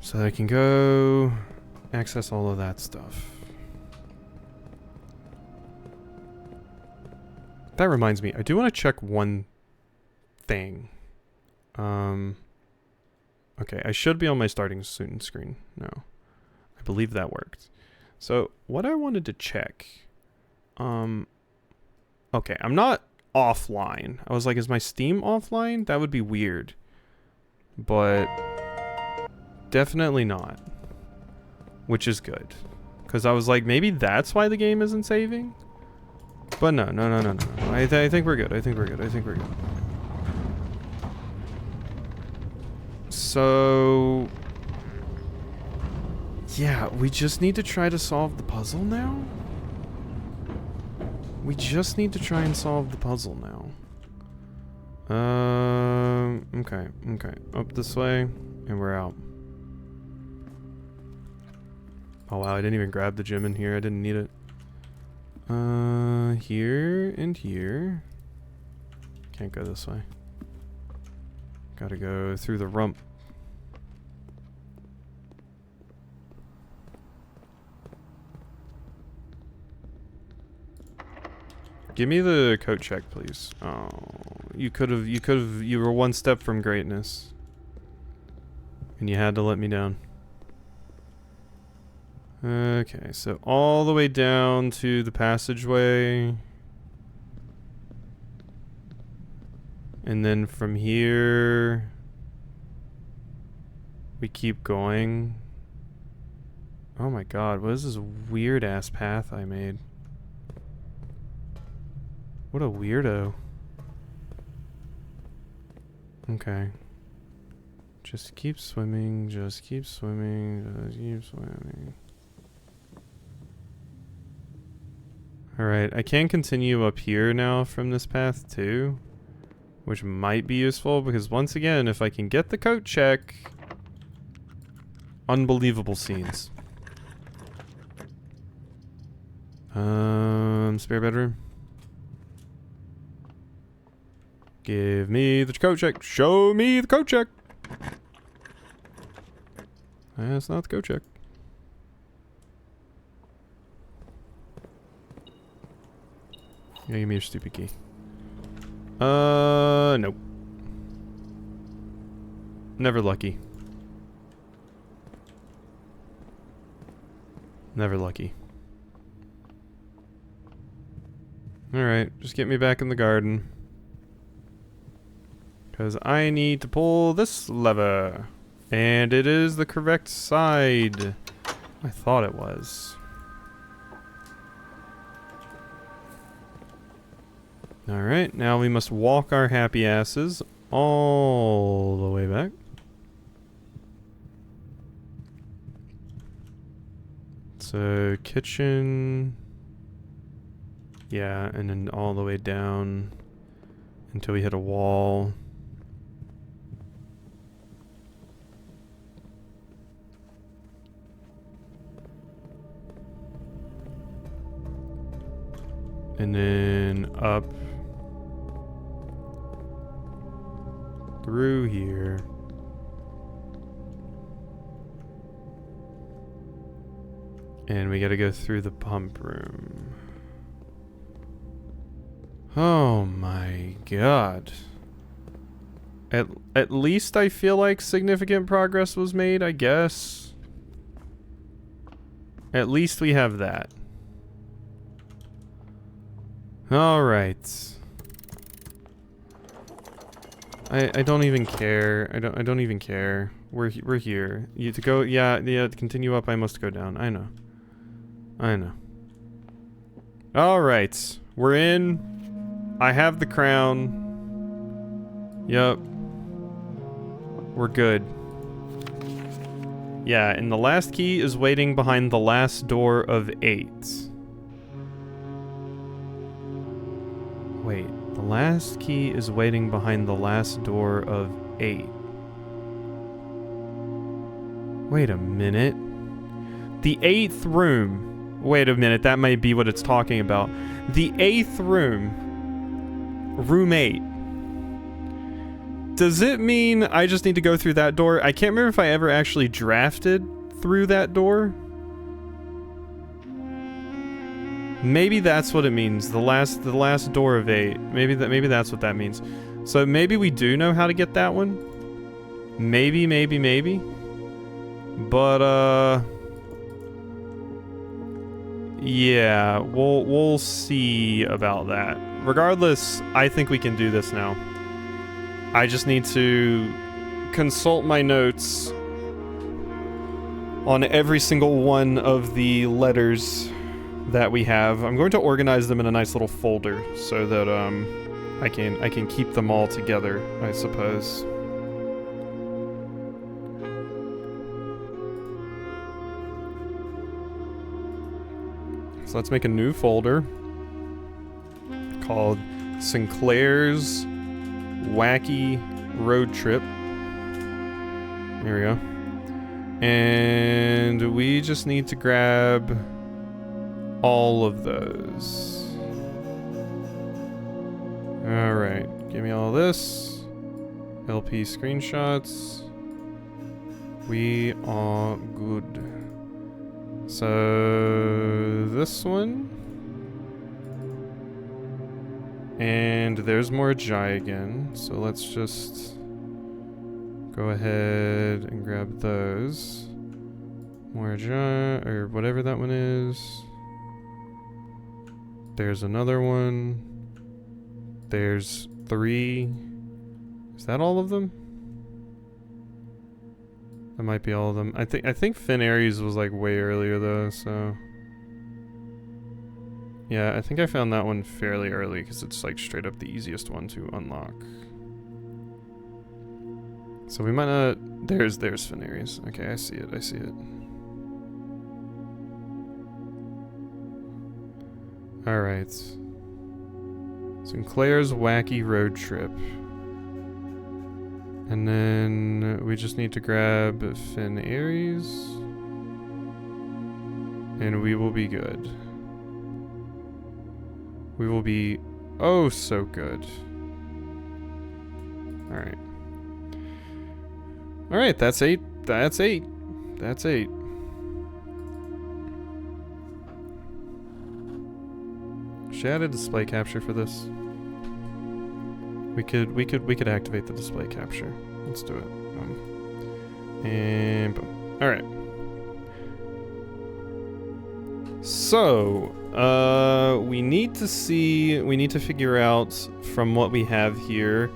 So I can go access all of that stuff. That reminds me, I do want to check one thing. Okay, I should be on my starting student screen now. I believe that worked. So what I wanted to check, okay, I'm not offline. I was like, is my Steam offline? That would be weird. But definitely not. Which is good. Because I was like, maybe that's why the game isn't saving? But no. I think we're good. I think we're good. So yeah, we just need to try to solve the puzzle now? We just need to try and solve the puzzle now. Okay. Up this way, and we're out. Oh wow, I didn't even grab the gem in here. I didn't need it. Here and here. Can't go this way. Gotta go through the rump. Give me the coat check, please. Oh, you were one step from greatness. And you had to let me down. Okay, so all the way down to the passageway. And then from here, we keep going. Oh my god, what is this weird ass path I made? What a weirdo. Okay. Just keep swimming, just keep swimming, just keep swimming. Alright, I can continue up here now from this path too, which might be useful because once again, if I can get the coat check, unbelievable scenes. Spare bedroom. Give me the coat check. Show me the coat check. That's not the coat check. Yeah, give me your stupid key. Nope. Never lucky. Never lucky. Alright, just get me back in the garden. Because I need to pull this lever. And it is the correct side. I thought it was. Alright, now we must walk our happy asses all the way back. So, kitchen. Yeah, and then all the way down until we hit a wall. And then up through here. And we gotta go through the pump room. Oh my god. At least I feel like significant progress was made, I guess. At least we have that. Alright. I don't even care. I don't even care. We're here. You to go yeah, to continue up I must go down. I know. I know. Alright. We're in. I have the crown. Yup. We're good. Yeah, and the last key is waiting behind the last door of 8. Wait, the last key is waiting behind the last door of 8. Wait a minute. The 8th room. Wait a minute, that might be what it's talking about. The 8th room. Room 8. Does it mean I just need to go through that door? I can't remember if I ever actually drafted through that door. Maybe that's what it means. The last door of 8. Maybe that's what that means. So maybe we do know how to get that one. Maybe. But yeah, we'll see about that. Regardless, I think we can do this now. I just need to consult my notes on every single one of the letters that we have. I'm going to organize them in a nice little folder so that I can keep them all together, I suppose. So let's make a new folder called Sinclair's Wacky Road Trip. There we go. And we just need to grab all of those. Alright, give me all this. LP screenshots. We are good. So this one. And there's more Jai again. So let's just go ahead and grab those. Moraja, or whatever that one is. There's another one. There's 3. Is that all of them? That might be all of them. I think Finn Ares was like way earlier though, so. Yeah, I think I found that one fairly early because it's like straight up the easiest one to unlock. So we might not. There's Finn Ares. Okay, I see it. I see it. All right. Sinclair's Wacky Road Trip. And then we just need to grab Finn Ares. And we will be good. We will be oh so good. Alright. Alright, that's 8. That's 8. That's 8. Should I add a display capture for this? We could activate the display capture. Let's do it. And boom. All right. So, we need to figure out from what we have here,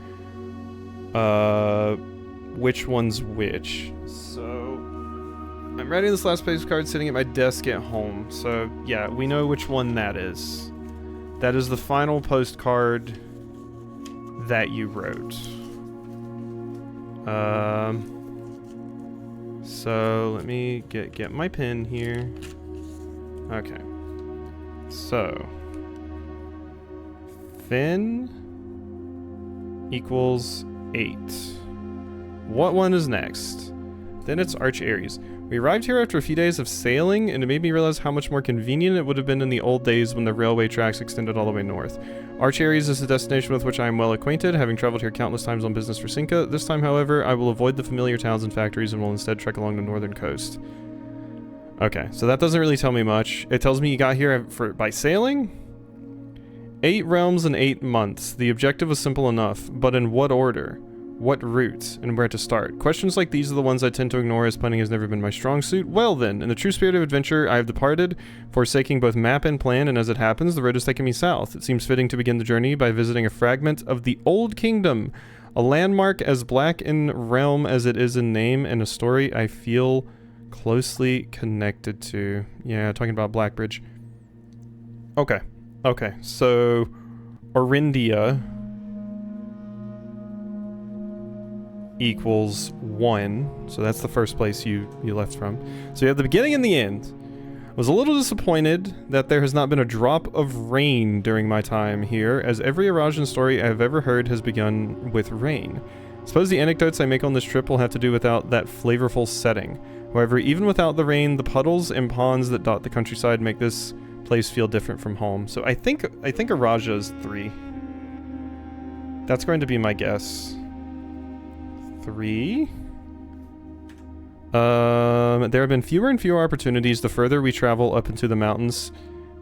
which one's which. So, I'm writing this last postcard sitting at my desk at home. So, yeah, we know which one that is. That is the final postcard that you wrote. So let me get my pen here. Okay. So Finn equals 8. What one is next? Then it's Arch Ares. We arrived here after a few days of sailing, and it made me realize how much more convenient it would have been in the old days when the railway tracks extended all the way north. Arch Ares is a destination with which I am well acquainted, having traveled here countless times on business for Cinca. This time, however, I will avoid the familiar towns and factories and will instead trek along the northern coast. Okay, so that doesn't really tell me much. It tells me you got here by sailing? 8 realms in 8 months. The objective was simple enough, but in what order? What route, and where to start? Questions like these are the ones I tend to ignore, as planning has never been my strong suit. Well then, in the true spirit of adventure, I have departed, forsaking both map and plan, and as it happens, the road has taken me south. It seems fitting to begin the journey by visiting a fragment of the Old Kingdom, a landmark as black in realm as it is in name, and a story I feel closely connected to. Yeah, talking about Blackbridge. Okay, so Orindia equals 1, so that's the first place you left from. So you have the beginning and the end. I was a little disappointed that there has not been a drop of rain during my time here, as every Arajan story I have ever heard has begun with rain. I suppose the anecdotes I make on this trip will have to do without that flavorful setting. However, even without the rain, the puddles and ponds that dot the countryside make this place feel different from home. So I think Araja is 3. That's going to be my guess. 3. There have been fewer and fewer opportunities the further we travel up into the mountains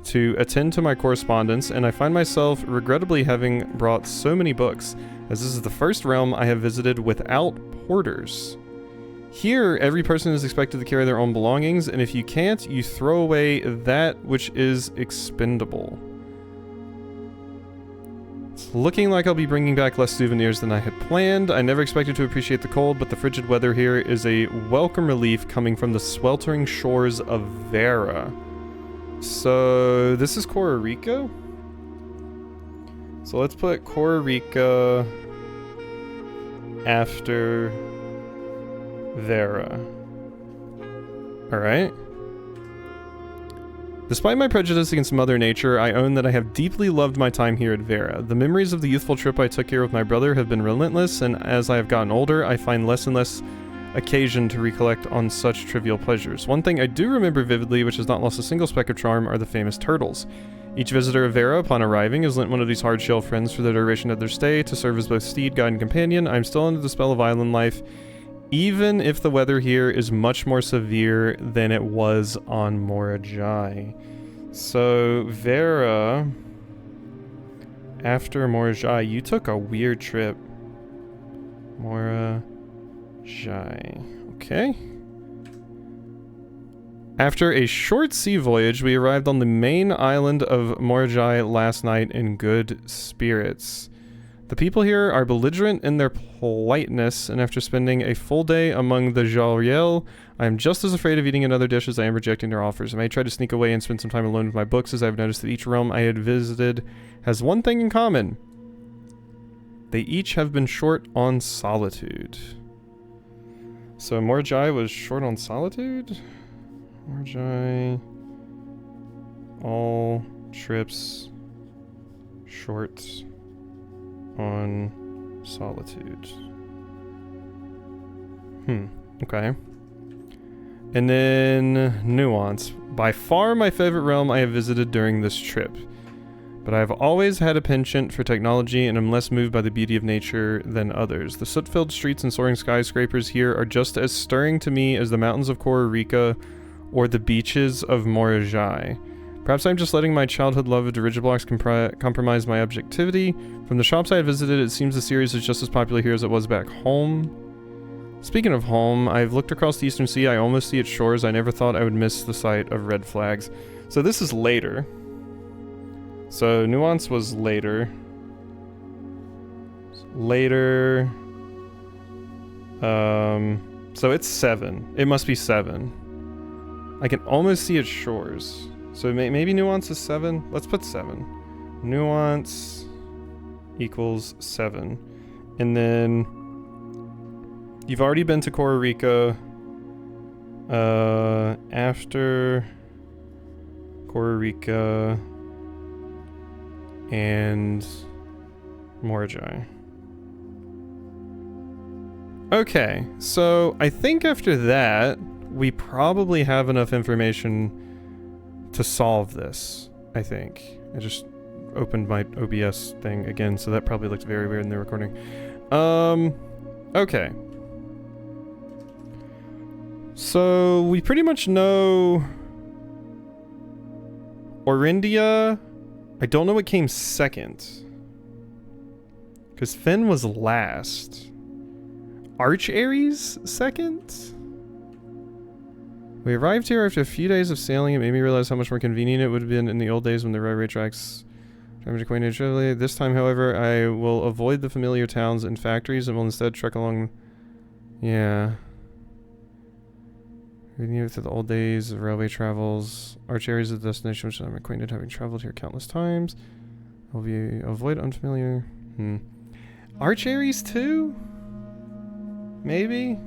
to attend to my correspondence, and I find myself regrettably having brought so many books, as this is the first realm I have visited without porters. Here, every person is expected to carry their own belongings, and if you can't, you throw away that which is expendable. It's looking like I'll be bringing back less souvenirs than I had planned. I never expected to appreciate the cold, but the frigid weather here is a welcome relief coming from the sweltering shores of Vera. So this is Costa Rica? So let's put Costa Rica after Vera. Alright. Despite my prejudice against Mother Nature, I own that I have deeply loved my time here at Vera. The memories of the youthful trip I took here with my brother have been relentless, and as I have gotten older, I find less and less occasion to recollect on such trivial pleasures. One thing I do remember vividly, which has not lost a single speck of charm, are the famous turtles. Each visitor of Vera, upon arriving, is lent one of these hard-shell friends for the duration of their stay to serve as both steed, guide, and companion. I am still under the spell of island life, even if the weather here is much more severe than it was on Morajai. So, Vera, after Morajai, you took a weird trip. Morajai. Okay. After a short sea voyage, we arrived on the main island of Morjai last night in good spirits. The people here are belligerent in their politeness, and after spending a full day among the Jariel, I am just as afraid of eating another dish as I am rejecting their offers. I may try to sneak away and spend some time alone with my books, as I have noticed that each realm I had visited has one thing in common. They each have been short on solitude. So Morjai was short on solitude? Morjai... all trips short on solitude. Okay. And then Nuance. By far my favorite realm I have visited during this trip. But I have always had a penchant for technology and am less moved by the beauty of nature than others. The soot-filled streets and soaring skyscrapers here are just as stirring to me as the mountains of Costa Rica or the beaches of Morjai. Perhaps I'm just letting my childhood love of dirigiblocks compromise my objectivity. From the shops I had visited, it seems the series is just as popular here as it was back home. Speaking of home, I've looked across the Eastern Sea. I almost see its shores. I never thought I would miss the sight of red flags. So this is later. So Nuance was later. So it's 7. It must be 7. I can almost see its shores. So maybe Nuance is 7? Let's put 7. Nuance equals 7. And then you've already been to Costa Rica. After Costa Rica and Morjai. Okay, so I think after that, we probably have enough information to solve this, I think. I just opened my OBS thing again, so that probably looked very weird in the recording. Okay. So, we pretty much know Orindia. I don't know what came second. Because Finn was last. Arch Ares second? We arrived here after a few days of sailing. It made me realize how much more convenient it would have been in the old days when the railway tracks... This time, however, I will avoid the familiar towns and factories and will instead trek along... Yeah. Reading through the old days of railway travels. Arch Ares is the destination which I'm acquainted having traveled here countless times. I'll be avoid unfamiliar... Arch Ares too? Maybe?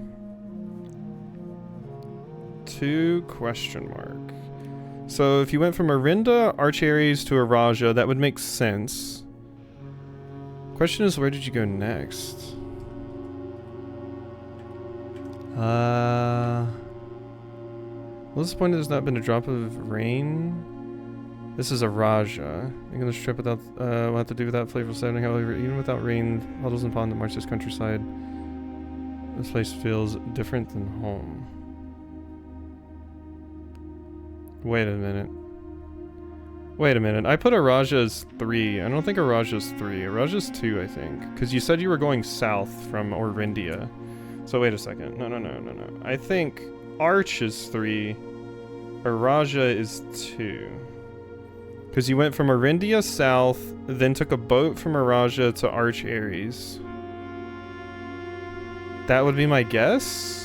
2 question mark. So if you went from Orinda, Arch Ares to Araja, that would make sense. Question is, where did you go next? Well, disappointed there's not been a drop of rain. This is Araja. Making this trip without, will have to do without flavorful sounding. However, even without rain, puddles and pond that march this countryside, this place feels different than home. Wait a minute. I put Araja as 3. I don't think Araja's 3. Araja's 2, I think. Because you said you were going south from Orindia. So wait a second. No. I think Arch is 3. Araja is 2. Because you went from Orindia south, then took a boat from Araja to Arch Ares. That would be my guess?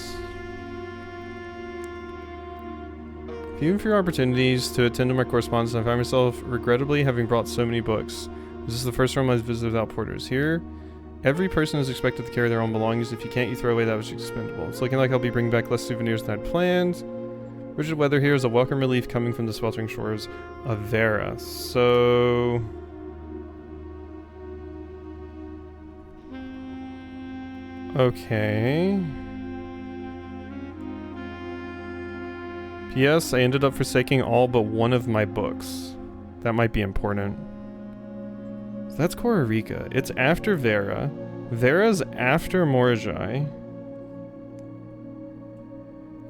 Few for your opportunities to attend to my correspondence, I find myself regrettably having brought so many books. This is the first realm I've visited without porters. Here, every person is expected to carry their own belongings. If you can't, you throw away that which is expendable. It's looking like I'll be bringing back less souvenirs than I'd planned. Rigid weather here is a welcome relief coming from the sweltering shores of Vera. So... okay... P.S. I ended up forsaking all but one of my books. That might be important. So that's Costa Rica. It's after Vera. Vera's after Morjai.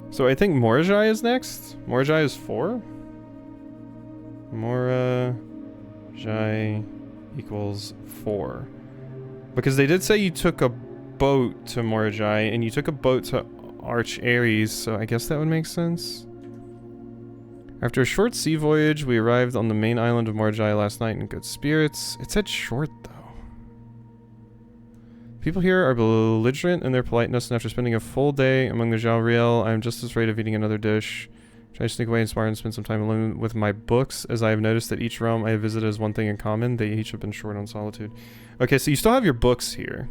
So I think Morjai is next. Morjai is 4. Morjai equals 4. Because they did say you took a boat to Morjai and you took a boat to Arch Ares, so I guess that would make sense. After a short sea voyage, we arrived on the main island of Morjai last night in good spirits. It said short, though. People here are belligerent in their politeness, and after spending a full day among the Zhao Riel, I am just as afraid of eating another dish. Try to sneak away, inspire, and spend some time alone with my books, as I have noticed that each realm I have visited has one thing in common. They each have been short on solitude. Okay, so you still have your books here.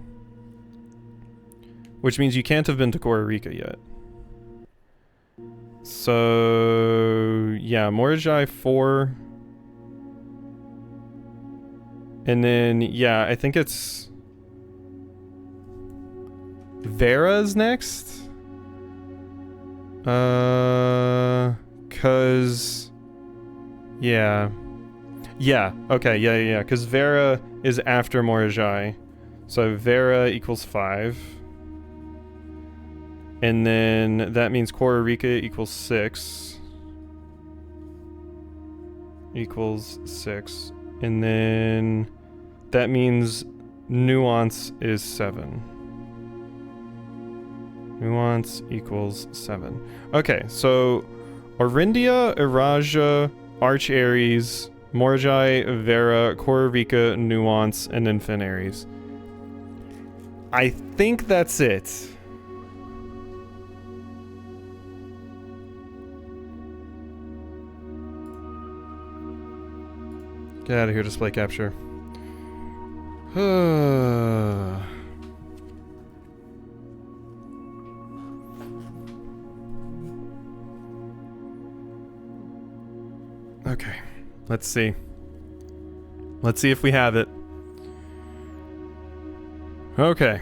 Which means you can't have been to Kororika yet. So, yeah, Morjai 4. And then, yeah, I think it's... Vera's next? Cause... Yeah. Yeah, okay, yeah, because Vera is after Morjai. So Vera equals 5. And then that means Kororika equals 6. Equals 6. And then that means Nuance is 7. Nuance equals 7. Okay, so Orindia, Iraja, Arch Ares, Morjai, Vera, Kororika, Nuance, and then Fin Ares. I think that's it. Get out of here, display capture. Okay, let's see. Let's see if we have it. Okay.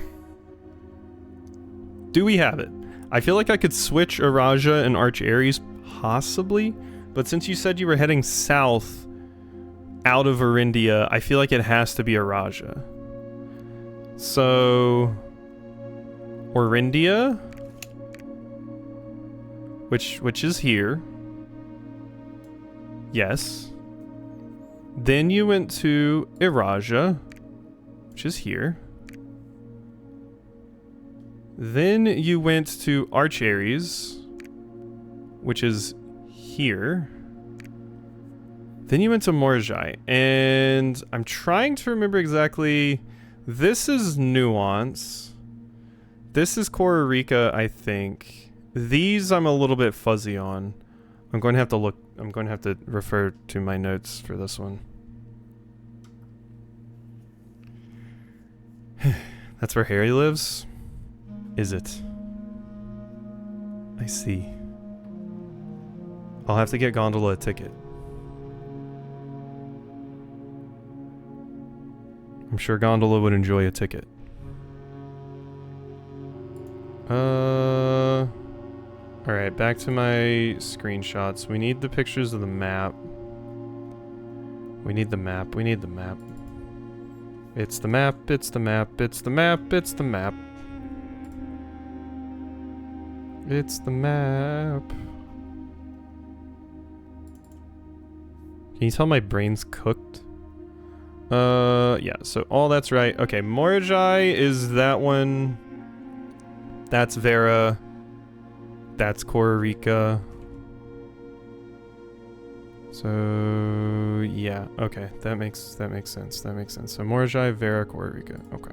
Do we have it? I feel like I could switch Iraja and Arch Ares, possibly, but since you said you were heading south out of Orindia, I feel like it has to be Iraja. So... Orindia? Which is here. Yes. Then you went to Iraja, which is here. Then you went to Arch Ares, which is here. Then you went to Morjai, and I'm trying to remember exactly. This is Nuance. This is Kororika, I think. These I'm a little bit fuzzy on. I'm going to have to look. I'm going to have to refer to my notes for this one. That's where Harry lives? Is it? I see. I'll have to get Gondola a ticket. I'm sure Gondola would enjoy a ticket. Alright, back to my screenshots. We need the pictures of the map. We need the map. We need the map. It's the map, it's the map, it's the map, it's the map. It's the map. Can you tell my brain's cooked? Yeah, so all that's right. Okay, Morjai is that one. That's Vera. That's Kororika. So yeah, okay, that makes sense. That makes sense. So Morjai, Vera, Kororika. Okay.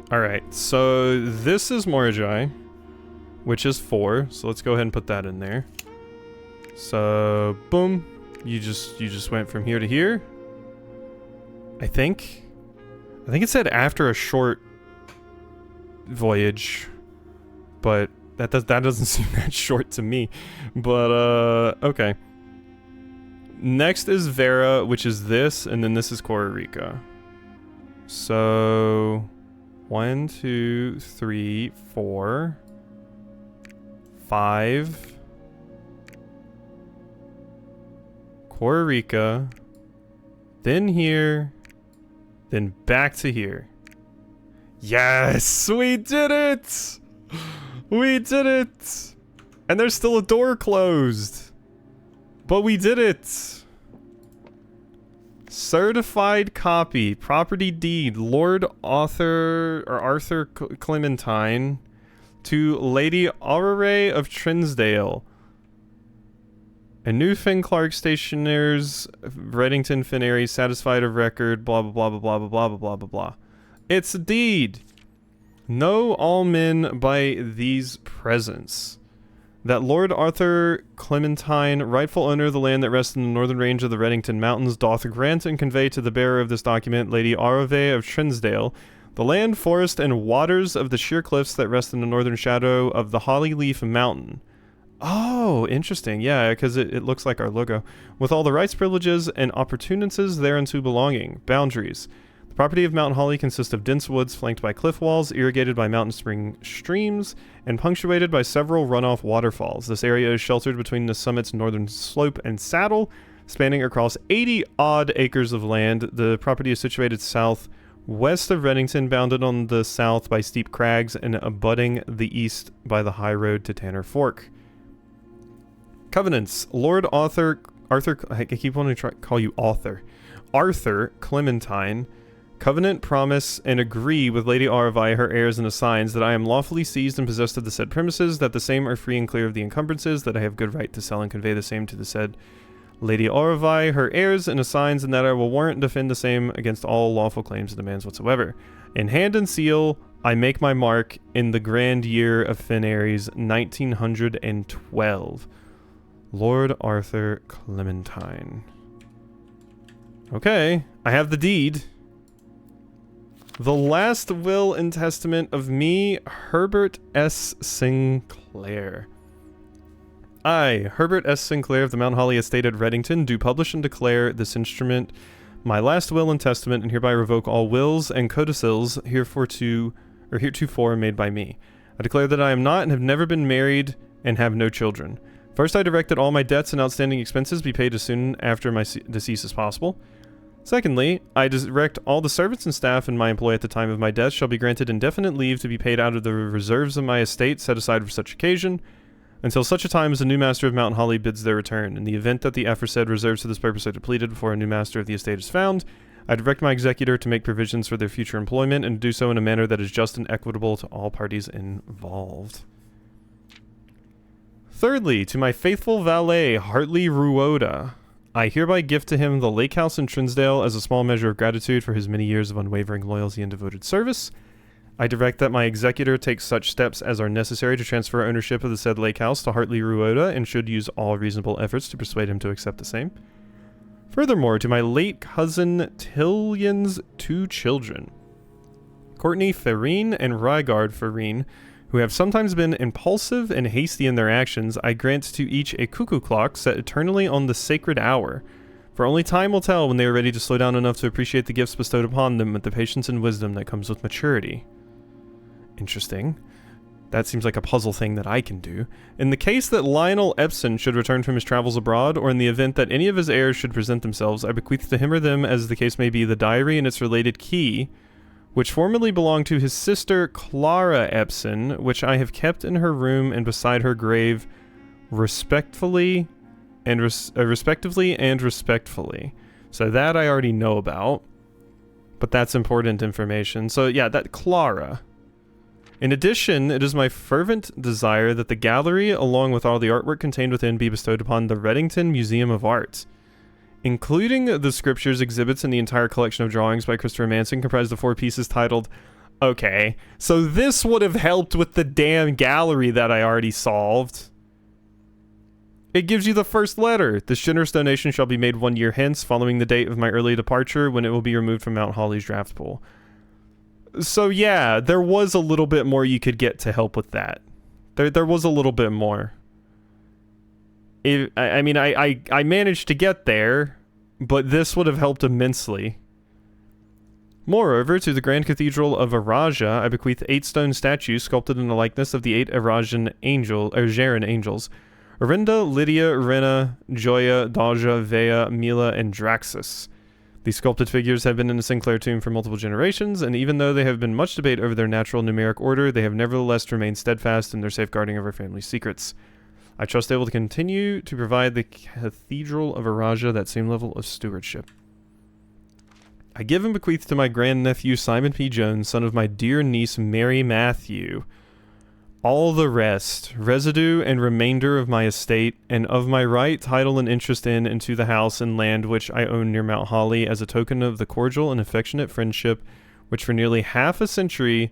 Alright, so this is Morjai, which is 4, so let's go ahead and put that in there. So, boom, you just went from here to here. I think it said after a short voyage, but that doesn't seem that short to me. But, okay. Next is Vera, which is this, and then this is Kororika. So 1, 2, 3, 4, 5. Kororika. Then here. Then back to here. Yes! We did it! We did it! And there's still a door closed. But we did it! Certified copy, property deed, Lord Arthur Clementine to Lady Aurore of Trinsdale. And new Finn Clark stationers, Reddington Finnary, satisfied of record, blah blah blah blah blah blah blah blah blah blah. It's a deed. Know all men by these presents that Lord Arthur Clementine, rightful owner of the land that rests in the northern range of the Reddington Mountains, doth grant and convey to the bearer of this document, Lady Aurove of Trinsdale, the land, forest, and waters of the sheer cliffs that rest in the northern shadow of the Hollyleaf Mountain. Oh, interesting. Yeah, because it looks like our logo. With all the rights, privileges, and opportunities thereunto belonging. Boundaries. The property of Mount Holly consists of dense woods flanked by cliff walls, irrigated by mountain spring streams, and punctuated by several runoff waterfalls. This area is sheltered between the summit's northern slope and saddle, spanning across 80-odd acres of land. The property is situated southwest of Reddington, bounded on the south by steep crags, and abutting the east by the high road to Tanner Fork. Covenants. Lord Arthur, I keep wanting to call you Arthur. Arthur Clementine. Covenant, promise, and agree with Lady Aurove, her heirs and assigns, that I am lawfully seized and possessed of the said premises, that the same are free and clear of the encumbrances, that I have good right to sell and convey the same to the said Lady Aurove, her heirs and assigns, and that I will warrant and defend the same against all lawful claims and demands whatsoever. In hand and seal, I make my mark in the grand year of Finnary's 1912. Lord Arthur Clementine. Okay, I have the deed. The last will and testament of me, Herbert S. Sinclair. I, Herbert S. Sinclair of the Mount Holly Estate at Reddington, do publish and declare this instrument my last will and testament, and hereby revoke all wills and codicils heretofore made by me. I declare that I am not and have never been married and have no children. First, I direct that all my debts and outstanding expenses be paid as soon after my decease as possible. Secondly, I direct all the servants and staff in my employ at the time of my death shall be granted indefinite leave to be paid out of the reserves of my estate set aside for such occasion, until such a time as the new master of Mount Holly bids their return. In the event that the aforesaid reserves for this purpose are depleted before a new master of the estate is found, I direct my executor to make provisions for their future employment and do so in a manner that is just and equitable to all parties involved. Thirdly, to my faithful valet, Hartley Ruoda, I hereby gift to him the lake house in Trinsdale as a small measure of gratitude for his many years of unwavering loyalty and devoted service. I direct that my executor take such steps as are necessary to transfer ownership of the said lake house to Hartley Ruoda, and should use all reasonable efforts to persuade him to accept the same. Furthermore, to my late cousin Tillion's 2 children, Courtney Ferrine and Rygard Ferrine, who have sometimes been impulsive and hasty in their actions, I grant to each a cuckoo clock set eternally on the sacred hour. For only time will tell when they are ready to slow down enough to appreciate the gifts bestowed upon them with the patience and wisdom that comes with maturity. Interesting. That seems like a puzzle thing that I can do. In the case that Lionel Epson should return from his travels abroad, or in the event that any of his heirs should present themselves, I bequeath to him or them, as the case may be, the diary and its related key, which formerly belonged to his sister Clara Epson, which I have kept in her room and beside her grave, respectively and respectfully. So that I already know about, but that's important information. So yeah, that Clara. In addition, it is my fervent desire that the gallery, along with all the artwork contained within, be bestowed upon the Reddington Museum of Art, including the scriptures, exhibits, and the entire collection of drawings by Christopher Manson, comprised of 4 pieces titled... Okay, so this would have helped with the damn gallery that I already solved. It gives you the first letter. This generous donation shall be made 1 year hence, following the date of my early departure, when it will be removed from Mount Holly's draft pool. So yeah, there was a little bit more you could get to help with that. There was a little bit more. I mean, I managed to get there, but this would have helped immensely. Moreover, to the Grand Cathedral of Araja, I bequeath 8 stone statues sculpted in the likeness of the 8 Arajan Geran angels: Orinda, Lydia, Rena, Joya, Daja, Vea, Mila, and Draxus. These sculpted figures have been in the Sinclair tomb for multiple generations, and even though there have been much debate over their natural numeric order, they have nevertheless remained steadfast in their safeguarding of our family's secrets. I trust they will continue to provide the Cathedral of Araja that same level of stewardship. I give and bequeath to my grandnephew Simon P. Jones, son of my dear niece Mary Matthew, all the rest, residue and remainder of my estate, and of my right, title, and interest in and to the house and land which I own near Mount Holly, as a token of the cordial and affectionate friendship which for nearly half a century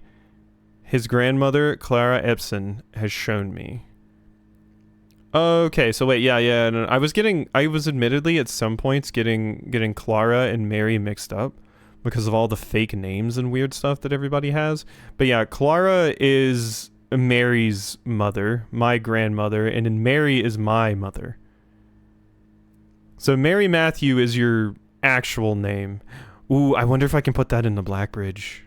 his grandmother, Clara Epson, has shown me. Okay, so wait, yeah. No, I was admittedly at some points getting Clara and Mary mixed up because of all the fake names and weird stuff that everybody has. But yeah, Clara is Mary's mother, my grandmother, and then Mary is my mother. So Mary Matthew is your actual name. Ooh, I wonder if I can put that in the Blackbridge.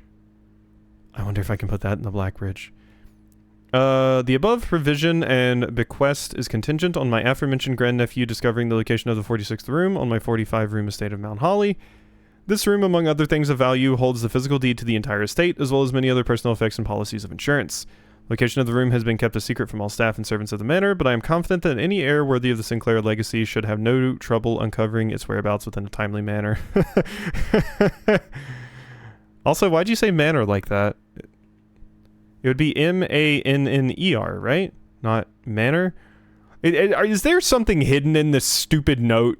The above provision and bequest is contingent on my aforementioned grandnephew discovering the location of the 46th room on my 45-room estate of Mount Holly. This room, among other things of value, holds the physical deed to the entire estate, as well as many other personal effects and policies of insurance. Location of the room has been kept a secret from all staff and servants of the manor, but I am confident that any heir worthy of the Sinclair legacy should have no trouble uncovering its whereabouts within a timely manner. Also, why'd you say manor like that? It would be M-A-N-N-E-R, right? Not manor? Is there something hidden in this stupid note?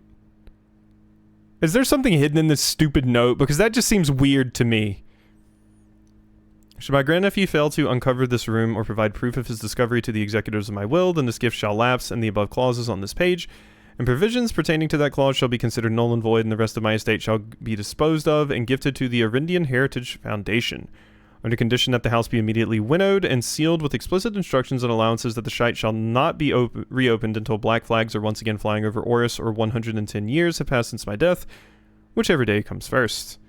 Because that just seems weird to me. Should my grandnephew fail to uncover this room or provide proof of his discovery to the executors of my will, then this gift shall lapse, and the above clauses on this page and provisions pertaining to that clause shall be considered null and void, and the rest of my estate shall be disposed of and gifted to the Arindian Heritage Foundation, under condition that the house be immediately winnowed and sealed with explicit instructions and allowances that the shite shall not be reopened until black flags are once again flying over Oris, or 110 years have passed since my death, whichever day comes first.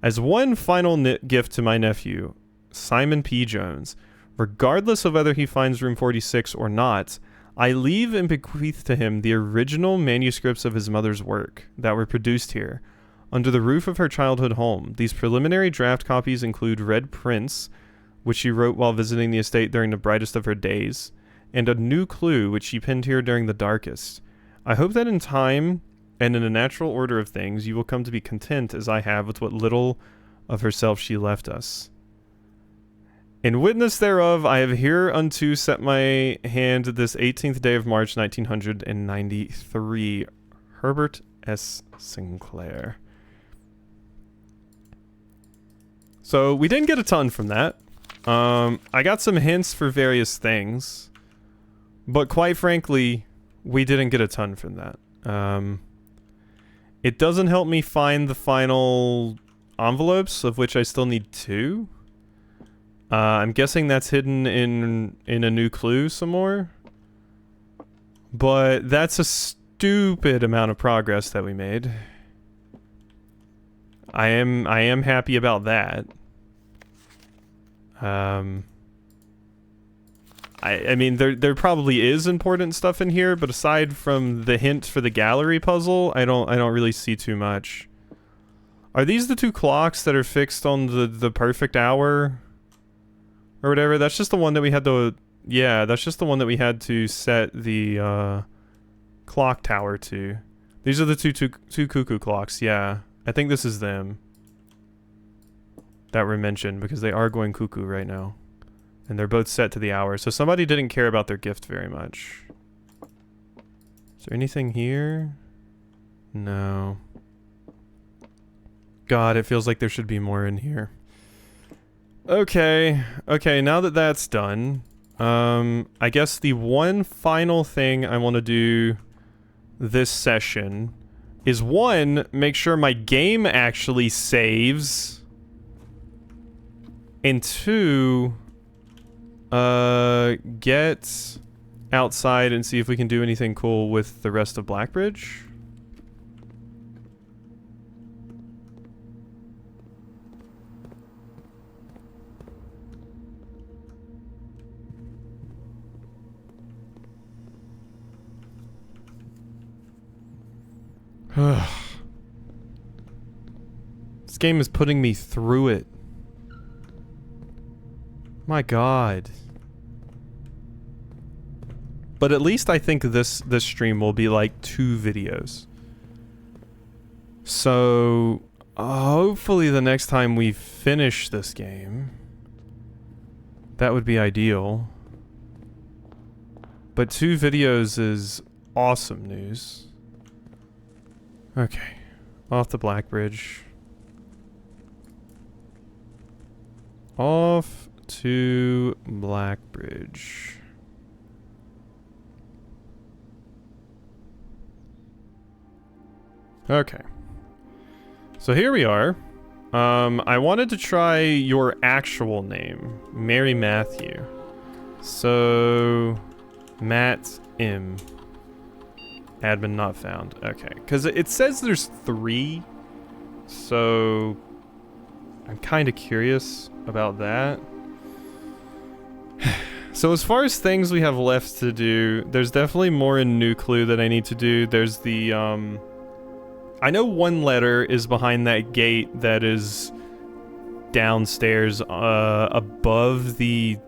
As one final gift to my nephew, Simon P. Jones, regardless of whether he finds room 46 or not, I leave and bequeath to him the original manuscripts of his mother's work that were produced here, under the roof of her childhood home. These preliminary draft copies include red prints, which she wrote while visiting the estate during the brightest of her days, and a new clue which she penned here during the darkest. I hope that in time, and in a natural order of things, you will come to be content as I have with what little of herself she left us. In witness thereof, I have hereunto set my hand this 18th day of March, 1993. Herbert S. Sinclair. So, we didn't get a ton from that. I got some hints for various things. But quite frankly, we didn't get a ton from that. It doesn't help me find the final envelopes, of which I still need 2. I'm guessing that's hidden in a new clue some more. But that's a stupid amount of progress that we made. I am happy about that. I mean there probably is important stuff in here, but aside from the hint for the gallery puzzle, I don't really see too much. Are these the 2 clocks that are fixed on the perfect hour? Or whatever? That's just the one that we had to... Yeah, that's just the one that we had to set the clock tower to. These are the two cuckoo clocks, yeah. I think this is them that were mentioned, because they are going cuckoo right now. And they're both set to the hour, so somebody didn't care about their gift very much. Is there anything here? No. God, it feels like there should be more in here. Okay, now that that's done, I guess the one final thing I want to do this session is 1, make sure my game actually saves, and 2, get outside and see if we can do anything cool with the rest of Blackbridge. This game is putting me through it. My God. But at least I think this stream will be like 2 videos. So Hopefully the next time we finish this game, that would be ideal. But 2 videos is awesome news. Okay, off the Black Bridge. Off to Black Bridge. Okay. So here we are. I wanted to try your actual name, Mary Matthew. So, Matt M. Admin not found. Okay, because it says there's 3, so I'm kind of curious about that. So as far as things we have left to do, there's definitely more in New Clue that I need to do. There's the, I know 1 letter is behind that gate that is downstairs, above the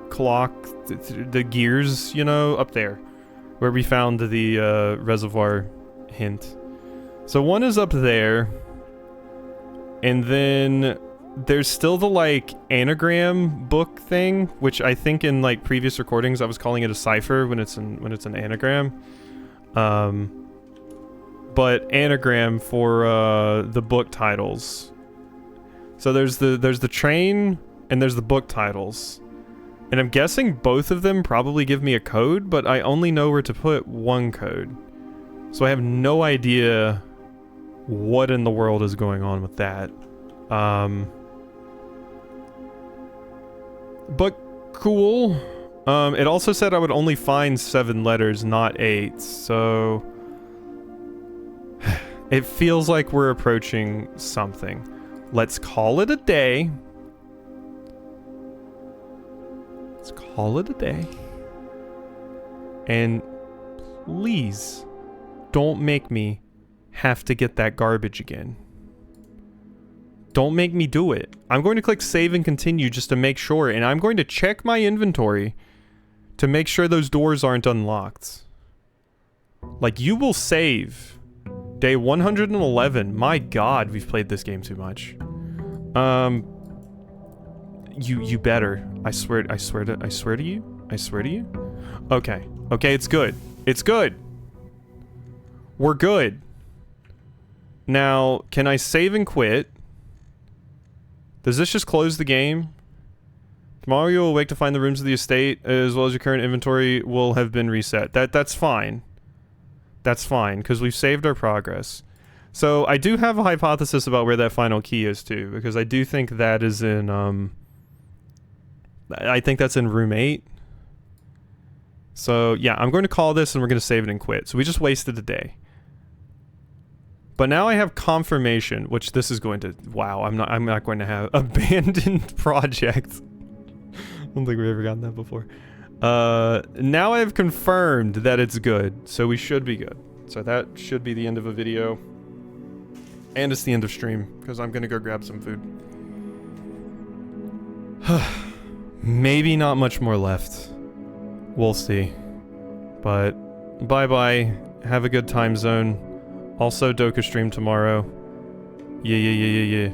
clock, the gears, you know, up there, where we found the, reservoir hint. So 1 is up there, and then there's still the, like, anagram book thing, which I think in, like, previous recordings I was calling it a cipher when it's an anagram. But anagram for the book titles. So there's the train and there's the book titles. And I'm guessing both of them probably give me a code, but I only know where to put 1 code. So I have no idea what in the world is going on with that. But cool. It also said I would only find 7 letters, not 8, so it feels like we're approaching something. Let's call it a day. Let's call it a day. And please don't make me have to get that garbage again. Don't make me do it. I'm going to click save and continue just to make sure, and I'm going to check my inventory to make sure those doors aren't unlocked. Like, you will save. Day 111. My god, we've played this game too much. You better. I swear to you. Okay. Okay, it's good. It's good. We're good. Now, can I save and quit? Does this just close the game? Tomorrow you'll awake to find the rooms of the estate, as well as your current inventory, will have been reset. That's fine. That's fine, because we've saved our progress. So, I do have a hypothesis about where that final key is, too, because I do think that is in, I think that's in room 8. So, yeah, I'm going to call this, and we're going to save it and quit. So, we just wasted a day. But now I have confirmation, which this is going to... Wow, I'm not going to have abandoned project. I don't think we've ever gotten that before. Now I've confirmed that it's good, so we should be good. So that should be the end of a video. And it's the end of stream, because I'm going to go grab some food. Maybe not much more left. We'll see. But, bye-bye. Have a good time zone. Also, Doka stream tomorrow. Yeah.